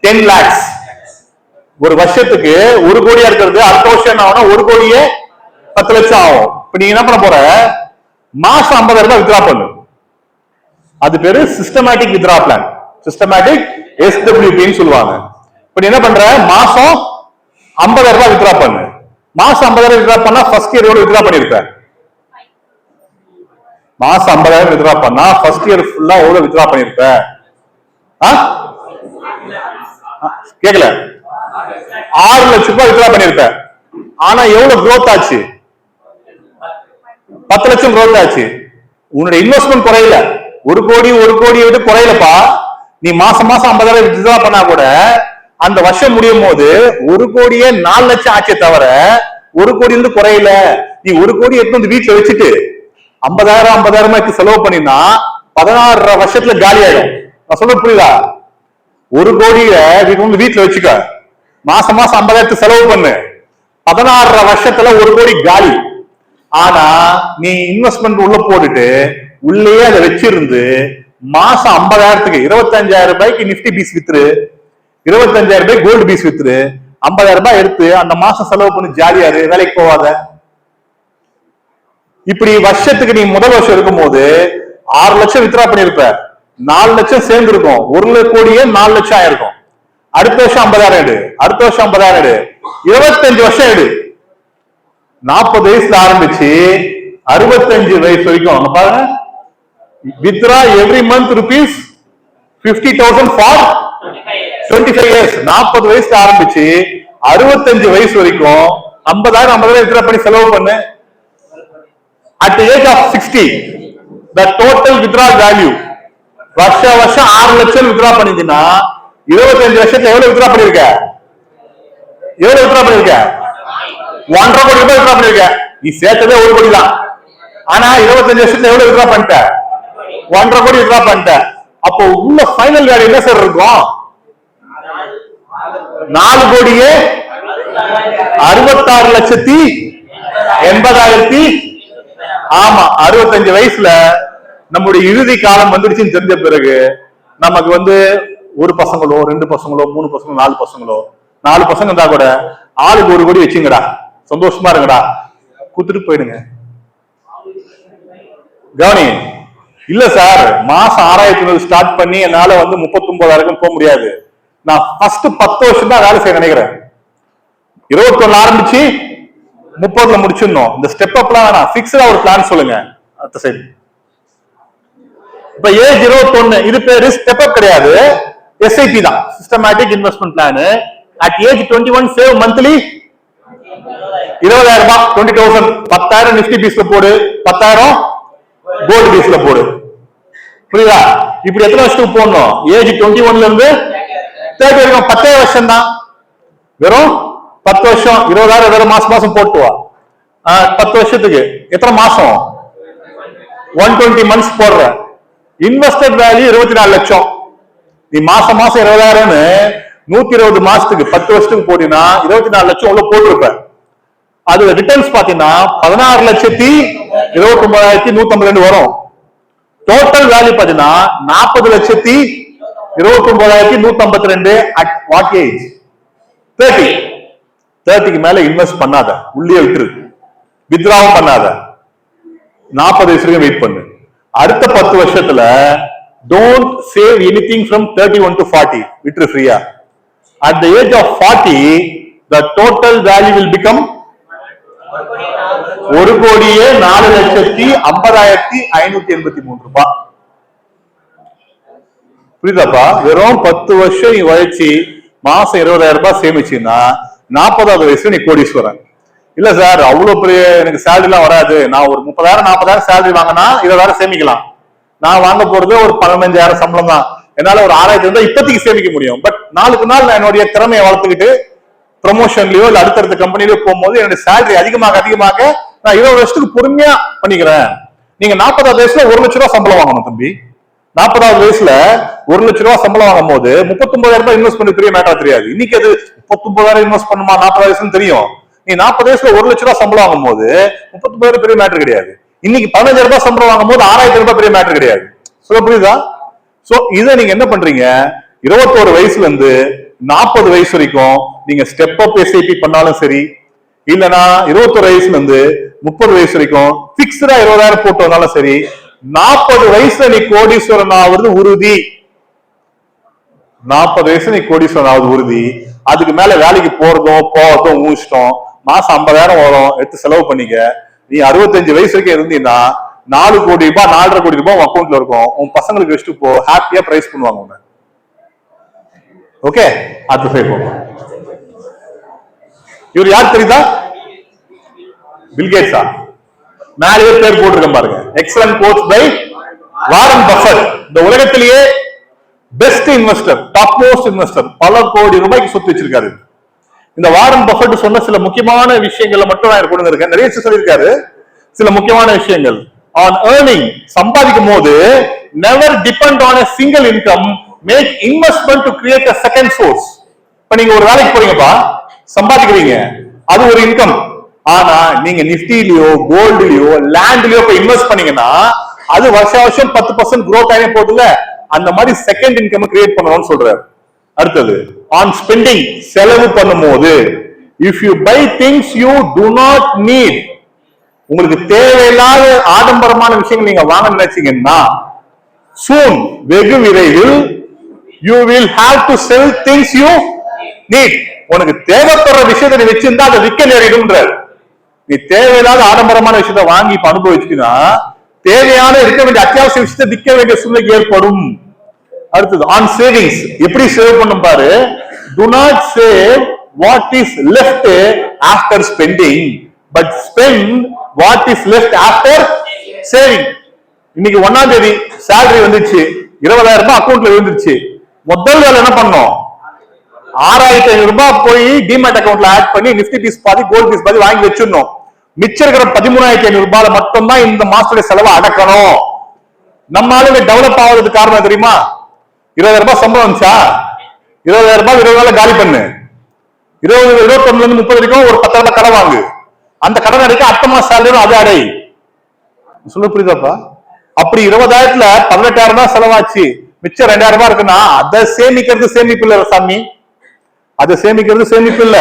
10 lakhs. ஒரு வருஷத்துக்கு 1 கோடியா இருக்கிறது அடுத்த வருஷம் என்ன ஆகும்? 1 கோடியே 10 லட்சம் ஆகும். இப்ப நீங்க என்ன பண்ண போற? மாசம் 50,000 ரூபாய் வித்ரா பண்ணு. அது பேரு systematic withdraw plan, systematic SWP சொல்லுவாங்க. இப்ப நீ என்ன பண்ற? மாசம் 50,000 ரூபாய் வித்ரா பண்ணு. மாசம் 50,000 வித்ரா பண்ணா ஃபர்ஸ்ட் இயர் எவ்வளவு வித்ரா பண்ணிருப்ப? மாசம் 50,000 வித்ரா பண்ணா ஃபர்ஸ்ட் இயர் ஃபுல்லா எவ்வளவு வித்ரா பண்ணிருப்ப? கேக்கல? 6 லட்சம் ரூபாய் வித்ரா பண்ணிருப்ப. ஆனா எவ்வளவு growth ஆச்சு? 10 லட்சம் growth ஆச்சு. உன்னோட இன்வெஸ்ட்மெண்ட் குறையல. 1 கோடி விட்டு குறையலப்பா. நீ மாசம் 50,000 வித்ரா பண்ணா கூட அந்த வருஷம் முடியும் போது 1 கோடியே 4 லட்சம் ஆச்சே தவிர 1 கோடி இருந்து குறையல. நீ 1 கோடி எடுத்து வந்து வீட்டுல வச்சுட்டு 50,000 செலவு பண்ணினா 16 வருஷத்துல காலி ஆயிடும். நான் சொல்றது புரியுதா? 1 கோடிய வீட்டுல வச்சுக்க, மாசம் 50,000 செலவு பண்ணு, 16 வருஷத்துல 1 கோடி காலி. ஆனா நீ இன்வெஸ்ட்மெண்ட் உள்ள போட்டுட்டு உள்ளே அதை வச்சிருந்து மாசம் 50,000க்கு 25,000 ரூபாய்க்கு நிப்டி பீஸ் வித்துரு, 25,000 ரூபாய் கோல்டு பீஸ் வித்துரு, 50,000 ரூபாய் எடுத்து அந்த மாசம் செலவு பண்ணி ஜாலியாரு, வேலைக்கு போவாத. இப்படி வருஷத்துக்கு நீ முதல் வருஷம் இருக்கும் போது 6 லட்சம் வித்ரா பண்ணிருப்ப, 4 லட்சம் சேர்ந்து இருக்கும், 1 கோடியே 4 லட்சம் ஆயிருக்கும். அடுத்த வருஷம் 50,000 எடு, அடுத்த வருஷம் 50,000 எடு, 25 வருஷம் எடு. 40 வயசுல ஆரம்பிச்சு 65 வயசு வரைக்கும் பாருங்க. Withdraw every month rupees 50,000 for 25 years. 40 வயசுல ஆரம்பிச்சு 65 வயசு வரைக்கும் 50,000 வித்ரா பண்ணி செலவு பண்ணு. At the age of 60, the total withdrawal value வருஷம் 6 லட்சம் வித்ரா பண்ணிருந்தீங்கன்னா 25 வருஷத்துல எவ்வளவு வித்ரா பண்ணிருக்க? எவ்வளவு வித்ரா பண்ணிருக்க? 1.5 கோடி ரூபாய் வித்ரா பண்ணிருக்க. நீ சேர்த்ததே 1 கோடி தான். ஆனா 25 வருஷத்துல எவ்வளவு வித்ரா பண்ணிட்ட? 1.5 கோடி வித்ரா பண்ணிட்ட. அப்போ உள்ள ஃபைனல் வேல்யூ என்ன சார் இருக்கும்? 4 கோடியே 66,80,000. ஆமா, 65 வயசுல நம்முடைய இறுதி காலம் வந்துடுச்சுன்னு தெரிஞ்ச பிறகு நமக்கு வந்து 1 பசங்களோ 2 பசங்களோ 3 பசங்களோ 4 பசங்களோ 4 பசங்க இருந்தா கூட ஆளுக்கு 1 கோடி வச்சுங்கடா, சந்தோஷமா இருங்கடா, குடுத்துட்டு போயிடுங்க. கவனி. இல்ல சார், மாசம் 6,500 ஸ்டார்ட் பண்ணி என்னால வந்து 39,000 போக முடியாது, நான் ஃபர்ஸ்ட் 10 வருஷம் தான் வேலை செய்ய நினைக்கிறேன், 21 ஆரம்பிச்சு 30ல முடிச்சிடணும். இந்த ஸ்டெப் அப்லாம் வேணாம், பிக்ஸ்டா ஒரு பிளான் சொல்லுங்க. அடுத்த சைடு. இப்ப ஏஜ் 21, இது பேரு ஸ்டெப் அப் கிடையாது, SIP தான், systematic investment plan. At age 21 save monthly 20,000 ரூபாய், 20,000. 10,000 நிப்டி பீஸ்ல போடு, 10,000 கோல்டு பீஸ்ல போடு. புரியுதா? இப்படி எத்தனை வருஷத்துக்கு போடணும்? ஏஜ் 21ல இருந்து 30 வரைக்கும் 10 வருஷம் தான். வெறும் 10 வருஷம் 20,000 வெறும் மாசம் போட்டுவா. 10 வருஷத்துக்கு எத்தனை மாசம்? 120 மந்த்ஸ் போடுற. இன்வெஸ்டட் வேல்யூ 24 லட்சம். நீ மாசம் 20,000 120 மாசத்துக்கு 10 வருஷத்துக்கு போட்டீங்கன்னா 24 லட்சம் உள்ள போட்டிருப்ப. அது ரிட்டர்ன்ஸ் பாத்தீங்கன்னா 16,29,152 வரும். டோட்டல் வேல்யூ பாத்தீங்கன்னா 40,29,152. At what age? 30. 30க்கு மேல இன்வெஸ்ட் பண்ணாத, உள்ளே விட்டுரு, வித்ராவும் பண்ணாத, 40 வயசு வரைக்கும் வெயிட் பண்ணு. அடுத்த 10 வருஷத்துல don't save anything from 31 to 40. விட்டுரு ஃப்ரீயா. At the age of 40, the total value will become 1,04,50,583 ரூபாய். புரியுதாப்பா? வெறும் 10 வருஷம் நீ உழைச்சி மாசம் 20,000 ரூபாய் சேமிச்சுன்னா 40வது வயசுல நீ கோடீஸ்வரன். இல்ல சார் அவ்வளவு பெரிய எனக்கு சேலரி எல்லாம் வராது, நான் ஒரு 30,000 40,000 சேலரி வாங்கினா 20,000 சேமிக்கலாம், நான் வாங்க போறது ஒரு 15,000 சம்பளம் தான், என்னால ஒரு 6,000 இருந்தா இப்போதைக்கு சேமிக்க முடியும். பட் நாளுக்கு நாள் நான் என்னுடைய திறமையை வளர்த்துக்கிட்டு ப்ரொமோஷன்லயோ இல்ல அடுத்தடுத்த கம்பெனிலயோ போகும்போது என்னுடைய சேலரி அதிகமாக அதிகமாக நான் 20 வருஷத்துக்கு பொறுமையா பண்ணிக்கிறேன். நீங்க 40வது வயசுல 1 லட்சம் ரூபாய் சம்பளம் வாங்கணும் தம்பி. 40வது வயசுல 1 லட்சம் ரூபாய் சம்பளம் வாங்கும் போது 39,000 ரூபாய் இன்வெஸ்ட் பண்ணி பெரிய மேட்டரா தெரியாது. இன்னைக்கு அது 39,000 இன்வெஸ்ட் பண்ணுமா 40 வயசுன்னு தெரியும். நீ 40 வயசுல 1 லட்சம் ரூபாய் சம்பளம் வாங்கும் போது 39,000 பெரிய மேட்டர் கிடையாது. இன்னைக்கு 15,000 ரூபாய் சம்பளம் வாங்கும் போது 6,000 ரூபாய் பெரிய மேட்டர் கிடையாது. சொல்ல புரியுதா? சோ இதை நீங்க என்ன பண்றீங்க, 21 வயசுல இருந்து 40 வயசு வரைக்கும் நீங்க ஸ்டெப் அப் எஸ்ஐபி பண்ணாலும் சரி, இல்லனா 21 வயசுல இருந்து 30 வயசு வரைக்கும் பிக்ஸ்டா 20,000 போட்டு வந்தாலும் சரி, 40 வயசுல நீ கோடீஸ்வரன் ஆகுறது உறுதி. 40 வயசுல நீ கோடீஸ்வரன் ஆகுது உறுதி. அதுக்கு மேல வேலைக்கு போறதோ ஊழிச்சிட்டோம், மாசம் 50,000 வரும், எடுத்து செலவு பண்ணிக்க. நீ 65 வயசு வரைக்கும் இருந்தீங்கன்னா 4 கோடி ரூபாய் 4.5 கோடி ரூபாய் உன் அக்கௌண்ட்ல இருக்கும். உன் பசங்களுக்கு வச்சுட்டு போ, ஹாப்பியா பிரைஸ் பண்ணுவாங்க உன்னை. ஓகே, அது சரி போகும். இவர் யார் தெரியுதா? பில்கேட்ஸா? மேலேயே பேர் போட்டிருக்கேன் பாருங்க. Excellent quotes by Warren Buffett. இந்த உலகத்திலேயே best investor, top most investor, பல கோடி ரூபாய்க்கு சொத்து வச்சிருக்காரு. இந்த வாரன் பஃபெட் சொன்ன சில முக்கியமான விஷயங்களை மட்டும் நான் கொண்டு வந்திருக்கேன். நிறைய சொல்லியிருக்காரு சில முக்கியமான விஷயங்கள். ஆன் ஏர்னிங், சம்பாதிக்கும் போது never depend on a single income, make investment to create a second source. இப்ப நீங்க ஒரு வேலைக்கு போறீங்கப்பா, சம்பாதிக்கிறீங்க, அது ஒரு இன்கம். ஆனா நீங்க நிஃப்டிலயோ கோல்டுலயோ லேண்ட்லயோ போய் இன்வெஸ்ட் பண்ணீங்கன்னா அது வருஷம் 10% growth ஆகி போகுதுல, அந்த மாதிரி செகண்ட் இன்கம் கிரியேட் பண்ணணும்னு சொல்றாரு. அடுத்தது ஆன் ஸ்பெண்டிங், செலவு பண்ணும்போது if you buy things you to not NEET, உங்களுக்கு தேவையில்லாத ஆடம்பரமான விஷயங்கள் நீங்க வாங்க நினைச்சீங்கன்னா சூன், வெகு விரைவில் you will have to sell things you need. உனக்கு தேவைப்படுற விஷயத்தை நீ வச்சிருந்தா அதை விற்க நேரிடும்ன்றார். நீ தேவையில்லாத ஆடம்பரமான விஷயத்தை வாங்கி இப்ப அனுபவிச்சுன்னா தேவையான இருக்க வேண்டிய அத்தியாவசிய விஷயத்தை விற்க வேண்டிய சூழ்நிலை ஏற்படும். அடுத்தது ஆன் சேவிங்ஸ், எப்படி சேவ் பண்ணும் பாரு. To not save what is left after spending, but spend what is left after saving. இன்னைக்கு 1ஆம் தேதி சேலரி வந்துச்சு, 20,000 ரூபாய் அக்கௌண்ட்ல விழுந்துருச்சு. முதல் வேலை என்ன பண்ணோம்? 6,500 ரூபாய் போய் டிமேட் அக்கௌண்ட்ல ஆட் பண்ணி நிஃப்டி பீஸ் பாதி கோல்ட் பீஸ் பாதி வாங்கி வச்சிடணும். மிச்சம் இருக்கிற 13,500 ரூபாய் மட்டும் தான் இந்த மாசத்துடைய செலவை அடக்கணும். நம்ம ஆளுங்க டெவலப் ஆகுறதுக்கு காரணம் தெரியுமா? 20,000 ரூபாய் சம்பளம் வந்துச்சா, 20,000 ரூபாய் 20 நாள் காலி பண்ணு, 21 இருந்து 30 வரைக்கும் ஒரு 10,000 ரூபாய் கடன் வாங்கு, அந்த கடன் அடைக்க அடுத்த மாசம் சேலரி அது அடை. சொல்ல புரியுதாப்பா? அப்படி 20,000த்துல 18,000 தான் செலவாச்சு, மிச்சம் 2,000 ரூபாய் இருக்குன்னா அதை சேமிக்கிறது சேமிப்பு இல்ல சாமி, அதை சேமிக்கிறது சேமிப்பு இல்ல.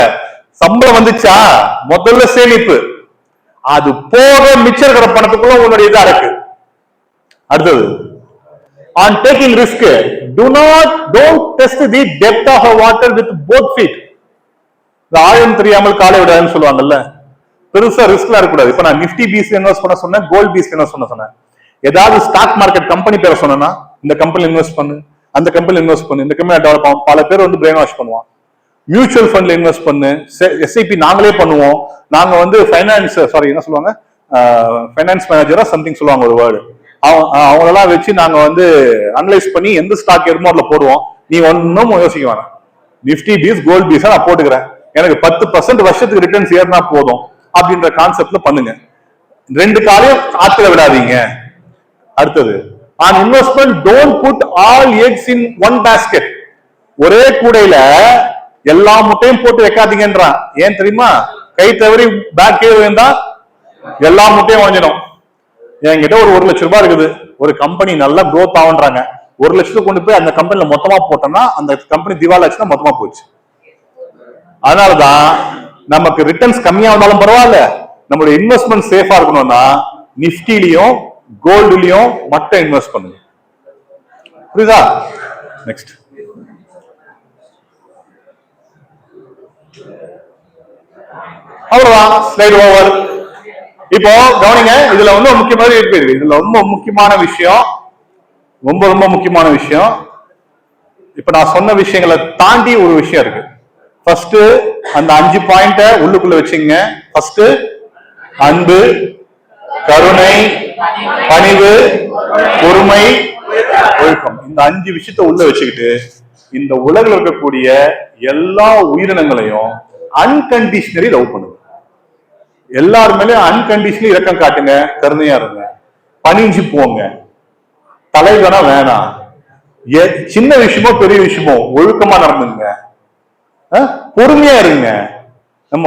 சம்பளம் வந்துச்சா முதல்ல சேமிப்பு, அது போக மிச்சம் இருக்கிற பணத்துக்குள்ள உன்னுடைய இதா இருக்கு. அடுத்தது on taking risk, don't test the depth of a water with both feet. ஆழம் தெரியாமல் காலை விடாதுன்னு சொல்லுவாங்கல்ல, பெருசா ரிஸ்க்லாம் இருக்கக்கூடாது. இப்ப நான் நிஃப்டி பீஸ் இன்வெஸ்ட் பண்ண சொன்னேன், கோல்ட் பீஸ் இன்வெஸ்ட் பண்ண சொன்னேன். ஏதாவது ஸ்டாக் மார்க்கெட் கம்பெனி பேரை சொன்னா இந்த கம்பெனி இன்வெஸ்ட் பண்ணு, அந்த கம்பெனி இன்வெஸ்ட் பண்ணு, இந்த கம்பெனி டெவலப் ஆகும். பல பேர் வந்து பிரெயின் வாஷ் பண்ணுவான். மியூச்சுவல் ஃபண்ட்ல இன்வெஸ்ட் பண்ணு, எஸ்ஐபி நாங்களே பண்ணுவோம், நாங்க வந்து ஃபைனான்ஸ் என்ன சொல்லுவாங்க, ஃபைனான்ஸ் மேனேஜரா சம்திங் சொல்லுவாங்க ஒரு வேர்டு, அவங்களெல்லாம் வச்சு நாங்க வந்து அனலைஸ் பண்ணி எந்த ஸ்டாக் ஏறுமோ அதுல போடுவோம். நீ ஒன்னும் யோசிக்க வேணாம், நிஃப்டி பீஸ் கோல்ட் பீஸ் நான் போட்டுக்கிறேன், எனக்கு 10% வருஷத்துக்கு ரிட்டர்ன்ஸ் ஏறினா போதும் அப்படின்ற கான்செப்ட்ல பண்ணுங்க. 2 காலையும் ஆத்துல விடாதீங்க. அடுத்தது on investment, don't put all eggs in one basket. ஒரே கூடையில எல்லா முட்டையும் போட்டு வைக்காதீங்கன்றான். ஏன் தெரியுமா? கை தவறி பேக் இருந்தா எல்லா முட்டையும் வாங்கிடும். என்கிட்ட ஒரு 1 லட்சம் ரூபாய் இருக்குது, ஒரு கம்பெனி நல்லா growth ஆகுன்றாங்க, 1 லட்சத்துக்கு கொண்டு போய் அந்த கம்பெனில மொத்தமா போட்டோம்னா அந்த கம்பெனி திவாலாச்சுன்னா மொத்தமா போச்சு. அதனாலதான் நமக்கு ரிட்டர்ன்ஸ் கம்மியா வந்தாலும் பரவாயில்ல, நம்மளுடைய இன்வெஸ்ட்மெண்ட் சேஃபா இருக்கணும்னா நிஃப்டிலையும் கோல்டுலயும் மட்டும் இன்வெஸ்ட் பண்ணுங்க. புரியுதா? நெக்ஸ்ட். அவ்வளவுதான், ஸ்லைட் ஓவர். இப்போ கவனிங்க, இதுல வந்து முக்கியமான இருக்கு. இதுல ரொம்ப முக்கியமான விஷயம், ரொம்ப ரொம்ப முக்கியமான விஷயம். இப்ப நான் சொன்ன விஷயங்களை தாண்டி ஒரு விஷயம் இருக்கு. ஃபர்ஸ்ட் அந்த 5 பாயிண்ட உள்ளுக்குள்ள வச்சுங்க. ஃபர்ஸ்ட் அன்பு, கருணை, பணிவு, பொறுமை, ஒழுக்கம். இந்த 5 விஷயத்த உள்ள வச்சுக்கிட்டு இந்த உலகில் இருக்கக்கூடிய எல்லா உயிரினங்களையும் அன்கண்டிஷனலி லவ் பண்ணுங்க. எல்லாருமே அன்கண்டிஷனலி இரக்கம் காட்டுங்க, கருணையா இருங்க, பணிஞ்சு போங்க, தலைவனா வேணாம், சின்ன விஷயமோ பெரிய விஷயமோ ஒழுக்கமா நடந்துங்க, பொறுமையா இருங்க. நம்ம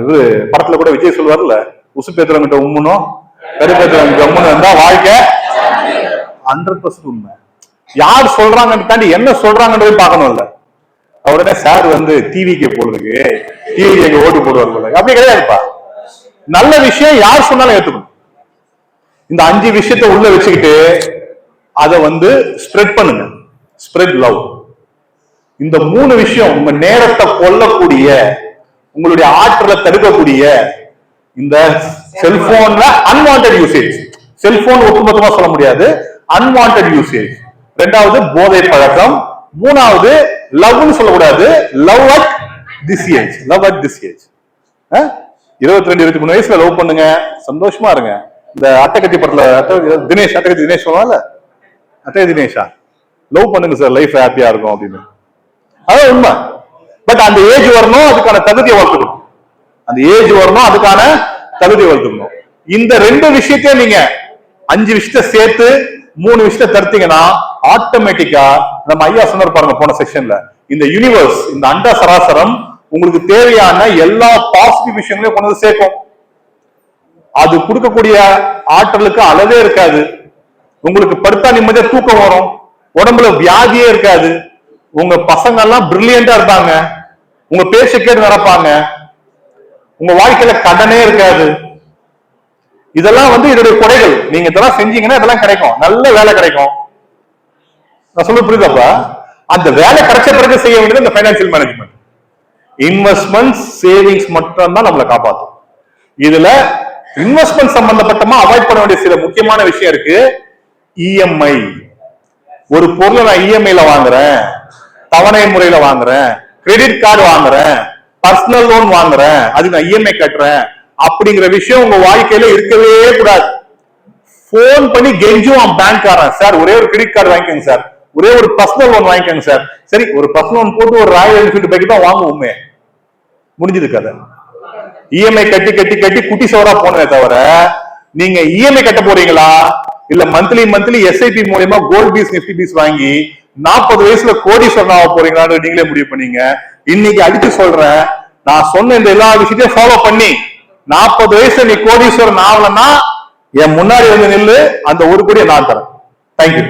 இது படத்துல கூட விஜய் சொல்லுவார்ல, உசு பேத்துறவங்கிட்ட உம்முனும் கருப்பேத்துறவங்க உம்முன்னு இருந்தா வாழ்க்கை 100% உண்மை. யார் சொல்றாங்கன்னு தாண்டி என்ன சொல்றாங்கன்றதை பார்க்கணும்ல. உடனே சார் வந்து டிவிக்கு போடுறதுக்கு டிவிக்கு ஓட்டு போடுவார் போல, அப்படி கிடையாதுப்பா. நல்ல விஷயம் யார் சொன்னாலும் ஏத்துக்கணும். இந்த 5 விஷயத்த உள்ள வச்சுக்கிட்டு அதை வந்து ஸ்ப்ரெட் பண்ணுங்க. Spread love. இந்த 3 விஷயம் உங்க நேரத்தை கொல்லக்கூடிய, உங்களுடைய ஆற்றலை தடுக்கக்கூடிய இந்த செல்போன்ல அன்வான்டட் யூசேஜ். செல்போன் ஒட்டுமொத்தமா சொல்ல முடியாது, அன்வான்டட் யூசேஜ். 2வது போதை பழக்கம். 3வது லவ்னு சொல்லக்கூடாது, love at this age. Love at this age. 22-23 வயசுல லவ் பண்ணுங்க, சந்தோஷமா இருங்க. இந்த அட்டகத்தி படத்துல தினேஷ், அட்டகத்தி தினேஷ் சொல்லுவாங்கல்ல, அட்டை தினேஷா, லவ் பண்ணுங்க சார், லைஃப் ஹாப்பியா இருக்கும் அப்படின்னு. அதான் உண்மை. பட் அந்த ஏஜ் வரணும், அதுக்கான தகுதியை வளர்த்துக்கணும். அந்த ஏஜ் வரணும், அதுக்கான தகுதியை வளர்த்துக்கணும். இந்த 2 விஷயத்தையும் நீங்க 5 விஷயத்த சேர்த்து 3 விஷயத்த தடுத்தீங்கன்னா ஆட்டோமேட்டிக்கா, நம்ம ஐயா சொன்னார் பாருங்க போன செக்ஷன்ல, இந்த யூனிவர்ஸ், இந்த அண்ட சராசரம் உங்களுக்கு தேவையான எல்லா பாசிட்டிவ் விஷயங்களையும் கொண்டு வந்து சேர்க்கும். அது கொடுக்கக்கூடிய ஆற்றலுக்கு அளவே இருக்காது. உங்களுக்கு படுத்தா நிம்மதியா தூக்கம் வரும், உடம்புல வியாதியே இருக்காது, உங்க பசங்க எல்லாம் பிரில்லியண்டா இருப்பாங்க, உங்க பேச்ச கேட்டு நடப்பாங்க, உங்க வாழ்க்கையில கடனே இருக்காது. இதெல்லாம் வந்து இதோடைய கொடைகள். நீங்க இதெல்லாம் செஞ்சீங்கன்னா இதெல்லாம் கிடைக்கும், நல்ல வேலை கிடைக்கும். நான் சொல்ல புரியுதாப்பா? அந்த வேலை கிடைச்ச பிறகு செய்ய வேண்டியது இந்த பைனான்சியல் மேனேஜ்மெண்ட். இன்வெஸ்ட்மெண்ட், சேவிங்ஸ் மட்டும் தான் நம்மளை காப்பாற்றும். இதுல இன்வெஸ்ட்மெண்ட் சம்பந்தப்பட்டமா அவாய்ட் பண்ண வேண்டிய சில முக்கியமான விஷயம் இருக்கு. இஎம்ஐ. ஒரு பொருளை நான் இஎம்ஐல வாங்குறேன், தவணை முறையில வாங்குறேன், கிரெடிட் கார்டு வாங்குறேன், பர்சனல் லோன் வாங்குறேன், அதுக்கு நான் இஎம்ஐ கட்டுறேன் அப்படிங்கிற விஷயம் உங்க வாழ்க்கையில இருக்கவே கூடாது. போன் பண்ணி கெஞ்சுவான் பேங்க்காரன், சார் ஒரே ஒரு கிரெடிட் கார்டு வாங்கிக்கோங்க சார், ஒரே ஒரு பர்சனல் லோன் வாங்கிக்கோங்க சார். சரி, ஒரு பர்சனல் லோன் போட்டு ஒரு ராயல் என்ஃபீல்டு பைக் தான் வாங்குவோமே, முடிஞ்சது கதை. இஎம்ஐ கட்டி கட்டி கட்டி குட்டி சோறா போனதே தவிர, நீங்க இஎம்ஐ கட்ட போறீங்களா இல்ல மந்த்லி எஸ்ஐபி மூலமா கோல்ட் பீஸ் நிப்டி பீஸ் வாங்கி 40 வயசுல கோடீஸ்வரன் ஆக போறீங்களான்னு நீங்களே முடிவு பண்ணீங்க. இன்னைக்கு அடிச்சு சொல்றேன், நான் சொன்ன இந்த எல்லா விஷயத்தையும் ஃபாலோ பண்ணி 40 வயசுல நீ கோடீஸ்வரன் ஆகலன்னா என் முன்னாடி வந்து நில்லு, அந்த 1 கோடியை நான் தரேன். தேங்க்யூ.